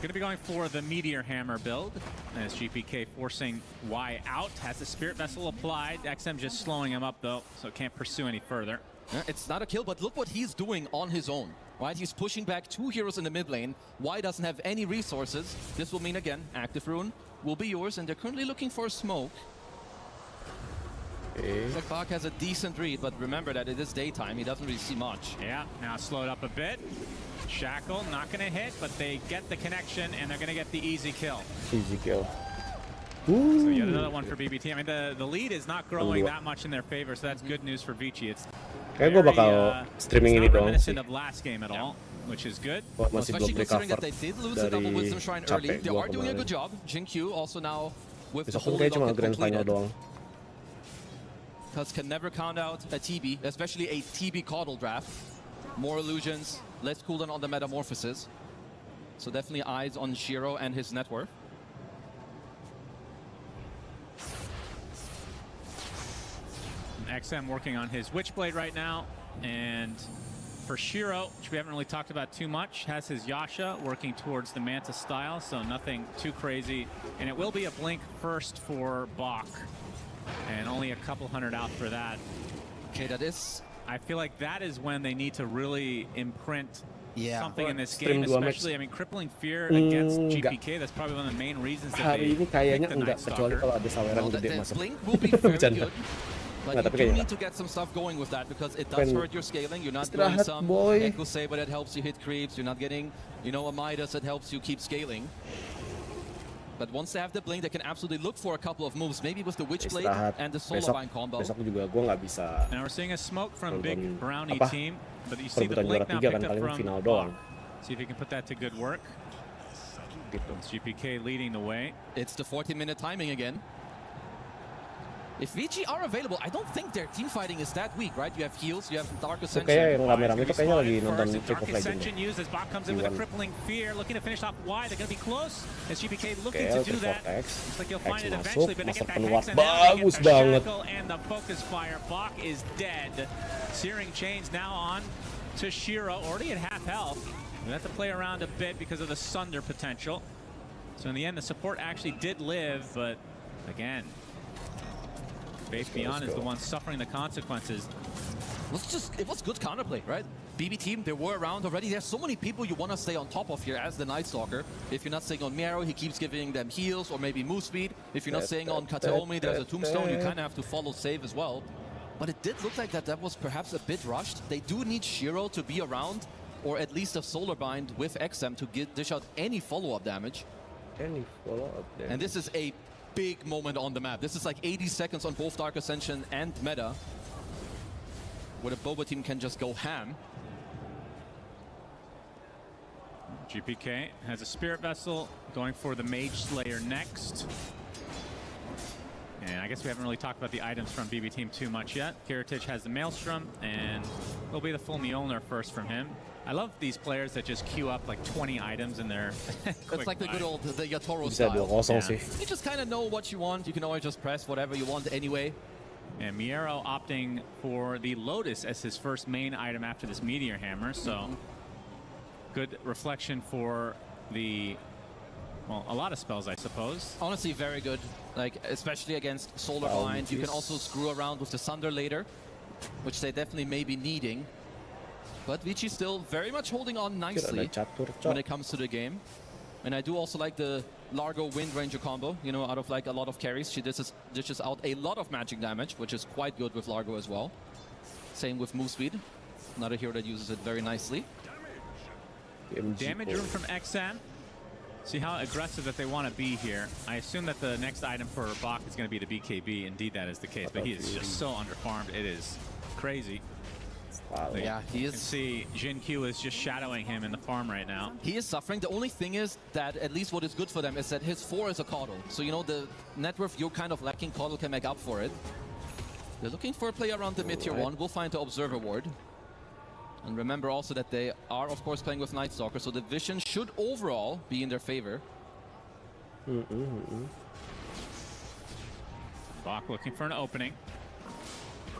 going to be going for the Meteor Hammer build, as GPK forcing Y out. Has the Spirit Vessel applied. XM just slowing him up, though, so can't pursue any further. It's not a kill, but look what he's doing on his own. Right? He's pushing back 2 heroes in the mid lane. Y doesn't have any resources. This will mean, again, active rune will be yours, and they're currently looking for a smoke. Looks like Bach has a decent read, but remember that it is daytime. He doesn't really see much. Yeah, now slowed up a bit. Shackle, not going to hit, but they get the connection, and they're going to get the easy kill. Easy kill. Ooh. So yet another one for BBT. I mean, the lead is not growing that much in their favor, so that's good news for Vici. It's kayak gue bakal streaming ini doang sih. Of last game at all, which is good. Masih belum recover that they did lose a double Wisdom Shrine early. They are doing a good job. Jin-Q also now with the whole cuma grand final doang. Because can never count out a TB, especially a TB Caudal draft. More illusions, less cooldown on the metamorphosis. So definitely eyes on Shiro and his net worth. XM working on his Witchblade right now. And for Shiro, which we haven't really talked about too much, has his Yasha working towards the Manta style, so nothing too crazy. And it will be a blink first for Bach. And only a couple hundred out for that. Okay, that is... I feel like that is when they need to really imprint something in this Stream game, especially, I mean, Crippling Fear against GPK, that's probably one of the main reasons that hari ini kayaknya enggak, kecuali kalau ada saweran gede masuk. Blink will be very good. But you do need to get some stuff going with that, because it does hurt your scaling. You're not doing some Echo Saber that helps you hit creeps. You're not getting, you know, a Midas that helps you keep scaling. But once they have the blink, they can absolutely look for a couple of moves, maybe with the Witchblade and the Solarvine combo. Besok juga gue nggak bisa. Now we're seeing a smoke from Big Brownie team, but you see the blink now picked up from final doang. See if you can put that to good work. It's GPK leading the way. It's the 40-minute timing again. If Vici are available, I don't think their team fighting is that weak, right? You have heals, you have Dark Ascension. Kayak yang rame-rame itu kayaknya lagi nonton Dark Ascension used as Bach comes in with a Crippling Fear, looking to finish off Y. They're going to be close as GPK looking to do that. Looks like you'll find it eventually, but they get that Hex and bagus banget. And the Focus Fire. Bach is dead. Searing Chains now on to Shiro, already at half health. We have to play around a bit because of the Sunder potential. So in the end, the support actually did live, but again, Faith Beyond is the one suffering the consequences. it was good counterplay, right? BB team, they were around already. There's so many people you want to stay on top of here as the Night Stalker. If you're not staying on Miero, he keeps giving them heals or maybe move speed. If you're not staying on Kataomi, there's a tombstone. You kind of have to follow save as well. But it did look like that was perhaps a bit rushed. They do need Shiro to be around, or at least a Solar Bind with XM to dish out any follow-up damage. And this is a big moment on the map. This is like 80 seconds on both Dark Ascension and Meta, where the Boba team can just go ham. GPK has a Spirit Vessel going for the Mage Slayer next. And I guess we haven't really talked about the items from BB Team too much yet. Kiritich has the Maelstrom, and it'll be the full Mjolnir first from him. I love these players that just queue up like 20 items in their It's like the good old the Yatoro style. You just kind of know what you want. You can always just press whatever you want anyway. And Miero opting for the Lotus as his first main item after this Meteor Hammer. So good reflection for the, well, a lot of spells, I suppose. Honestly, very good. Like, especially against Solar Bind. You can also screw around with the Sunder later, which they definitely may be needing. But Vici still very much holding on nicely when it comes to the game. And I do also like the Largo Wind Ranger combo, you know, out of like a lot of carries. She dishes out a lot of magic damage, which is quite good with Largo as well. Same with move speed. Another hero that uses it very nicely. Damage room from XM. See how aggressive that they want to be here. I assume that the next item for Bach is going to be the BKB. Indeed, that is the case. But he is just so underfarmed. It is crazy. Yeah, he is. You can see Jin Q is just shadowing him in the farm right now. He is suffering. The only thing is that at least what is good for them is that his 4 is a Caudal. So, you know, the net worth you're kind of lacking, Caudal can make up for it. They're looking for a play around the mid-tier 1. We'll find the Observer Ward. And remember also that they are, of course, playing with Night Stalker, so the vision should overall be in their favor. Bach looking for an opening.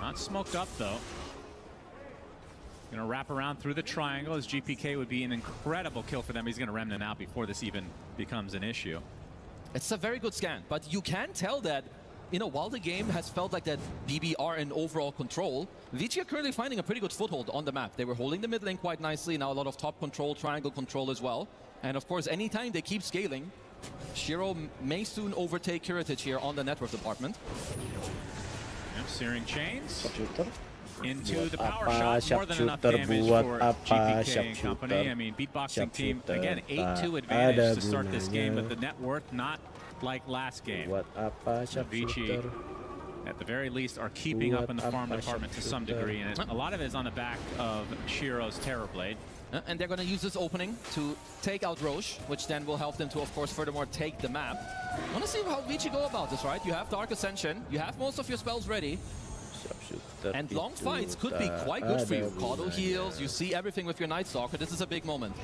Not smoked up, though. Going to wrap around through the triangle, as GPK would be an incredible kill for them. He's going to Remnant out before this even becomes an issue. It's a very good scan, but you can tell that, you know, while the game has felt like that BB are in overall control, Vici are currently finding a pretty good foothold on the map. They were holding the mid lane quite nicely, now a lot of top control, triangle control as well. And of course, anytime they keep scaling, Shiro may soon overtake Kiritich here on the network department. Yep, Searing Chains. Into the power shot, more than enough damage for GPK and company. I mean, beatboxing team, again, 8-2 advantage to start this game, but the net worth not like last game. Vici, at the very least, are keeping up in the farm department to some degree, and a lot of it is on the back of Shiro's Terror Blade. And they're going to use this opening to take out Roche, which then will help them to, of course, furthermore take the map. I want to see how Vici go about this, right? You have Dark Ascension, you have most of your spells ready. And long fights could be quite good for you. Caudal heals, you see everything with your Night Stalker. This is a big moment.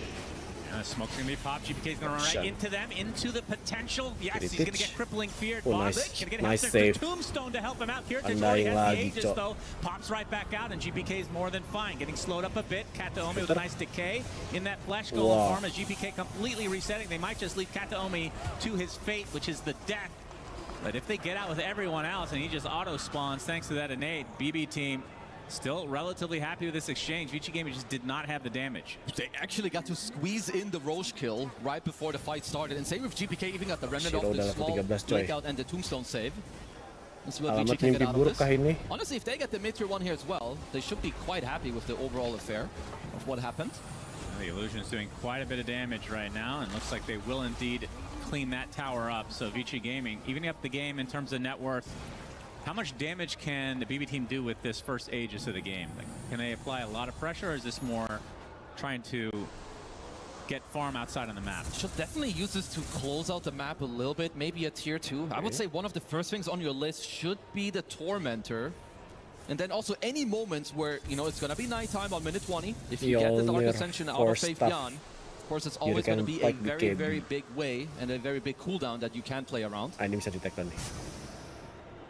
Smoke's going to be popped. GPK's going to run right into them, into the potential. Yes, he's going to get Crippling Fear. Nice. Going to get Nice save. Tombstone to help him out. Kiritich already has the Aegis, though. Pops right back out, and GPK's more than fine. Getting slowed up a bit. Kataomi with a nice decay in that Flesh Golem farm as GPK completely resetting. They might just leave Kataomi to his fate, which is the death. But if they get out with everyone else and he just auto-spawns thanks to that innate, BB team still relatively happy with this exchange. Vici Gaming just did not have the damage. They actually got to squeeze in the Roche kill right before the fight started. And same with GPK, even got the Remnant off the small breakout and the Tombstone save. Let's see what Vici can get out of this. Honestly, if they get the mid-tier 1 here as well, they should be quite happy with the overall affair of what happened. The Illusion's doing quite a bit of damage right now, and looks like they will indeed clean that tower up. So Vici Gaming evening up the game in terms of net worth. How much damage can the BB team do with this first Aegis of the game? Like, can they apply a lot of pressure, or is this more trying to get farm outside on the map? Should definitely use this to close out the map a little bit, maybe a tier 2. I would say one of the first things on your list should be the Tormentor. And then also any moments where, you know, it's going to be nighttime on minute 20. If you get the Dark Ascension out of Faith Beyond, of course, it's always going to be a very, very big way and a very big cooldown that you can play around. Ini bisa di-tag nih.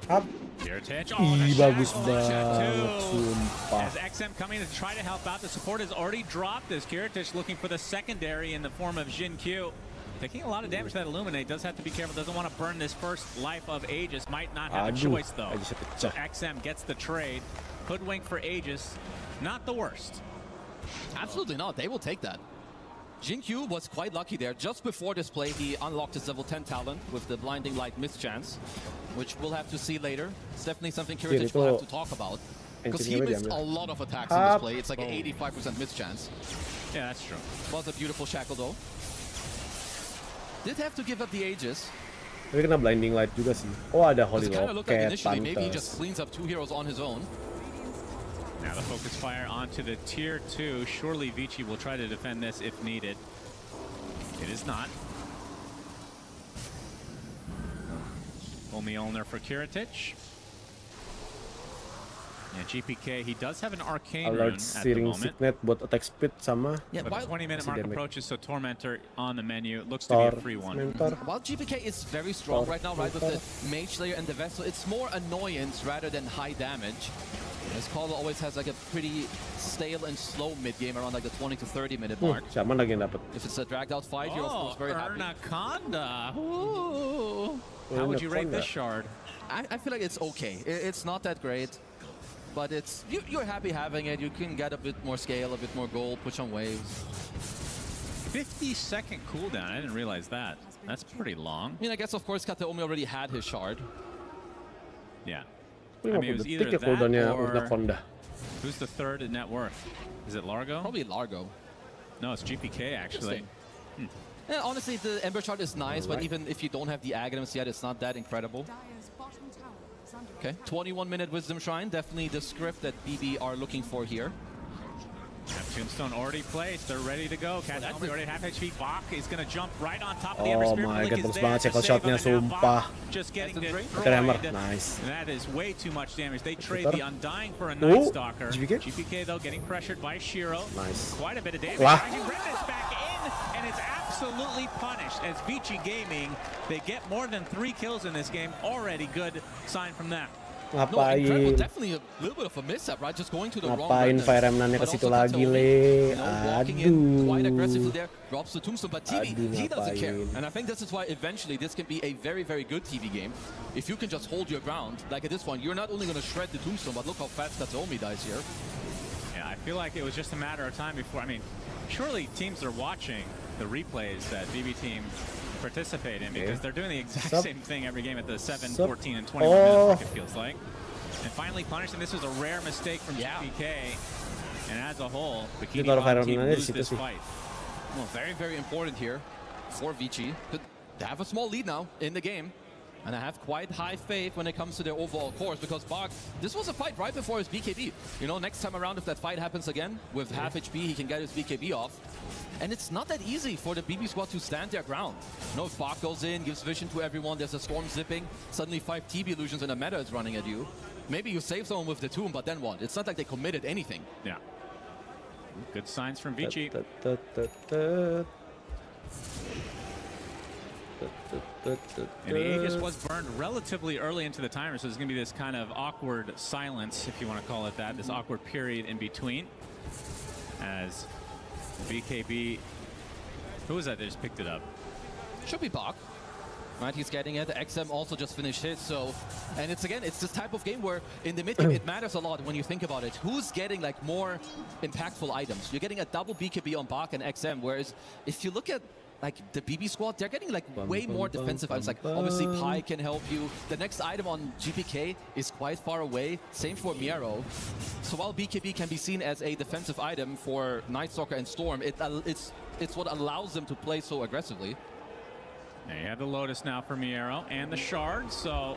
Bagus banget, sumpah. As XM coming to try to help out, the support has already dropped as Kiritich looking for the secondary in the form of Jin Q. Taking a lot of damage to that Illuminate. Does have to be careful. Doesn't want to burn this first life of Aegis. Might not have a choice, though. So XM gets the trade. Hoodwink for Aegis, not the worst. Absolutely not. They will take that. Jinkyu was quite lucky there. Just before this play, he unlocked his level 10 talent with the Blinding Light mischance, which we'll have to see later. It's definitely something Kiritich will have to talk about. Because he missed a lot of attacks in this play. It's like an 85% mischance. Yeah, that's true. Was a beautiful shackle though. Did have to give up the Aegis. Tapi kena blinding light juga sih. Oh, ada Holy Locket, maybe he just cleans up 2 heroes on his own. Now the focus fire onto the tier 2. Surely Vici will try to defend this if needed. It is not. Mjolnir for Kiritich. Yeah, GPK, he does have an arcane rune at the moment. Signet buat attack speed sama. Yeah, but the 20-minute mark approaches, so Tormentor on the menu. It looks to be a free one. While GPK is very strong right now, right, with the Mage Slayer and the Vessel, it's more annoyance rather than high damage. As Carlo always has like a pretty stale and slow mid-game around like the 20 to 30-minute mark. Siapa lagi yang dapat? If it's a dragged-out fight, you're of course very happy. Anaconda! Ooh. How would you rate this shard? I feel like it's okay. It's not that great. But it's you're happy having it. You can get a bit more scale, a bit more gold, push on waves. 50-second cooldown. I didn't realize that. That's pretty long. I mean, I guess of course Kateomi already had his shard. Yeah. I mean, it was either that or who's the third in net worth? Is it Largo? Probably Largo. No, it's GPK actually. Yeah, honestly, the Ember shard is nice, but even if you don't have the Aghanims yet, it's not that incredible. Okay, 21-minute Wisdom Shrine, definitely the script that BB are looking for here. Tombstone already placed, they're ready to go. Kateomi already half HP. Bach is going to jump right on top of the Ember Spirit. Oh my god, bagus banget cycle shotnya, sumpah. Just getting destroyed. Nice. That is way too much damage. They trade the Undying for a Night Stalker. GPK though getting pressured by Shiro. Nice. Quite a bit of damage. Wow. You bring this back in, and it's absolutely punished. As Vici Gaming, they get more than 3 kills in this game. Already good sign from them. No, incredible. Definitely a little bit of a mishap, right? Just going to the wrong Ngapain Fire Remnant-nya ke situ lagi, Le? Walking in quite aggressively there, drops the Tombstone, but TV, he doesn't care. And I think this is why eventually this can be a very, very good TV game. If you can just hold your ground, like at this point, you're not only going to shred the Tombstone, but look how fast Kateomi dies here. Yeah, I feel like it was just a matter of time before. I mean, surely teams are watching the replays that BB team participate in, because they're doing the exact same thing every game at the 7, 14, and 21 minute mark, it feels like. And finally punishing. This was a rare mistake from GPK. And as a whole, the Bikini Bottom team lose this fight. Well, very, very important here for Vici. They have a small lead now in the game. And I have quite high faith when it comes to their overall course, because Bach, this was a fight right before his BKB. You know, next time around, if that fight happens again, with half HP, he can get his BKB off. And it's not that easy for the BB squad to stand their ground. You know, if Bach goes in, gives vision to everyone, there's a storm zipping, suddenly 5 TB illusions and a meta is running at you. Maybe you save someone with the tomb, but then what? It's not like they committed anything. Yeah. Good signs from Vici. And the Aegis was burned relatively early into the timer, so there's going to be this kind of awkward silence, if you want to call it that, this awkward period in between. As BKB, who was that just picked it up? Should be Bach. Right, he's getting it. XM also just finished his, so... And it's, again, it's this type of game where in the mid-game it matters a lot when you think about it. Who's getting, like, more impactful items? You're getting a double BKB on Bach and XM, whereas if you look at like the BB squad, they're getting like way more defensive items. Like obviously Pi can help you. The next item on GPK is quite far away. Same for Miero. So while BKB can be seen as a defensive item for Night Stalker and Storm, it's what allows them to play so aggressively. Now you have the Lotus now for Miero and the Shard, so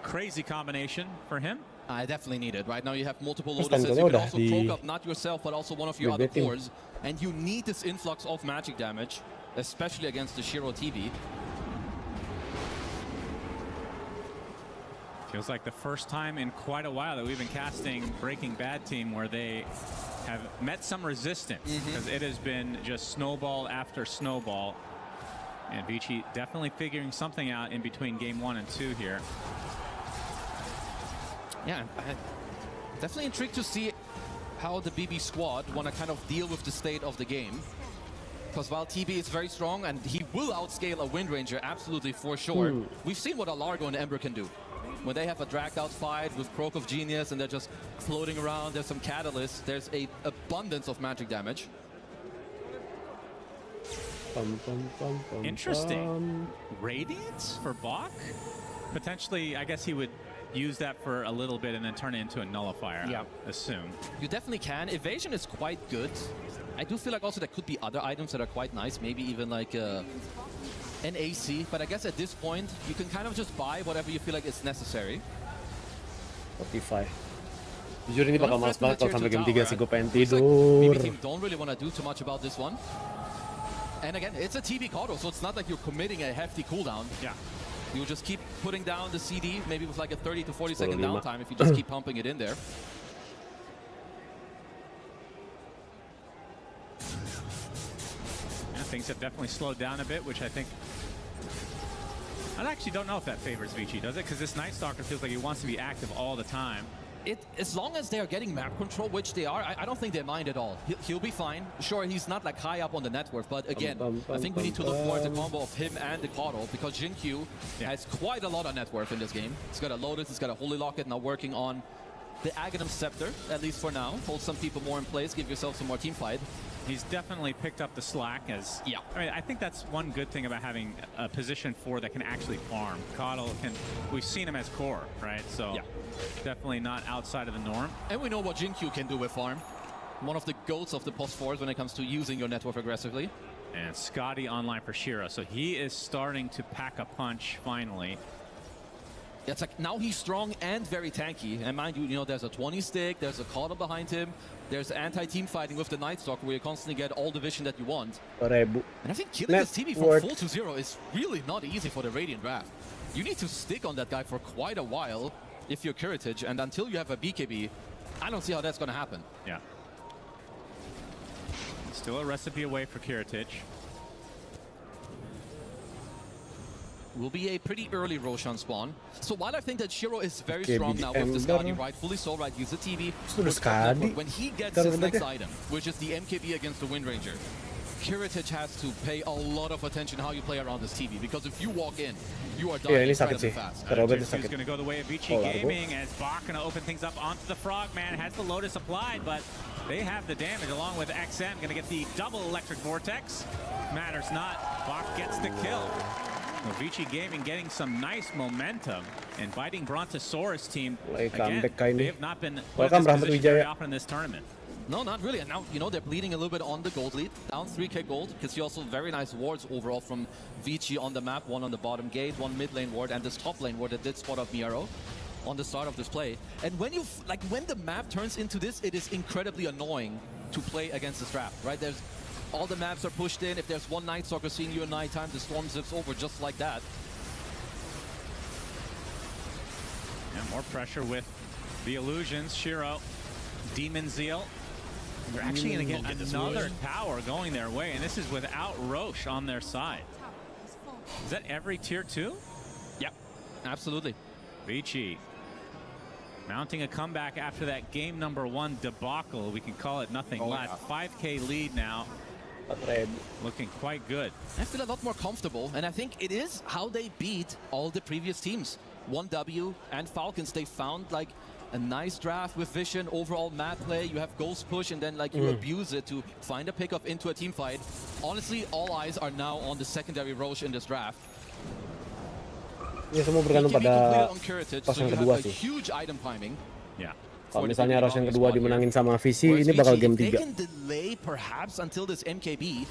crazy combination for him. I definitely need it. Right now you have multiple Lotuses. You can also proc up not yourself, but also one of your other cores. And you need this influx of magic damage, especially against the Shiro TV. Feels like the first time in quite a while that we've been casting Breaking Bad team where they have met some resistance, because it has been just snowball after snowball. And Vici definitely figuring something out in between game 1 and 2 here. Yeah, definitely intrigued to see how the BB squad want to kind of deal with the state of the game. Because while TB is very strong and he will outscale a Wind Ranger, absolutely for sure, we've seen what a Largo and Ember can do. when they have a dragged out fight with Croak of Genius and they're just floating around, there's some catalyst, there's a abundance of magic damage. Interesting. Radiance for Bach? Potentially, I guess he would use that for a little bit and then turn it into a nullifier, I assume. You definitely can. Evasion is quite good. I do feel like also there could be other items that are quite nice, maybe even like an AC, but I guess at this point, you can kind of just buy whatever you feel like is necessary. Spotify. Jujur ini bakal males banget kalau sampai game 3 sih, gue pengen tidur. BB team don't really want to do too much about this one. And again, it's a TB Kodo, so it's not like you're committing a hefty cooldown. Yeah. You just keep putting down the CD, maybe with like a 30 to 40 second downtime if you just keep pumping it in there. Yeah, things have definitely slowed down a bit, which I think... I actually don't know if that favors Vici, does it? Because this Night Stalker feels like he wants to be active all the time. As long as they are getting map control, which they are, I don't think they mind at all. He'll be fine. Sure, he's not like high up on the net worth, but again, I think we need to look more at the combo of him and the Kodo, because Jinkyu has quite a lot of net worth in this game. He's got a Lotus, he's got a Holy Locket, now working on the Aghanim Scepter, at least for now. Hold some people more in place, give yourself some more team fight. He's definitely picked up the slack as... Yeah. I mean, I think that's one good thing about having a position 4 that can actually farm. Kodo can... We've seen him as core, right? So definitely not outside of the norm. And we know what Jinkyu can do with farm. One of the goats of the post 4s when it comes to using your network aggressively. And Scotty online for Shiro. So he is starting to pack a punch finally. It's like now he's strong and very tanky. And mind you, you know, there's a 20 stick, there's a Kodo behind him, there's anti-team fighting with the Night Stalker where you constantly get all the vision that you want. And I think killing this TV from full to 0 is really not easy for the Radiant draft. You need to stick on that guy for quite a while if you're Kiritich, and until you have a BKB, I don't see how that's going to happen. Yeah. Still a recipe away for Kiritich. Will be a pretty early Roshan spawn. So while I think that Shiro is very strong now with the Skadi, rightfully so, right? He's a TV. When he gets his next item, which is the MKB against the Wind Ranger, Kiritich has to pay a lot of attention how you play around this TV, because if you walk in, you are dying incredibly fast. He's going to go the way of Vici Gaming as Bach going to open things up onto the Frogman. Has the Lotus applied, but they have the damage along with XM. Going to get the double Electric Vortex. Matters not. Bach gets the kill. Well, Vici Gaming getting some nice momentum and biting Brontosaurus team. Again, they have not been put in this position very often in this tournament. No, not really. And now, you know, they're bleeding a little bit on the gold lead. Down 3k gold. You can see also very nice wards overall from Vici on the map. One on the bottom gate, one mid lane ward, and this top lane ward that did spot up Miero on the start of this play. And when you, like, when the map turns into this, it is incredibly annoying to play against this draft, right? There's all the maps are pushed in. If there's one Night Stalker seeing you at nighttime, the storm zips over just like that. And more pressure with the illusions. Shiro, Demon Zeal. They're actually going to get another tower going their way, and this is without Roche on their side. Is that every tier 2? Yep, absolutely. Vici mounting a comeback after that game number 1 debacle. We can call it nothing less. 5k lead now. Looking quite good. I feel a lot more comfortable, and I think it is how they beat all the previous teams. 1W and Falcons, they found like a nice draft with vision, overall map play. You have Ghost Push, and then like you abuse it to find a pickup into a team fight. Honestly, all eyes are now on the secondary Roche in this draft. Ya, semua bergantung pada pas yang kedua sih. Huge item timing. Yeah. Kalau misalnya Rose yang kedua dimenangin sama Vici, ini bakal game 3. They can delay perhaps until this MKB.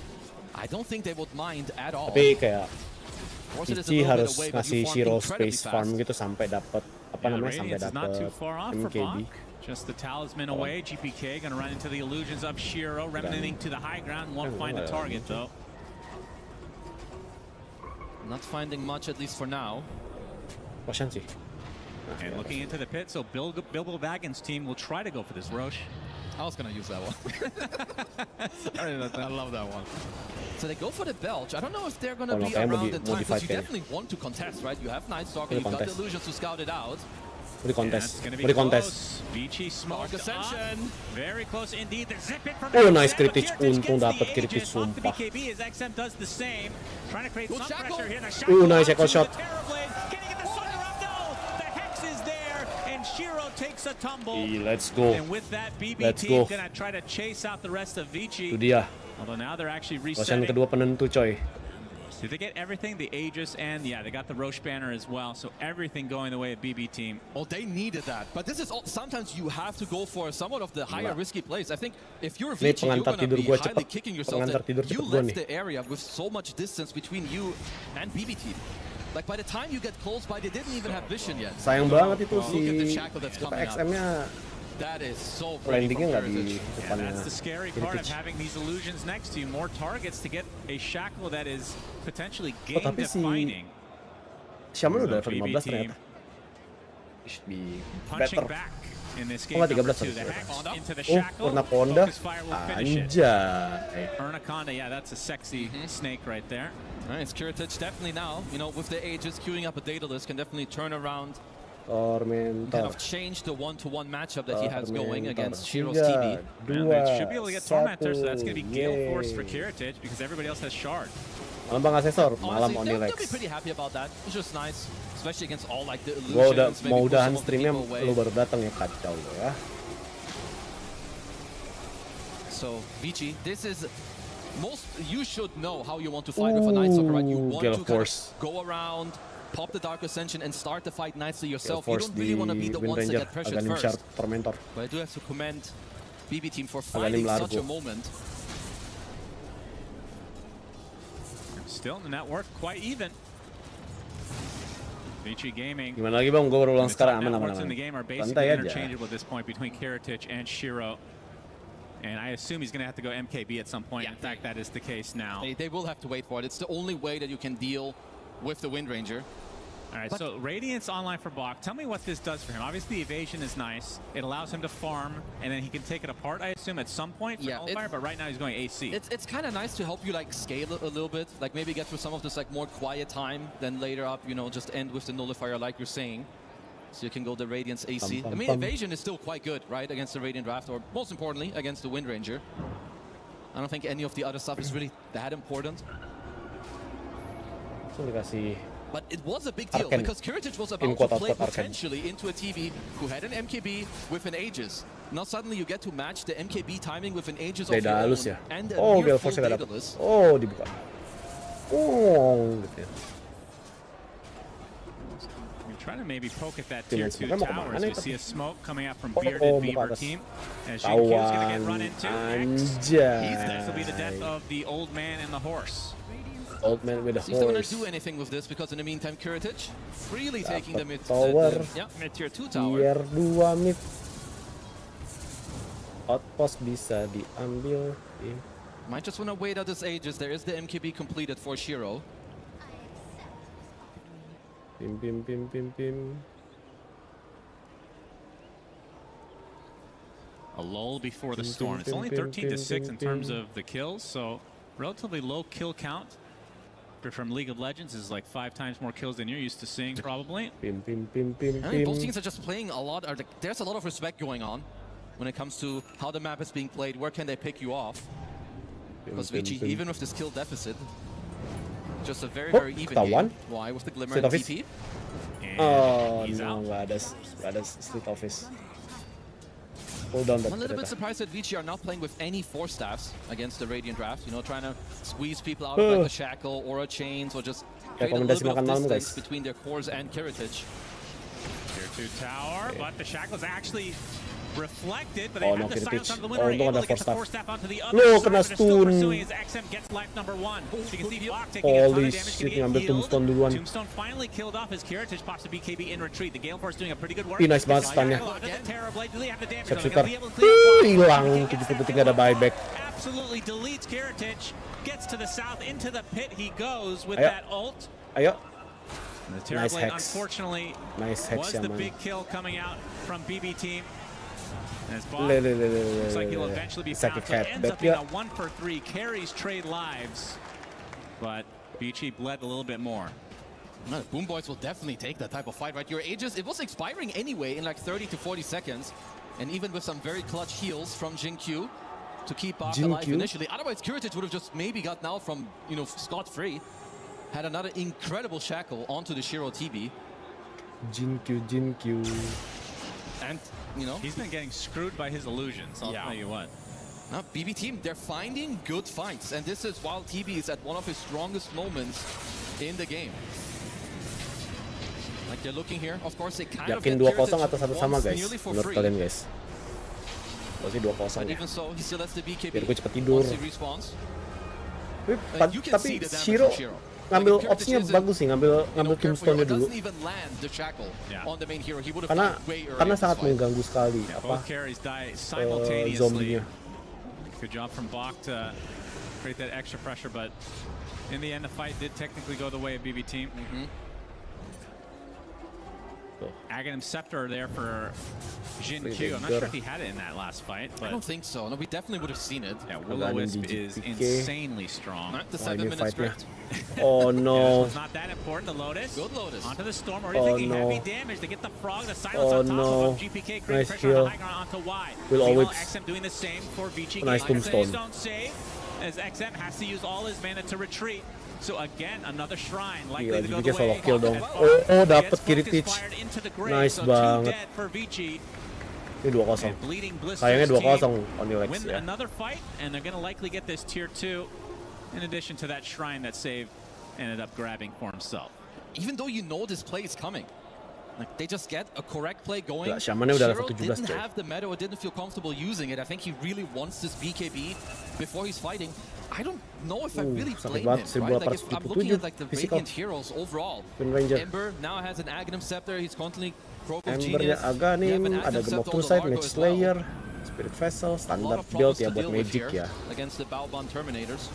I don't think they would mind at all. Tapi kayak Vici harus ngasih Shiro space farm gitu sampai dapat apa namanya, sampai dapat MKB. Just the talisman away. GPK gonna run into the illusions of Shiro, remnanting to the high ground. Won't find a target though. Not finding much, at least for now. Kasian sih. And looking into the pit, so Bilbo Baggins' team will try to go for this Roche. I was gonna use that one. I love that one. So they go for the Belch. I don't know if they're gonna be around in time, because you definitely want to contest, right? You have Night Stalker, you've got the illusions to scout it out. Beri kontes. Vici smoke ascension. Very close indeed. The zip it from nice Kiritich. Untung dapat Kiritich, sumpah. BKB as XM does the same. Trying to create some pressure here. Nice echo shot. Shiro takes a tumble. Let's go. And with that, BB team gonna try to chase out the rest of Vici. Itu dia. Although now they're actually Persen resetting. kedua penentu, coy. Did they get everything? The Aegis and yeah, they got the Roche banner as well. So everything going the way of BB team. Oh, they needed that. But this is all, sometimes you have to go for somewhat of the higher risky plays. I think if you're Vici, you're going to be highly kicking yourself that you left the area with so much distance between you and BB team. Like by the time you get close by, they didn't even have vision yet. Sayang banget itu si XM-nya. That is so landingnya nggak di depannya. Yeah, that's the scary part of having these illusions next to you. More targets to get a shackle that is potentially game defining. Shaman udah level 15 ternyata. Punching back in this game. 13 into the shackle. Anaconda. Anjay. Anaconda, yeah, that's a sexy snake right there. All right, it's Kiritich definitely now, you know, with the Aegis queuing up a data list, can definitely turn around. Kind of change the one-to-one matchup that he has going against Shiro's TV. They should be able to get Tormentor, so that's going to be Gale Force for Kiritich because everybody else has Shard. Malam Bang Asesor, malam Honestly, Onyx. they'll be pretty happy about that. It's just nice, especially against all like the illusions. Mau udahan streamnya lu baru datang ya, kacau lo ya. So Vici, this is you should know how you want to fight with a Night Stalker, right? You want to kind of go around, pop the Dark Ascension and start the fight nicely yourself. You don't really want to be the ones that get pressured first. But I do have to commend BB team for finding such a moment. Still in the network, quite even. Vici Gaming. Gimana lagi Bang? Gue baru ulang sekarang, aman. In the game are basically interchangeable at this point between Kiritich and Shiro. And I assume he's going to have to go MKB at some point. Yeah, in fact, that is the case now. They will have to wait for it. It's the only way that you can deal with the Wind Ranger. All right, so Radiance online for Bach. Tell me what this does for him. Obviously, evasion is nice. It allows him to farm, and then he can take it apart, I assume, at some point for Hellfire, but right now he's going AC. It's kind of nice to help you, like, scale it a little bit. Like, maybe get through some of this, like, more quiet time, then later up, you know, just end with the Nullifier, like you're saying. So you can go the Radiance AC. I mean, evasion is still quite good, right, against the Radiant Draft, or most importantly, against the Wind Ranger. I don't think any of the other stuff is really that important. But it was a big deal because Kiritich was about to play potentially into a TV who had an MKB with an Aegis. Now suddenly you get to match the MKB timing with an Aegis of your own and a near full Daedalus. Oh, dibuka. Oh, gitu ya. Trying to maybe poke at that tier 2 tower as we see a smoke coming out from Bearded Beaver team. As Jinkyu's going to get run into. This will be the death of the old man and the horse. Old man with a horse. He's not going to do anything with this because in the meantime Kiritich freely taking the mid tier 2 tower. Tier 2 mid. Outpost bisa diambil. Might just want to wait out this Aegis. There is the MKB completed for Shiro. Pim. A lull before the storm. It's only 13-6 in terms of the kills, so relatively low kill count. From League of Legends is like 5 times more kills than you're used to seeing, probably. I mean, both teams are just playing a lot. There's a lot of respect going on when it comes to how the map is being played. Where can they pick you off? Because Vici, even with the skill deficit, just a very even game. Why with the Glimmer and TP? Oh no, nggak ada Street Office. Hold on, I'm a little bit surprised that Vici are not playing with any Force Staffs against the Radiant Draft. You know, trying to squeeze people out of like a Shackle or a Chains or just create a little bit of distance between their cores and Kiritich. Tier 2 tower, but the Shackle's actually reflected, but they have the silence on the winner, able to get the Force Staff onto the other side, but still pursuing as XM gets life number 1. So you can see Bach taking a ton of damage, getting healed. Tombstone finally killed off as Kiritich pops the BKB in retreat. The Gale Force doing a pretty good work. Nice banget stunnya. Hilang 70 detik ada buyback. Absolutely deletes Kiritich, gets to the south, into the pit he goes with that ult. Ayo. The Terrorblade, unfortunately, was the big kill coming out from BB team. As Bob looks like he'll eventually be found, so it ends up being a 1-for-3, carries trade lives, but Vici bled a little bit more. No, Boom Boys will definitely take that type of fight, right? Your Aegis, it was expiring anyway in like 30 to 40 seconds, and even with some very clutch heals from Jinkyu to keep Bach alive initially. Otherwise, Kiritich would have just maybe gotten out from, you know, scot-free. Had another incredible shackle onto the Shiro TB. Jinkyu. And, you know, he's been getting screwed by his illusions, I'll tell you what. Now, BB team, they're finding good fights, and this is while TB is at one of his strongest moments in the game. Like they're looking here, of course they kind of Yakin get 2-0 atau 1-1 guys? nearly for Menurut free. kalian guys? Pasti 2-0 But ya. even so, he still has the BKB. Biar gue cepet tidur. Once he respawns. You can Tapi see the damage Shiro from Shiro. ngambil Like, opsinya bagus sih, ngambil tombstone-nya dulu. Doesn't even land the shackle on the main hero. He would have Karena died way earlier. karena in this sangat fight. mengganggu sekali Both carries die simultaneously. zombinya. Good job from Bach to create that extra pressure, but in the end, the fight did technically go the way of BB team. Aghanim Scepter there for Jin Q. I'm not sure if he had it in that last fight, but I don't think so. No, we definitely would have seen it. Yeah, Will-O-Wisp is insanely strong. Not the 7-minute script. Oh no. It's not that important. The Lotus. Good Lotus. Onto the Storm. Already taking heavy damage to get the Frog. The silence on top of him. GPK creating Nice pressure on heal. the high ground onto Y. Will-O-Wisp. XM doing the same for Vici. Nice tombstone. Don't save as XM has to use all his mana to retreat. So again, another shrine likely to go the solo way kill dong. of Oh, dapet kiri Focus pitch. fired into the grave. Nice So two banget. dead for Vici. Ini 2-0. Bleeding Blisters Sayangnya 2-0 team Onyx win ya. another fight, and they're going to likely get this tier 2 in addition to that shrine that Save ended up grabbing for himself. Even though you know this play is coming, like they just get a correct play going. Gak, Shamannya udah level Shiro 17 didn't coy. have the meta or didn't feel comfortable using it. I think he really wants this BKB before he's fighting. I don't know if I really sakit blame him, banget, right? Like if I'm looking 1877 at like the physical. Radiant heroes overall. Twin Ranger. Ember now has an Aghanim Scepter. He's constantly Croak of Embernya Genius. You have Aghanim, an ada Aghanim Gem of Scepter on the Crusade, Largo Mage as well. Slayer, Spirit Vessel, A lot standar of build problems ya to buat deal with Magic here ya. against the Balban Terminators.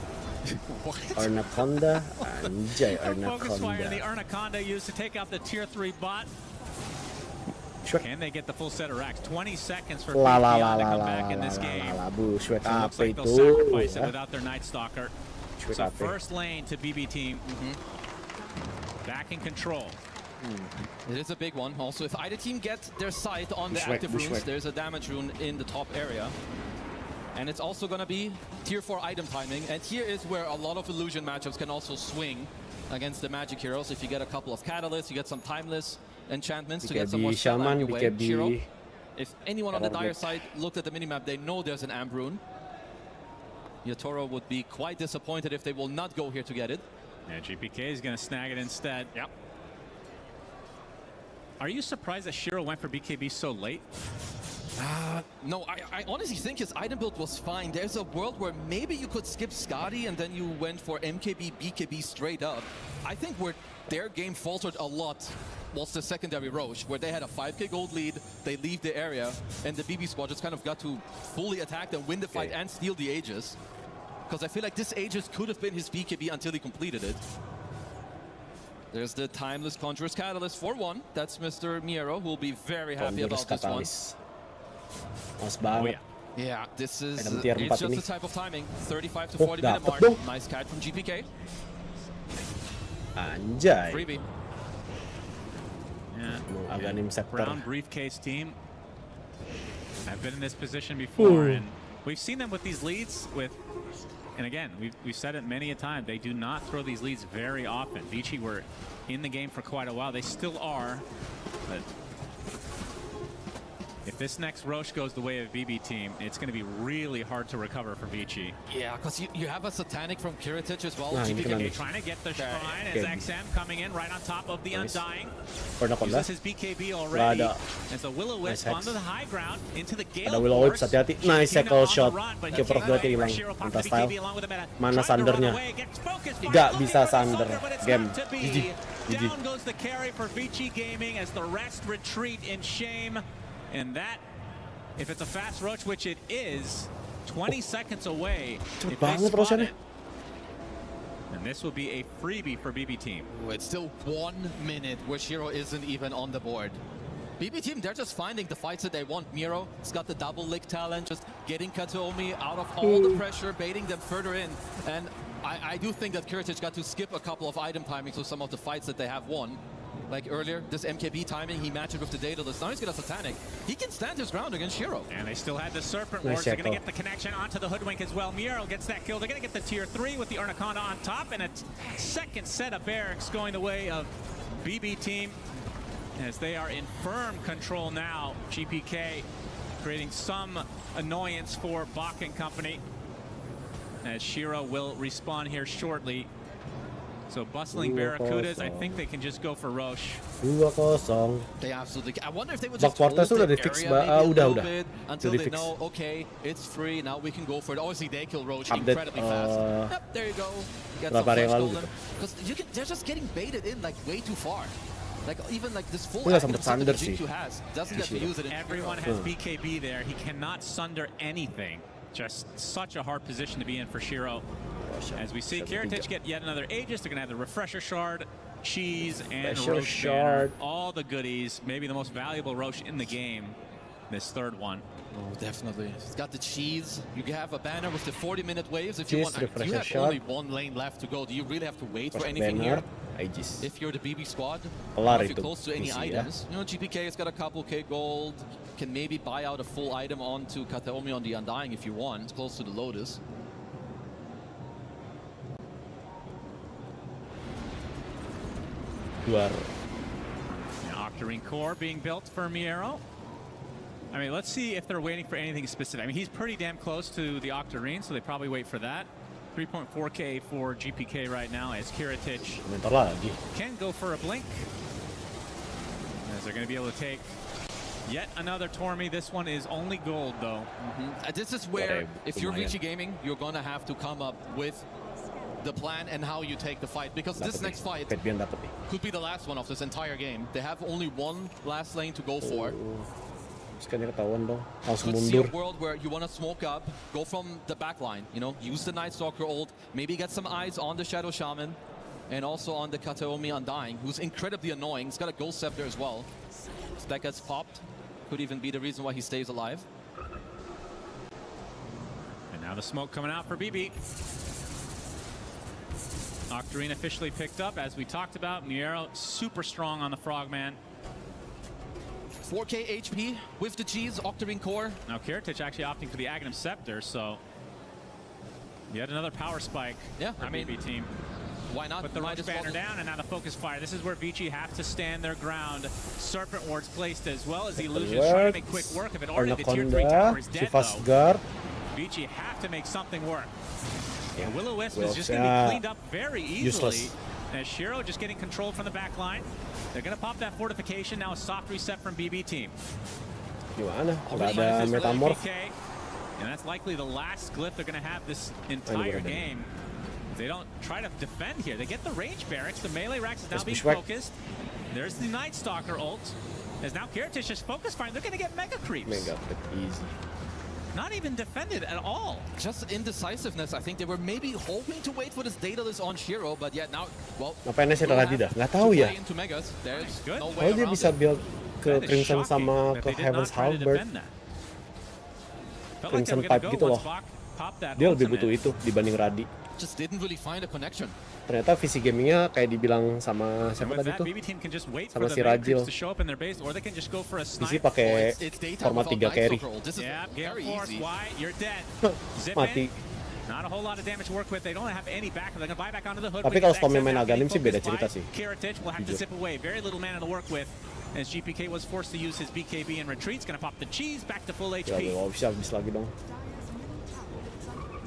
Arnaconda, anjay Focus fire, the Arnaconda. Arnaconda used to take out the tier 3 bot. Can they get the full set of racks? 20 seconds for La la Beyond la to la come la back in la this la game. la la bullshit So it looks apa like itu? they'll sacrifice it Ya. without their Night Stalker. Sweet So apa? first lane to BB team. Back in control. It is a big one. Also, if either team gets their sight on the active runes, there's a damage rune in the top area. And it's also going to be tier 4 item timing. And here is where a lot of illusion matchups can also swing against the magic heroes. If you get a couple of catalysts, you get some timeless enchantments to get some more BKB spell Shaman, out your way. BKB Shiro, if anyone on the Terror dire side looked at the minimap, they know there's an Amp rune. Yatoro would be quite disappointed if they will not go here to get it. Yeah, GPK is going to snag it instead. Yep. Are you surprised that Shiro went for BKB so late? No, I honestly think his item build was fine. There's a world where maybe you could skip Skadi and then you went for MKB, BKB straight up. I think where their game faltered a lot was the secondary Roche, where they had a 5k gold lead, they leave the area, and the BB squad just kind of got to fully attack and win the fight and steal the Aegis. Because I feel like this Aegis could have been his BKB until he completed it. There's the Timeless Conjurer's Catalyst for 1. That's Mr. Miero, who will be very happy about this one. Mas banget. Yeah, this is tier it's 4 just ini. the type of timing. 35 to Oh, 40 minute dapet mark. dong. Nice kite from GPK. Anjay. Freebie. Yeah. Aghanim Scepter. Brown briefcase team. I've been in this position before, and we've seen them with these leads with, and again, we've said it many a time, they do not throw these leads very often. Vici were in the game for quite a while. They still are, but if this next Roche goes the way of BB team, it's going to be really hard to recover for Vici. Yeah, because you have a Satanic from Kiritich as well. Nah, GPK trying to get the shrine as XM coming in right on top of the Nice. Undying. Arnaconda. Uses his BKB already. Ada. And so Will-O-Wisp Nice onto the high ground, into the Gale Ada Will-O-Wisp, Force. hati-hati. Nice Tina cycle on the shot. run, but Keeper of he Dota can't hilang. Shiro pops Ultra the style. BKB along with the meta. Mana Trying to run Sandernya? away, gets focused fire, Gak looking bisa for the Sander. Sunder, but it's Game. not to be. GG. Down goes the carry for Vici Gaming as the rest retreat in shame. And that, if it's a fast Roach, which it is, 20 seconds away. Cepet If they banget spot Roche-nya. it, and this will be a freebie for BB team. Ooh, it's still 1 minute where Shiro isn't even on the board. BB team, they're just finding the fights that they want. Miro has got the double lick talent, just getting Kataomi out of all the pressure, baiting them further in. And I do think that Kiritich got to skip a couple of item timings with some of the fights that they have won. Like earlier, this MKB timing, he matched it with the Daedalus. Now he's got a Satanic. He can stand his ground against Shiro. And they still had the Serpent Nice Wards. They're going to echo. get the connection onto the Hoodwink as well. Miro gets that kill. They're going to get the tier 3 with the Arnaconda on top. And a second set of barracks going the way of BB team. as they are in firm control now. GPK creating some annoyance for Bach and company, as Shiro will respawn here shortly. So bustling Barracudas, I think they can just go for Roche. 2-0. They absolutely. I wonder if they would Bak just hold Portas udah the di-fix, area maybe a little udah. bit until Udah they di-fix. know, okay, it's free, now we can go for it. Obviously, they kill Roche Update, incredibly fast. Yep, there you go. Get some berapa hari yang flash lalu golden. gitu. Because they're just getting baited in like way too far. Like even like this full Nggak item sempet set that Sunder sih. G2 has doesn't get to use it. Everyone has BKB there. He cannot Sunder anything. Just such a hard position to be in for Shiro. As we see Kiritich get yet another Aegis, they're going to have the Refresher Shard, Cheese, and Roche Banner. All the goodies. Maybe the most valuable Roche in the game. This third one. Oh, definitely. It's got the cheese. You have a banner with the 40-minute waves. If you Cheese, want, you have shot. only one lane left to go. Do you really have to wait for Refresh anything banner, here? Aegis. If you're the BB squad, Kelar if you're itu close to any misi, items, you know, GPK has got a couple K gold. Can maybe buy out a full item onto Kataomi on the Undying if you want. It's close to the Lotus. Luar. Octarine core being built for Miero. I mean, let's see if they're waiting for anything specific. I mean, he's pretty damn close to the Octarine, so they probably wait for that. 3.4K for GPK right now as Kiritich can go for a blink. As they're going to be able to take yet another Tormy. This one is only gold, though. This is where, if you're Vici Gaming, you're going to have to come up with the plan and how you take the fight, because this next fight could be the last one of this entire game. They have only one last lane to go for. Could see a world where you want to smoke up, go from the back line, you know, use the Night Stalker ult, maybe get some eyes on the Shadow Shaman, and also on the Kataomi Undying, who's incredibly annoying. He's got a Ghost Scepter as well. So that gets popped. Could even be the reason why he stays alive. And now the smoke coming out for BB. Octarine officially picked up, as we talked about. Miero super strong on the Frogman. 4K HP with the G's, Octarine core. Now Kiritich actually opting for the Aghanim Scepter, so yet another power spike. Yeah, I mean, BB team. Why not? Put the Roche banner down, and now the focus fire. This is where Vici have to stand their ground. Serpent wards placed as well as the illusions, trying to make quick work of it. Already the tier 3 tower is dead, though. Vici have to make something work. Yeah. Will-O-Wisp is just going to be cleaned up very easily. Useless. As Shiro just getting control from the back line. They're going to pop that fortification. Now a soft reset from BB team. Gimana? Udah ada Metamorph. And that's likely the last glyph they're going to have this entire game. If they don't try to defend here, they get the range barracks. The melee racks is now being focused. There's the Night Stalker ult. As now Kiritich is focus fine. They're going to get mega creeps. Mega creep, easy. Not even defended at all. Just indecisiveness. I think they were maybe hoping to wait for this Daedalus on Shiro, but yet now, well, ngapainnya sih tadi dah? Nggak tahu ya. Kalau dia bisa build ke Crimson sama ke Heaven's Halberd, Crimson Pipe gitu loh. Dia lebih butuh itu dibanding Radi. Just didn't really find a connection. Ternyata Vici Gamingnya kayak dibilang sama siapa tadi tuh? Sama si Rajil. Vici pakai format 3 carry. Mati. Tapi kalau Stormnya main Aghanim sih beda cerita sih. As GPK was forced to use his BKB and retreats, gonna pop the cheese back to full HP. Ya, habis lagi dong.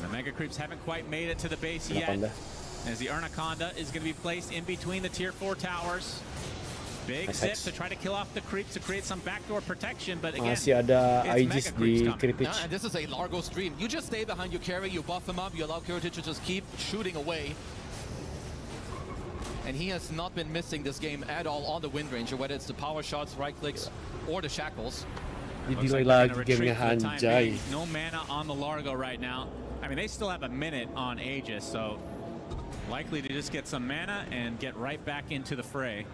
The Mega Creeps haven't quite made it to the base yet. As the Anaconda is going to be placed in between the tier 4 towers. Big zip to try to kill off the creeps to create some backdoor protection, but again, masih ada Aegis di Kiritich. And this is a Largo stream. You just stay behind your carry, you buff him up, you allow Kiritich to just keep shooting away. And he has not been missing this game at all on the Wind Ranger, whether it's the power shots, right clicks, or the shackles. Di lagi gamenya Hanjay. No mana on the Largo right now. I mean, they still have a minute on Aegis, so likely to just get some mana and get right back into the fray.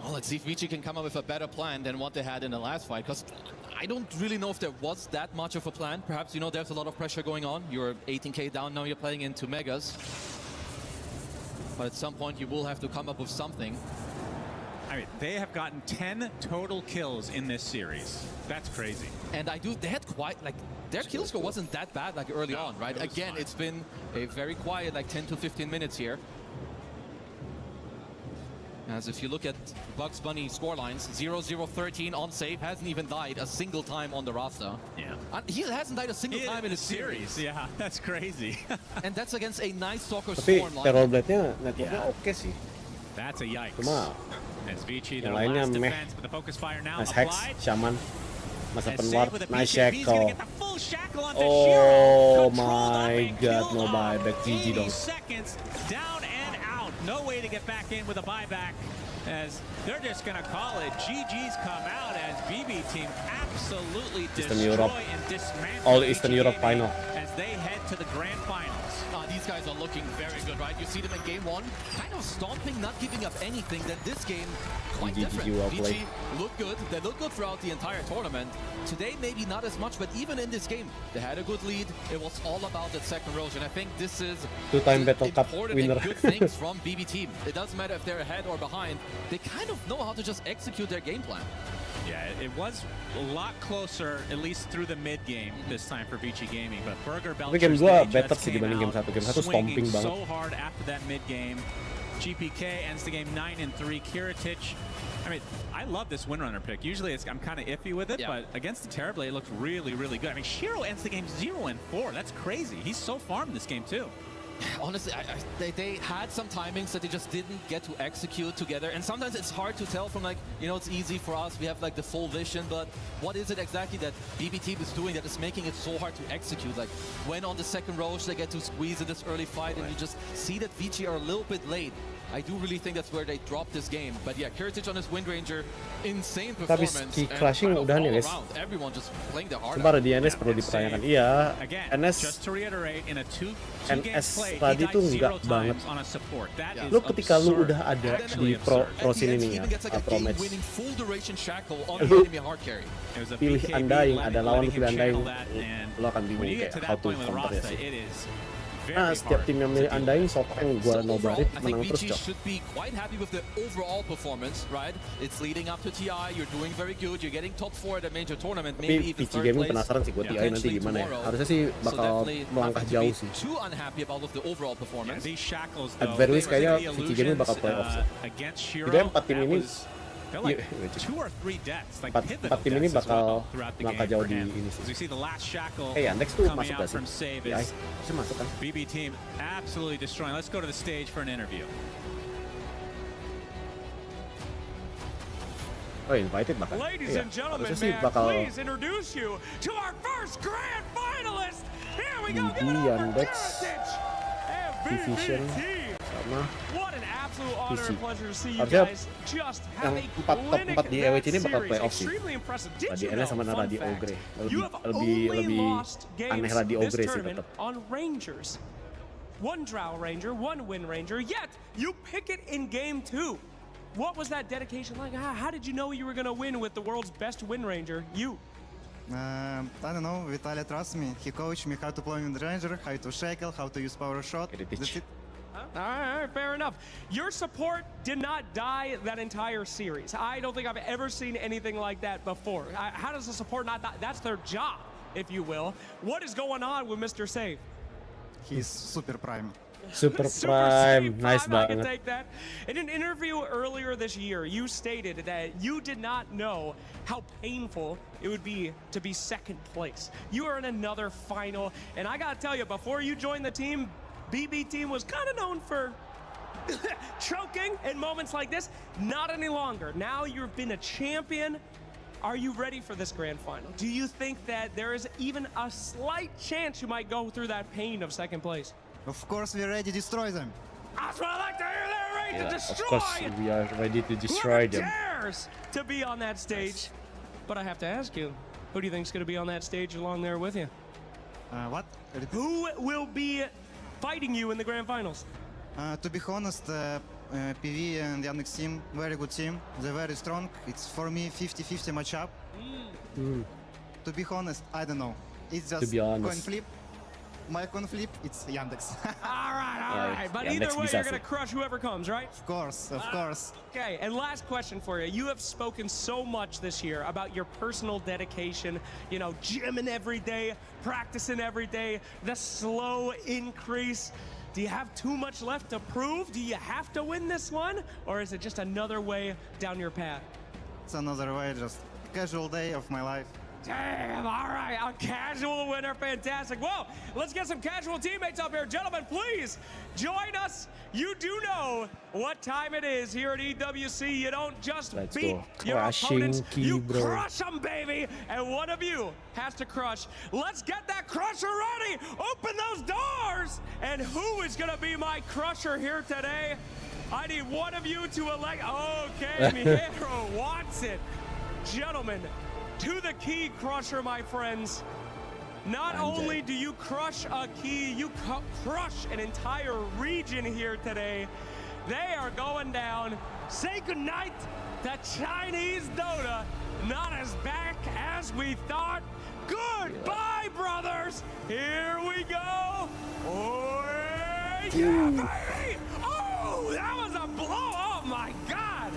Well, let's see if Vici can come up with a better plan than what they had in the last fight, because I don't really know if there was that much of a plan. Perhaps, you know, there's a lot of pressure going on. You're 18k down, now you're playing into Megas. But at some point, you will have to come up with something. I mean, they have gotten 10 total kills in this series. That's crazy. And they had quite, like, their kill score wasn't that bad, like, early on, right? Again, it's been a very quiet, like, 10 to 15 minutes here. As if you look at Bugs Bunny scorelines, 0-0-13 on save, hasn't even died a single time on the roster. Yeah. He hasn't died a single time in a series. Yeah, that's crazy. And that's against a Night Stalker Tapi Swarm line. Terror Blade-nya networknya oke sih. That's a yikes. Cuma As Vici, yang their lainnya last meh. defense, but the focus fire now Nice Hex, applied. Shaman, masa And penwar, save with a nice BKB, he's gonna shackle. get the full shackle onto Oh Shiro. my god, no buyback, GG 80 dong. seconds, down and out. No way to get back in with a buyback, as they're just gonna call it. GG's come out as BB team absolutely Eastern destroy Europe. and dismantle All Eastern VG Europe Gaming final. as they head to the grand finals. These guys are looking very good, right? You see them in game one, kind of stomping, not giving up anything. Then this game, quite different. VG look good. They look good throughout the entire tournament. Today, maybe not as much, but even in this game, they had a good lead. It was all about that second row, and I think this is Two-time Battle Cup important winner. and good things from BB team. It doesn't matter if they're ahead or behind. They kind of know how to just execute their game plan. Yeah, it was a lot closer, at least through the mid game this time for Vici Gaming. But Burger Tapi game Belcher's gua better sih dibanding game 1. Game 1 stomping banget. so hard after that mid game. GPK ends the game 9-3. Kiritic, I mean, I love this Windrunner pick. Usually I'm kind of iffy with it, but against the Terrorblade, it looks really, really good. I mean, Shiro ends the game 0-4. That's crazy. He's so farmed this game too. Honestly, they had some timings that they just didn't get to execute together. And sometimes it's hard to tell from, like, you know, it's easy for us. We have, like, the full vision. But what is it exactly that BB team is doing that is making it so hard to execute? Like, when on the second roach, they get to squeeze in this early fight, and you just see that Vici are a little bit late. I do really think that's where they dropped this game. But yeah, Kiritic on his Windranger, insane performance. Tapi Clashing udahan ya guys. Everyone just playing their heart Sebentar di NS perlu dipertanyakan. Iya, NS tadi tuh enggak banget. Lu ketika lu udah ada di pro scene ini ya, pro match, lu pilih Undying, ada lawan pilih Undying, lu akan bingung kayak how to counter ya sih. Nah, setiap tim yang milih Undying, sok yang gue nobarin menang terus, Cok. Should be quite happy with the overall performance, right? It's leading up to TI, you're doing very good, you're getting top 4 at a major tournament, maybe even Vici Gaming penasaran sih gue TI nanti gimana ya. Harusnya sih bakal melangkah jauh sih. Too unhappy about with the overall performance. At very least kayaknya Vici Gaming bakal playoff sih. Jadi 4 tim ini, 4 tim ini bakal melangkah jauh di ini sih. Yandex tuh masuk gak sih? Ya, bisa masuk kan? BB team absolutely destroying. Let's go to the stage for an interview. Oh, invited bahkan. Ladies and gentlemen, may I please introduce you to our first grand finalist. Here we go. Give it up for Kiritic and Division sama What an absolute honor and pleasure to see you harusnya guys just yang have a top 4 di EWC ini bakal series. playoff sih. Extremely impressive. Did Tadi you NS sama know, Radi fun fact, Ogre. you have Lebih only lost aneh games Radi this Ogre sih tournament tetap. on Rangers. 1 Drow Ranger, 1 Wind Ranger, yet you pick it in game 2. What was that dedication like? How did you know you were going to win with the world's best Wind Ranger? You. I don't know, Vitaly trusts me. He coached me how to play Wind Ranger, how to shackle, how to use power shot. That's it. All right, fair enough. Your support did not die that entire series. I don't think I've ever seen anything like that before. How does the support not die? That's their job, if you will. What is going on with Mr. Save? He's super prime. Super prime, nice I can banget. take that. In an interview earlier this year, you stated that you did not know how painful it would be to be second place. You are in another final, and I gotta tell you, before you joined the team, BB team was kind of known for choking in moments like this. Not any longer. Now you've been a champion. Are you ready for this grand final? Do you think that there is even a slight chance you might go through that pain of second place? Of course, we're ready to destroy them. That's what I like to hear. They're ready to destroy. Of course, we are ready to destroy them. Dares to be on that stage. But I have to ask you, who do you think is going to be on that stage along there with you? What? Who will be fighting you in the grand finals? To be honest, PV and Yandex team, very good team. They're very strong. It's for me 50-50 matchup. To be honest, I don't know. It's just coin flip. My coin flip, it's Yandex. All right. But either way, you're going to crush whoever comes, right? Of course, of course. Okay, and last question for you. You have spoken so much this year about your personal dedication, you know, gymming every day, practicing every day, the slow increase. Do you have too much left to prove? Do you have to win this one? Or is it just another way down your path? It's another way, just casual day of my life. Damn, all right, a casual winner, fantastic. Well, let's get some casual teammates up here. Gentlemen, please join us. You do know what time it is here at EWC. You don't just beat your opponents, you crush them, baby. And one of you has to crush. Let's get that crusher ready. Open those doors. And who is gonna be my crusher here today? I need one of you to elect. Okay, Mijero wants it. Gentlemen, to the key crusher, my friends. Not only do you crush a key, you crush an entire region here today. They are going down. Say goodnight to Chinese Dota. Not as back as we thought. Goodbye, brothers. Here we go. Oh, yeah, baby. Oh, that was a blow. Oh, my God.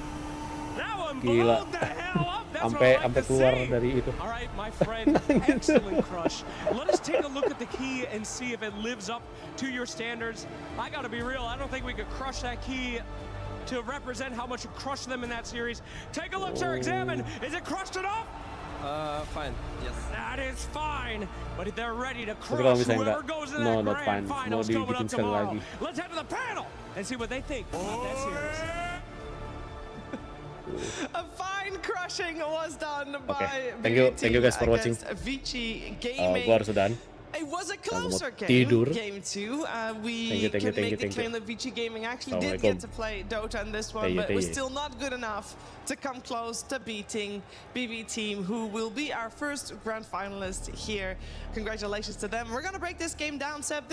That one blew the hell up. Sampai keluar dari itu. All right, my friend, excellent crush. Let us take a look at the key and see if it lives up to your standards. I gotta be real, I don't think we could crush that key to represent how much you crushed them in that series. Take a look, sir, examine. Is it crushed enough? Fine, yes. That is fine, but if they're ready to crush whoever goes in that grand finals coming up tomorrow. Let's head to the panel and see what they think about that series. A fine crushing was done by thank you guys for watching. Vici Gaming. Gua harus udahan. It was a closer game, game 2. We can make the claim that Vici Gaming actually did get to play Dota in this one, but it was still not good enough to come close to beating BB Team, who will be our first grand finalist here. Congratulations to them. We're gonna break this game down, Seb.